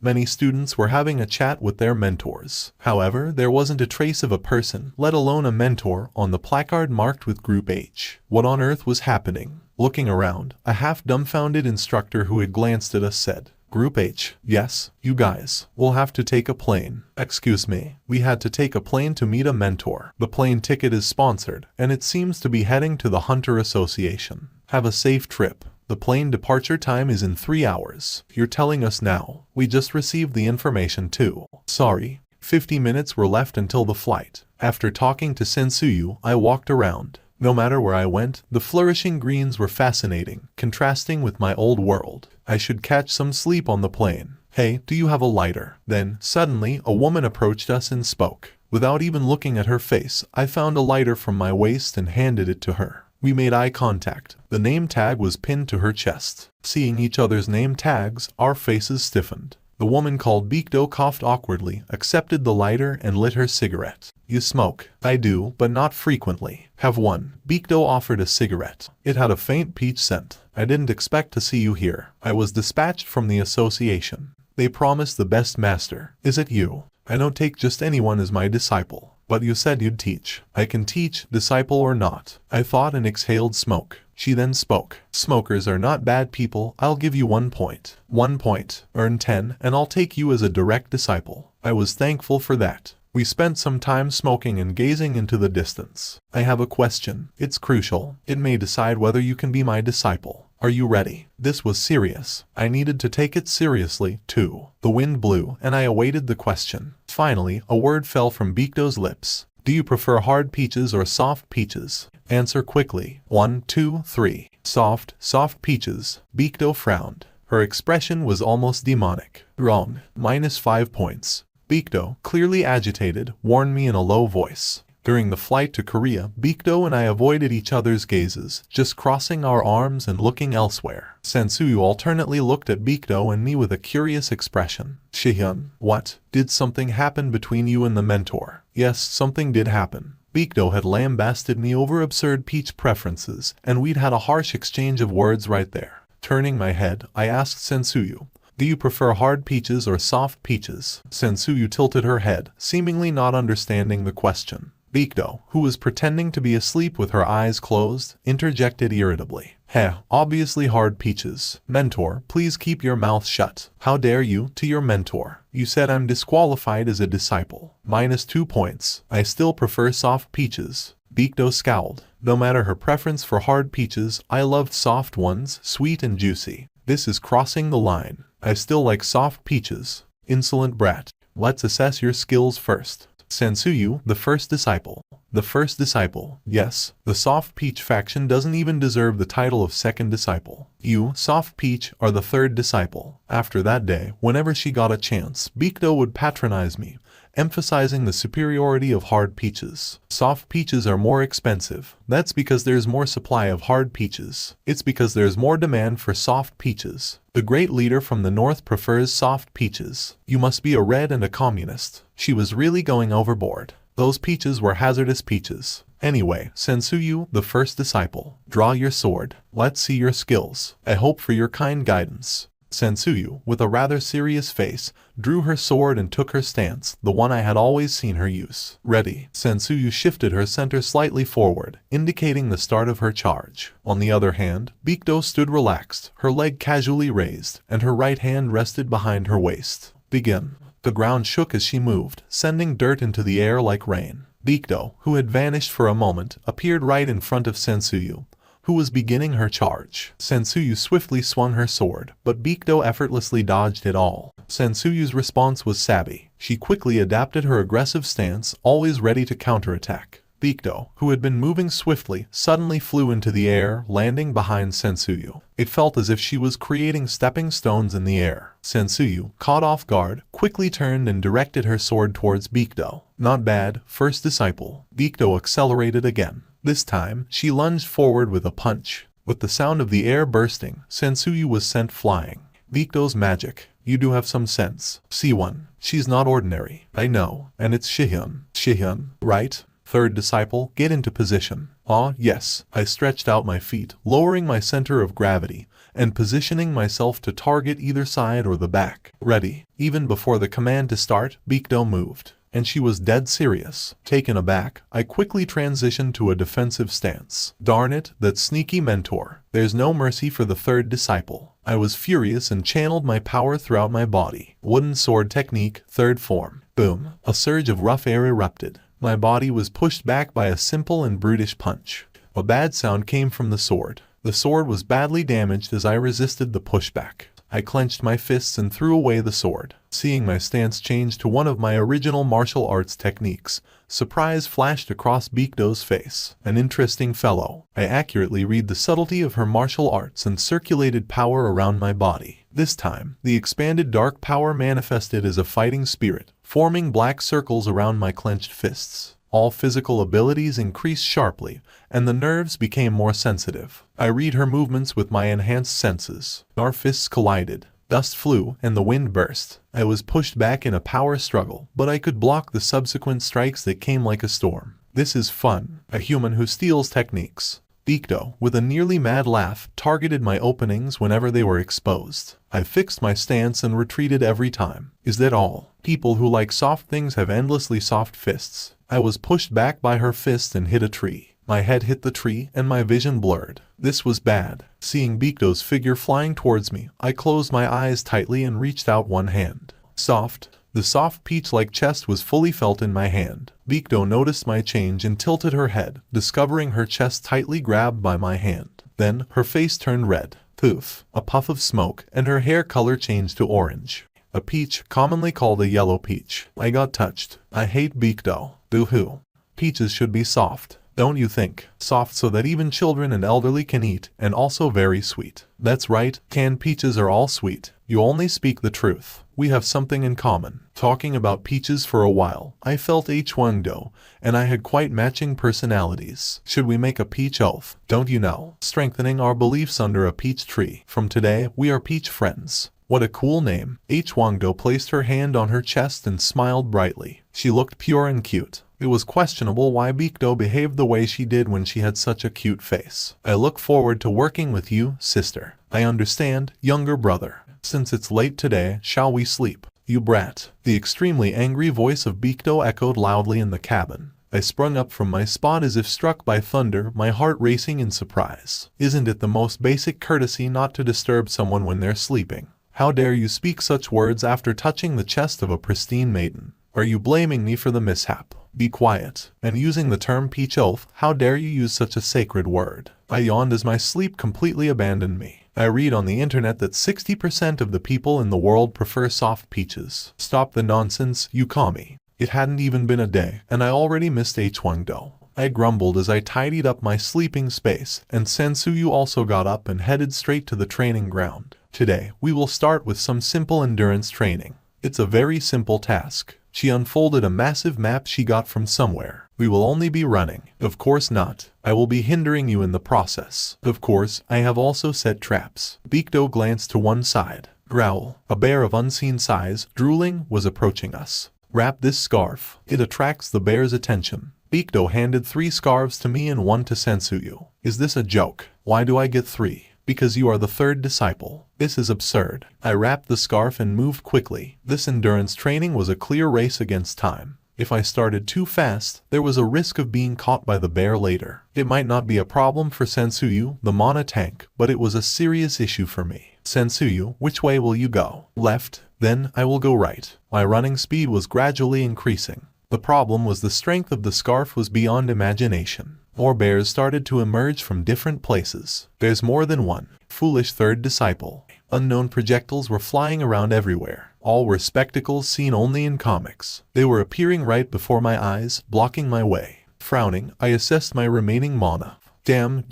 Many students were having a chat with their mentors. However, there wasn't a trace of a person, let alone a mentor, on the placard marked with Group H. What on earth was happening? Looking around, a half-dumbfounded instructor who had glanced at us said, Group H, yes, you guys, we'll have to take a plane. Excuse me, we had to take a plane to meet a mentor. The plane ticket is sponsored, and it seems to be heading to the Hunter Association. Have a safe trip. The plane departure time is in 3 hours. You're telling us now. We just received the information too. Sorry, 50 minutes were left until the flight. After talking to Sensuyu, I walked around. No matter where I went, the flourishing greens were fascinating, contrasting with my old world. I should catch some sleep on the plane. Hey, do you have a lighter? Then, suddenly, a woman approached us and spoke. Without even looking at her face, I found a lighter from my waist and handed it to her. We made eye contact. The name tag was pinned to her chest. Seeing each other's name tags, our faces stiffened. The woman called Bikdo coughed awkwardly, accepted the lighter, and lit her cigarette. You smoke? I do, but not frequently. Have one. Bikdo offered a cigarette. It had a faint peach scent. I didn't expect to see you here. I was dispatched from the association. They promised the best master. Is it you? I don't take just anyone as my disciple. But you said you'd teach. I can teach, disciple or not. I thought and exhaled smoke. She then spoke. Smokers are not bad people. I'll give you 1 point. 1 point. Earn 10, and I'll take you as a direct disciple. I was thankful for that. We spent some time smoking and gazing into the distance. I have a question. It's crucial. It may decide whether you can be my disciple. Are you ready? This was serious. I needed to take it seriously, too. The wind blew, and I awaited the question. Finally, a word fell from Bikdo's lips. Do you prefer hard peaches or soft peaches? Answer quickly. 1, 2, 3. Soft peaches. Bikdo frowned. Her expression was almost demonic. Wrong. -5 points. Bikdo, clearly agitated, warned me in a low voice. During the flight to Korea, Bikdo and I avoided each other's gazes, just crossing our arms and looking elsewhere. Sensuyu alternately looked at Bikdo and me with a curious expression. Shihyun, what? Did something happen between you and the mentor? Yes, something did happen. Bikdo had lambasted me over absurd peach preferences, and we'd had a harsh exchange of words right there. Turning my head, I asked Sensuyu, do you prefer hard peaches or soft peaches? Sensuyu tilted her head, seemingly not understanding the question. Bikdo, who was pretending to be asleep with her eyes closed, interjected irritably. Heh, obviously hard peaches. Mentor, please keep your mouth shut. How dare you, to your mentor. You said I'm disqualified as a disciple. -2 points. I still prefer soft peaches. Bikdo scowled. No matter her preference for hard peaches, I loved soft ones, sweet and juicy. This is crossing the line. I still like soft peaches. Insolent brat. Let's assess your skills first. Sansuyu, the first disciple. The first disciple. Yes, the soft peach faction doesn't even deserve the title of second disciple. You, soft peach, are the third disciple. After that day, whenever she got a chance, Bikdo would patronize me, emphasizing the superiority of hard peaches. Soft peaches are more expensive. That's because there's more supply of hard peaches. It's because there's more demand for soft peaches. The great leader from the north prefers soft peaches. You must be a red and a communist. She was really going overboard. Those peaches were hazardous peaches. Anyway, Sansuyu, the first disciple, draw your sword. Let's see your skills. I hope for your kind guidance. Sansuyu, with a rather serious face, drew her sword and took her stance, the one I had always seen her use. Ready. Sansuyu shifted her center slightly forward, indicating the start of her charge. On the other hand, Bikdo stood relaxed, her leg casually raised, and her right hand rested behind her waist. Begin. The ground shook as she moved, sending dirt into the air like rain. Bikdo, who had vanished for a moment, appeared right in front of Sansuyu, who was beginning her charge. Sansuyu swiftly swung her sword, but Bikdo effortlessly dodged it all. Sansuyu's response was savvy. She quickly adapted her aggressive stance, always ready to counterattack. Bikdo, who had been moving swiftly, suddenly flew into the air, landing behind Sansuyu. It felt as if she was creating stepping stones in the air. Sansuyu, caught off guard, quickly turned and directed her sword towards Bikdo. Not bad, first disciple. Bikdo accelerated again. This time, she lunged forward with a punch. With the sound of the air bursting, Sansuyu was sent flying. Bikdo's magic. You do have some sense. C1. She's not ordinary. I know. And it's Shihyun. Shihyun, right? Third disciple, get into position. Ah, yes. I stretched out my feet, lowering my center of gravity, and positioning myself to target either side or the back. Ready. Even before the command to start, Bikdo moved. And she was dead serious. Taken aback, I quickly transitioned to a defensive stance. Darn it, that sneaky mentor. There's no mercy for the third disciple. I was furious and channeled my power throughout my body. Wooden sword technique, third form. Boom. A surge of rough air erupted. My body was pushed back by a simple and brutish punch. A bad sound came from the sword. The sword was badly damaged as I resisted the pushback. I clenched my fists and threw away the sword. Seeing my stance change to one of my original martial arts techniques, surprise flashed across Bikdo's face. An interesting fellow. I accurately read the subtlety of her martial arts and circulated power around my body. This time, the expanded dark power manifested as a fighting spirit, forming black circles around my clenched fists. All physical abilities increased sharply, and the nerves became more sensitive. I read her movements with my enhanced senses. Our fists collided. Dust flew, and the wind burst. I was pushed back in a power struggle, but I could block the subsequent strikes that came like a storm. This is fun. A human who steals techniques. Bikdo, with a nearly mad laugh, targeted my openings whenever they were exposed. I fixed my stance and retreated every time. Is that all? People who like soft things have endlessly soft fists. I was pushed back by her fist and hit a tree. My head hit the tree and my vision blurred. This was bad. Seeing Bikdo's figure flying towards me, I closed my eyes tightly and reached out one hand. Soft. The soft peach-like chest was fully felt in my hand. Bikdo noticed my change and tilted her head, discovering her chest tightly grabbed by my hand. Then, her face turned red. Poof. A puff of smoke, and her hair color changed to orange. A peach, commonly called a yellow peach. I got touched. I hate Bikdo. Boo-hoo. Peaches should be soft, don't you think? Soft so that even children and elderly can eat, and also very sweet. That's right, canned peaches are all sweet. You only speak the truth. We have something in common. Talking about peaches for a while, I felt H1do, and I had quite matching personalities. Should we make a peach oath? Don't you know? Strengthening our beliefs under a peach tree. From today, we are peach friends. What a cool name. H1do placed her hand on her chest and smiled brightly. She looked pure and cute. It was questionable why Bikdo behaved the way she did when she had such a cute face. I look forward to working with you, sister. I understand, younger brother. Since it's late today, shall we sleep? You brat. The extremely angry voice of Bikdo echoed loudly in the cabin. I sprung up from my spot as if struck by thunder, my heart racing in surprise. Isn't it the most basic courtesy not to disturb someone when they're sleeping? How dare you speak such words after touching the chest of a pristine maiden? Are you blaming me for the mishap? Be quiet. And using the term peach oath, how dare you use such a sacred word? I yawned as my sleep completely abandoned me. I read on the internet that 60% of the people in the world prefer soft peaches. Stop the nonsense, you call me. It hadn't even been a day, and I already missed H1 I grumbled as I tidied up my sleeping space, and Sensuyu also got up and headed straight to the training ground. Today, we will start with some simple endurance training. It's a very simple task. She unfolded a massive map she got from somewhere. We will only be running. Of course not. I will be hindering you in the process. Of course, I have also set traps. Bikdo glanced to one side. Growl, a bear of unseen size, drooling, was approaching us. Wrap this scarf. It attracts the bear's attention. Bikdo handed 3 scarves to me and 1 to Sensuyu. Is this a joke? Why do I get 3? Because you are the 3rd disciple. This is absurd. I wrapped the scarf and moved quickly. This endurance training was a clear race against time. If I started too fast, there was a risk of being caught by the bear later. It might not be a problem for Sensuyu, the mana tank, but it was a serious issue for me. Sensuyu, which way will you go? Left? Then I will go right. My running speed was gradually increasing. The problem was the strength of the scarf was beyond imagination. More bears started to emerge from different places. There's more than one. Foolish 3rd disciple. Unknown projectiles were flying around everywhere. All were spectacles seen only in comics. They were appearing right before my eyes, blocking my way. Frowning, I assessed my remaining mana. Damn.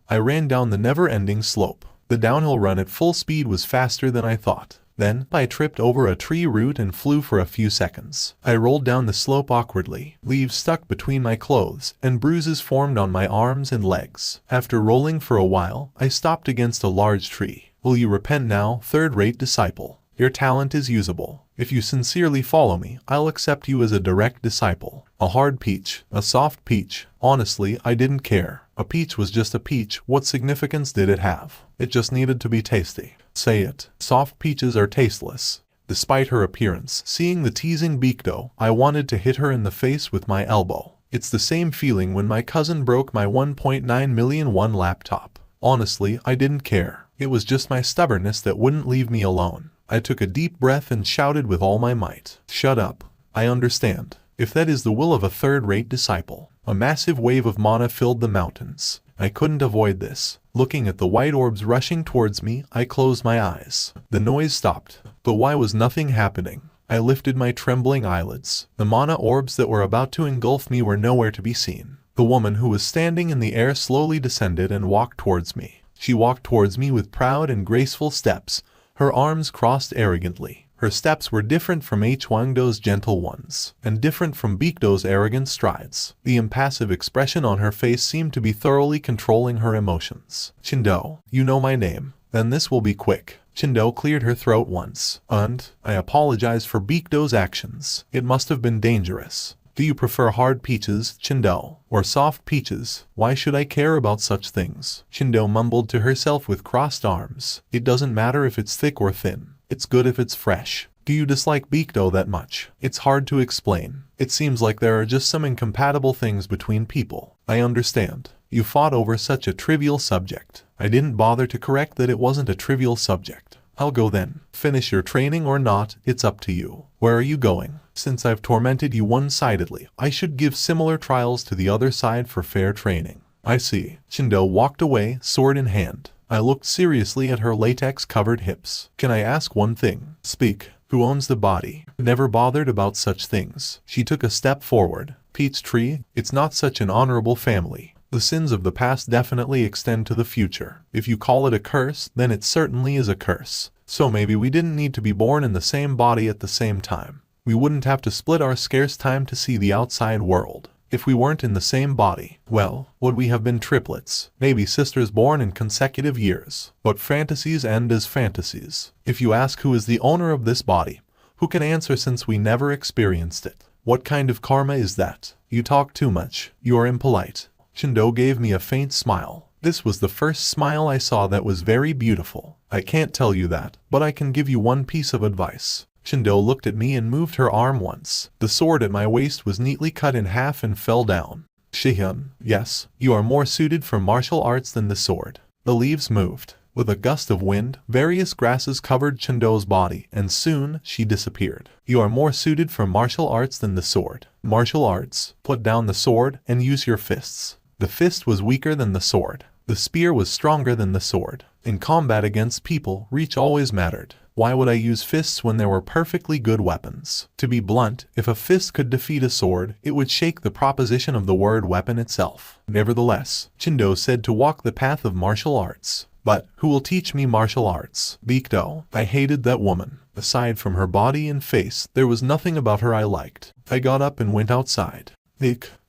I ran down the never-ending slope. The downhill run at full speed was faster than I thought. Then, I tripped over a tree root and flew for a few seconds. I rolled down the slope awkwardly. Leaves stuck between my clothes, and bruises formed on my arms and legs. After rolling for a while, I stopped against a large tree. Will you repent now, 3rd-rate disciple? Your talent is usable. If you sincerely follow me, I'll accept you as a direct disciple. A hard peach, a soft peach. Honestly, I didn't care. A peach was just a peach. What significance did it have? It just needed to be tasty. Say it. Soft peaches are tasteless. Despite her appearance, seeing the teasing Bikdo, I wanted to hit her in the face with my elbow. It's the same feeling when my cousin broke my 1.9 million won laptop. Honestly, I didn't care. It was just my stubbornness that wouldn't leave me alone. I took a deep breath and shouted with all my might. Shut up. I understand. If that is the will of a 3rd-rate disciple. A massive wave of mana filled the mountains. I couldn't avoid this. Looking at the white orbs rushing towards me, I closed my eyes. The noise stopped. But why was nothing happening? I lifted my trembling eyelids. The mana orbs that were about to engulf me were nowhere to be seen. The woman who was standing in the air slowly descended and walked towards me. She walked towards me with proud and graceful steps, her arms crossed arrogantly. Her steps were different from Hwangdo's gentle ones, and different from Bikdo's arrogant strides. The impassive expression on her face seemed to be thoroughly controlling her emotions. Chindo, you know my name. Then this will be quick. Chindo cleared her throat once. And, I apologize for Bikdo's actions. It must have been dangerous. Do you prefer hard peaches, Chindo, or soft peaches? Why should I care about such things? Chindo mumbled to herself with crossed arms. It doesn't matter if it's thick or thin. It's good if it's fresh. Do you dislike Bikdo that much? It's hard to explain. It seems like there are just some incompatible things between people. I understand. You fought over such a trivial subject. I didn't bother to correct that it wasn't a trivial subject. I'll go then. Finish your training or not, it's up to you. Where are you going? Since I've tormented you one-sidedly, I should give similar trials to the other side for fair training. I see. Chindo walked away, sword in hand. I looked seriously at her latex-covered hips. Can I ask one thing? Speak. Who owns the body? Never bothered about such things. She took a step forward. Peach Tree, it's not such an honorable family. The sins of the past definitely extend to the future. If you call it a curse, then it certainly is a curse. So maybe we didn't need to be born in the same body at the same time. We wouldn't have to split our scarce time to see the outside world. If we weren't in the same body, well, would we have been triplets? Maybe sisters born in consecutive years. But fantasies end as fantasies. If you ask who is the owner of this body, who can answer since we never experienced it? What kind of karma is that? You talk too much. You are impolite. Chindo gave me a faint smile. This was the first smile I saw that was very beautiful. I can't tell you that, but I can give you one piece of advice. Chindo looked at me and moved her arm once. The sword at my waist was neatly cut in half and fell down. Shihyun, yes, you are more suited for martial arts than the sword. The leaves moved. With a gust of wind, various grasses covered Chindo's body, and soon she disappeared. You are more suited for martial arts than the sword. Martial arts. Put down the sword and use your fists. The fist was weaker than the sword. The spear was stronger than the sword. In combat against people, reach always mattered. Why would I use fists when there were perfectly good weapons? To be blunt, if a fist could defeat a sword, it would shake the proposition of the word weapon itself. Nevertheless, Chindo said to walk the path of martial arts. But who will teach me martial arts? Bikdo. I hated that woman. Aside from her body and face, there was nothing about her I liked. I got up and went outside.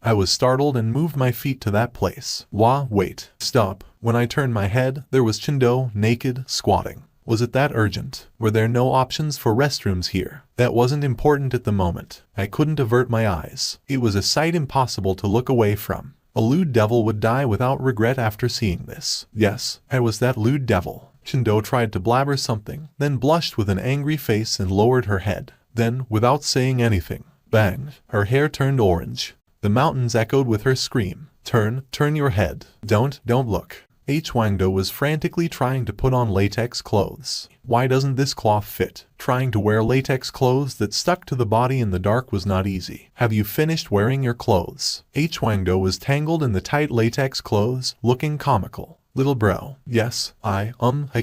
I was startled and moved my feet to that place. Wait, stop. When I turned my head, there was Chindo, naked, squatting. Was it that urgent? Were there no options for restrooms here? That wasn't important at the moment. I couldn't avert my eyes. It was a sight impossible to look away from. A lewd devil would die without regret after seeing this. Yes, I was that lewd devil. Chindo tried to blabber something, then blushed with an angry face and lowered her head. Then, without saying anything, bang, her hair turned orange. The mountains echoed with her scream. Turn your head. Don't look. Wangdo was frantically trying to put on latex clothes. Why doesn't this cloth fit? Trying to wear latex clothes that stuck to the body in the dark was not easy. Have you finished wearing your clothes? Wangdo was tangled in the tight latex clothes, looking comical. Little bro. Yes, I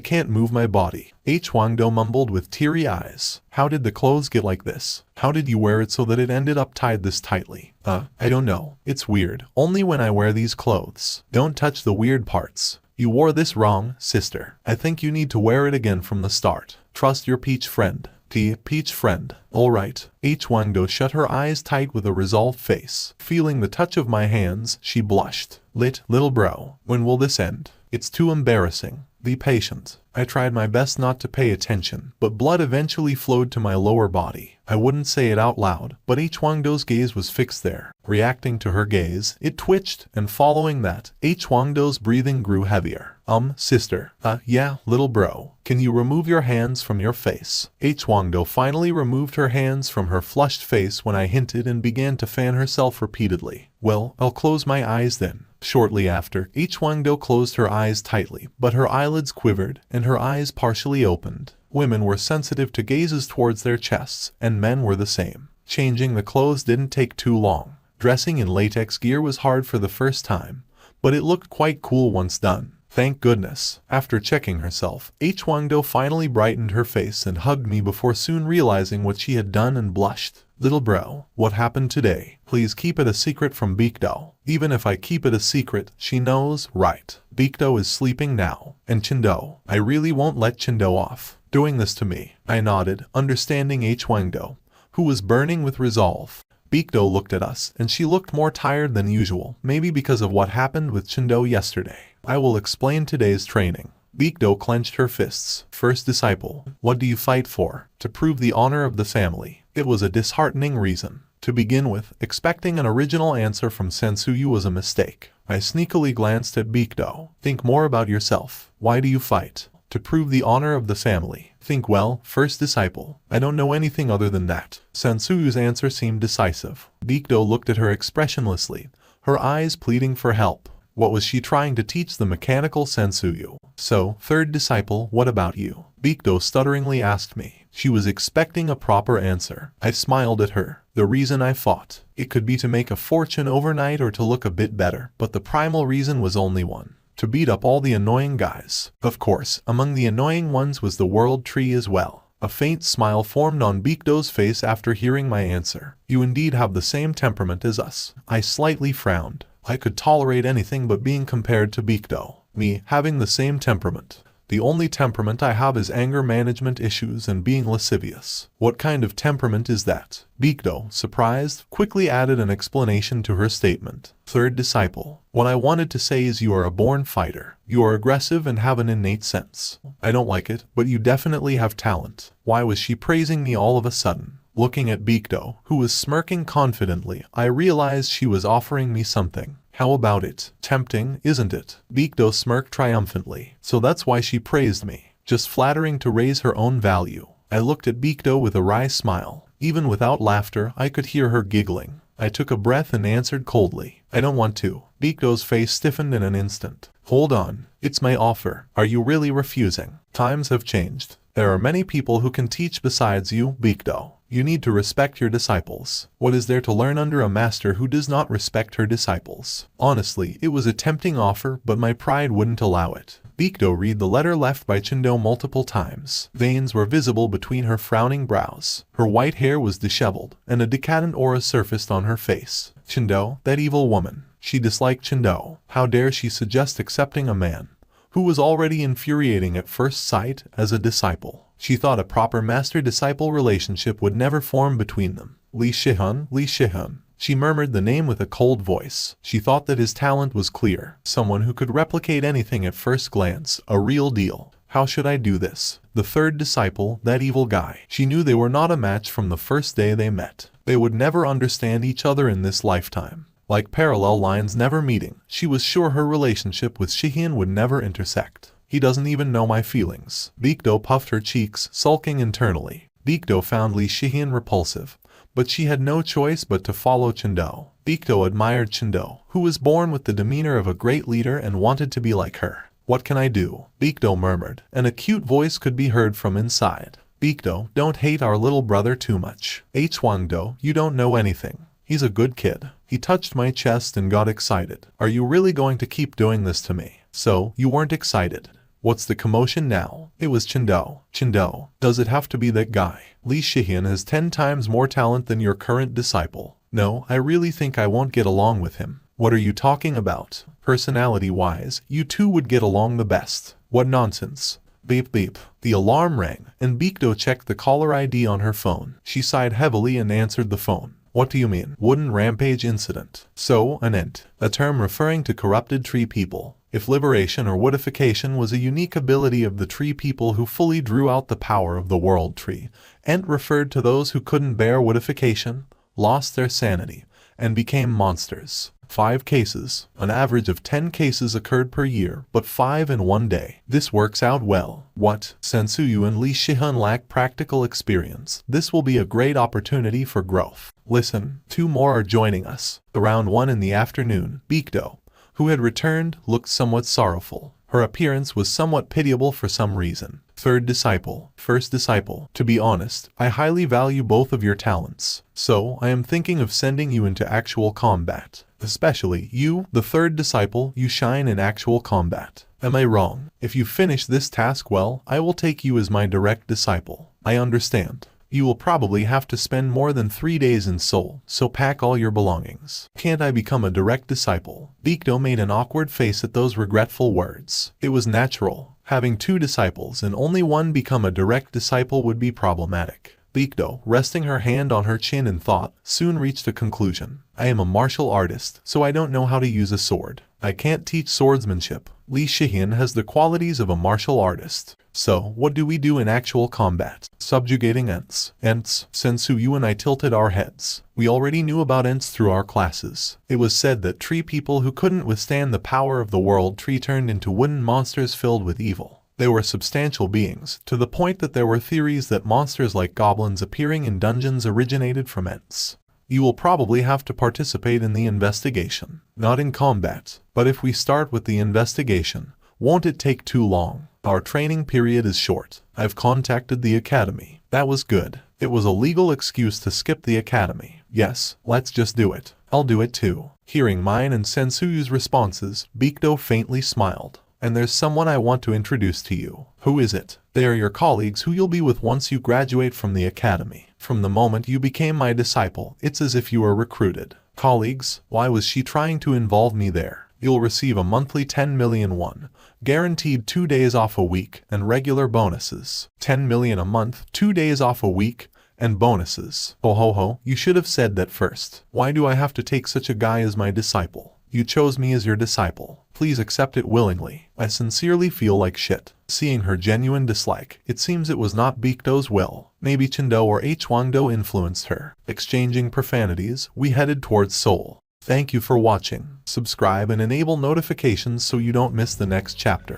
can't move my body. Wangdo mumbled with teary eyes. How did the clothes get like this? How did you wear it so that it ended up tied this tightly? I don't know. It's weird. Only when I wear these clothes. Don't touch the weird parts. You wore this wrong, sister. I think you need to wear it again from the start. Trust your peach friend. Peach friend. Alright. Wangdo shut her eyes tight with a resolved face. Feeling the touch of my hands, she blushed. Little bro. When will this end? It's too embarrassing. Be patient. I tried my best not to pay attention, but blood eventually flowed to my lower body. I wouldn't say it out loud, but Wangdo's gaze was fixed there. Reacting to her gaze, it twitched, and following that, Wangdo's breathing grew heavier. Sister. Yeah, little bro. Can you remove your hands from your face? Wangdo finally removed her hands from her flushed face when I hinted and began to fan herself repeatedly. Well, I'll close my eyes then. Shortly after, Wangdo closed her eyes tightly, but her eyelids quivered, and her eyes partially opened. Women were sensitive to gazes towards their chests, and men were the same. Changing the clothes didn't take too long. Dressing in latex gear was hard for the first time, but it looked quite cool once done. Thank goodness. After checking herself, Wangdo finally brightened her face and hugged me before soon realizing what she had done and blushed. Little bro, what happened today? Please keep it a secret from Bikdo. Even if I keep it a secret, she knows, right? Bikdo is sleeping now. And Chindo. I really won't let Chindo off doing this to me. I nodded, understanding Wangdo, who was burning with resolve. Bikdo looked at us, and she looked more tired than usual, maybe because of what happened with Chindo yesterday. I will explain today's training. Bikdo clenched her fists. First disciple. What do you fight for? To prove the honor of the family. It was a disheartening reason. To begin with, expecting an original answer from Tatsuya was a mistake. I sneakily glanced at Bikdo. Think more about yourself. Why do you fight? To prove the honor of the family. Think well, first disciple. I don't know anything other than that. Tatsuya's answer seemed decisive. Bikdo looked at her expressionlessly, her eyes pleading for help. What was she trying to teach the mechanical Tatsuya? So, third disciple, what about you? Bikdo stutteringly asked me. She was expecting a proper answer. I smiled at her. The reason I fought. It could be to make a fortune overnight or to look a bit better, but the primal reason was only one. To beat up all the annoying guys. Of course, among the annoying ones was the world tree as well. A faint smile formed on Bikdo's face after hearing my answer. You indeed have the same temperament as us. I slightly frowned. I could tolerate anything but being compared to Bikdo. Me, having the same temperament. The only temperament I have is anger management issues and being lascivious. What kind of temperament is that? Bikdo, surprised, quickly added an explanation to her statement. Third disciple. What I wanted to say is you are a born fighter. You are aggressive and have an innate sense. I don't like it, but you definitely have talent. Why was she praising me all of a sudden? Looking at Bikdo, who was smirking confidently, I realized she was offering me something. How about it? Tempting, isn't it? Bikdo smirked triumphantly. So that's why she praised me. Just flattering to raise her own value. I looked at Bikdo with a wry smile. Even without laughter, I could hear her giggling. I took a breath and answered coldly. I don't want to. Bikdo's face stiffened in an instant. Hold on. It's my offer. Are you really refusing? Times have changed. There are many people who can teach besides you, Bikdo. You need to respect your disciples. What is there to learn under a master who does not respect her disciples? Honestly, it was a tempting offer, but my pride wouldn't allow it. Bikdo read the letter left by Chindo multiple times. Veins were visible between her frowning brows. Her white hair was disheveled, and a decadent aura surfaced on her face. Chindo, that evil woman. She disliked Chindo. How dare she suggest accepting a man who was already infuriating at first sight as a disciple. She thought a proper master-disciple relationship would never form between them. Li Shihun. She murmured the name with a cold voice. She thought that his talent was clear. Someone who could replicate anything at first glance. A real deal. How should I do this? The third disciple, that evil guy. She knew they were not a match from the first day they met. They would never understand each other in this lifetime. Like parallel lines never meeting, she was sure her relationship with Shihyun would never intersect. He doesn't even know my feelings. Bikdo puffed her cheeks, sulking internally. Bikdo found Li Shihyun repulsive, but she had no choice but to follow Chindo. Bikdo admired Chindo, who was born with the demeanor of a great leader and wanted to be like her. What can I do? Bikdo murmured. An acute voice could be heard from inside. Bikdo, don't hate our little brother too much. Hwangdo, you don't know anything. He's a good kid. He touched my chest and got excited. Are you really going to keep doing this to me? So, you weren't excited. What's the commotion now? It was Chindo. Chindo, does it have to be that guy? Li Shihyun has 10 times more talent than your current disciple. No, I really think I won't get along with him. What are you talking about? Personality-wise, you two would get along the best. What nonsense. Beep beep. The alarm rang, and Bikdo checked the caller ID on her phone. She sighed heavily and answered the phone. What do you mean? Wooden rampage incident. So, an ent, a term referring to corrupted tree people. If liberation or woodification was a unique ability of the tree people who fully drew out the power of the world tree, ent referred to those who couldn't bear woodification, lost their sanity, and became monsters. 5 cases. An average of 10 cases occurred per year, but 5 in one day. This works out well. What? Sensuyu and Li Shihyun lack practical experience. This will be a great opportunity for growth. Listen, 2 more are joining us. Around 1 in the afternoon, Bikdo, who had returned, looked somewhat sorrowful. Her appearance was somewhat pitiable for some reason. Third disciple. First disciple. To be honest, I highly value both of your talents. So, I am thinking of sending you into actual combat. Especially you, the third disciple, you shine in actual combat. Am I wrong? If you finish this task well, I will take you as my direct disciple. I understand. You will probably have to spend more than 3 days in Seoul, so pack all your belongings. Can't I become a direct disciple? Bikdo made an awkward face at those regretful words. It was natural. Having 2 disciples and only one become a direct disciple would be problematic. Bikdo, resting her hand on her chin in thought, soon reached a conclusion. I am a martial artist, so I don't know how to use a sword. I can't teach swordsmanship. Li Shihyun has the qualities of a martial artist. So, what do we do in actual combat? Subjugating ents. Sensuyu and I tilted our heads. We already knew about ents through our classes. It was said that tree people who couldn't withstand the power of the world tree turned into wooden monsters filled with evil. They were substantial beings, to the point that there were theories that monsters like goblins appearing in dungeons originated from ents. You will probably have to participate in the investigation. Not in combat, but if we start with the investigation, won't it take too long? Our training period is short. I've contacted the academy. That was good. It was a legal excuse to skip the academy. Yes, let's just do it. I'll do it too. Hearing mine and Sensuyu's responses, Bikdo faintly smiled. And there's someone I want to introduce to you. Who is it? They are your colleagues who you'll be with once you graduate from the academy. From the moment you became my disciple, it's as if you were recruited. Colleagues? Why was she trying to involve me there? You'll receive a monthly 10 million won, guaranteed 2 days off a week, and regular bonuses. 10 million a month, 2 days off a week, and bonuses. Ho ho ho, you should have said that first. Why do I have to take such a guy as my disciple? You chose me as your disciple. Please accept it willingly. I sincerely feel like shit. Seeing her genuine dislike, it seems it was not Bikdo's will. Maybe Chindo or Hwangdo influenced her. Exchanging profanities, we headed towards Seoul. Thank you for watching. Subscribe and enable notifications so you don't miss the next chapter.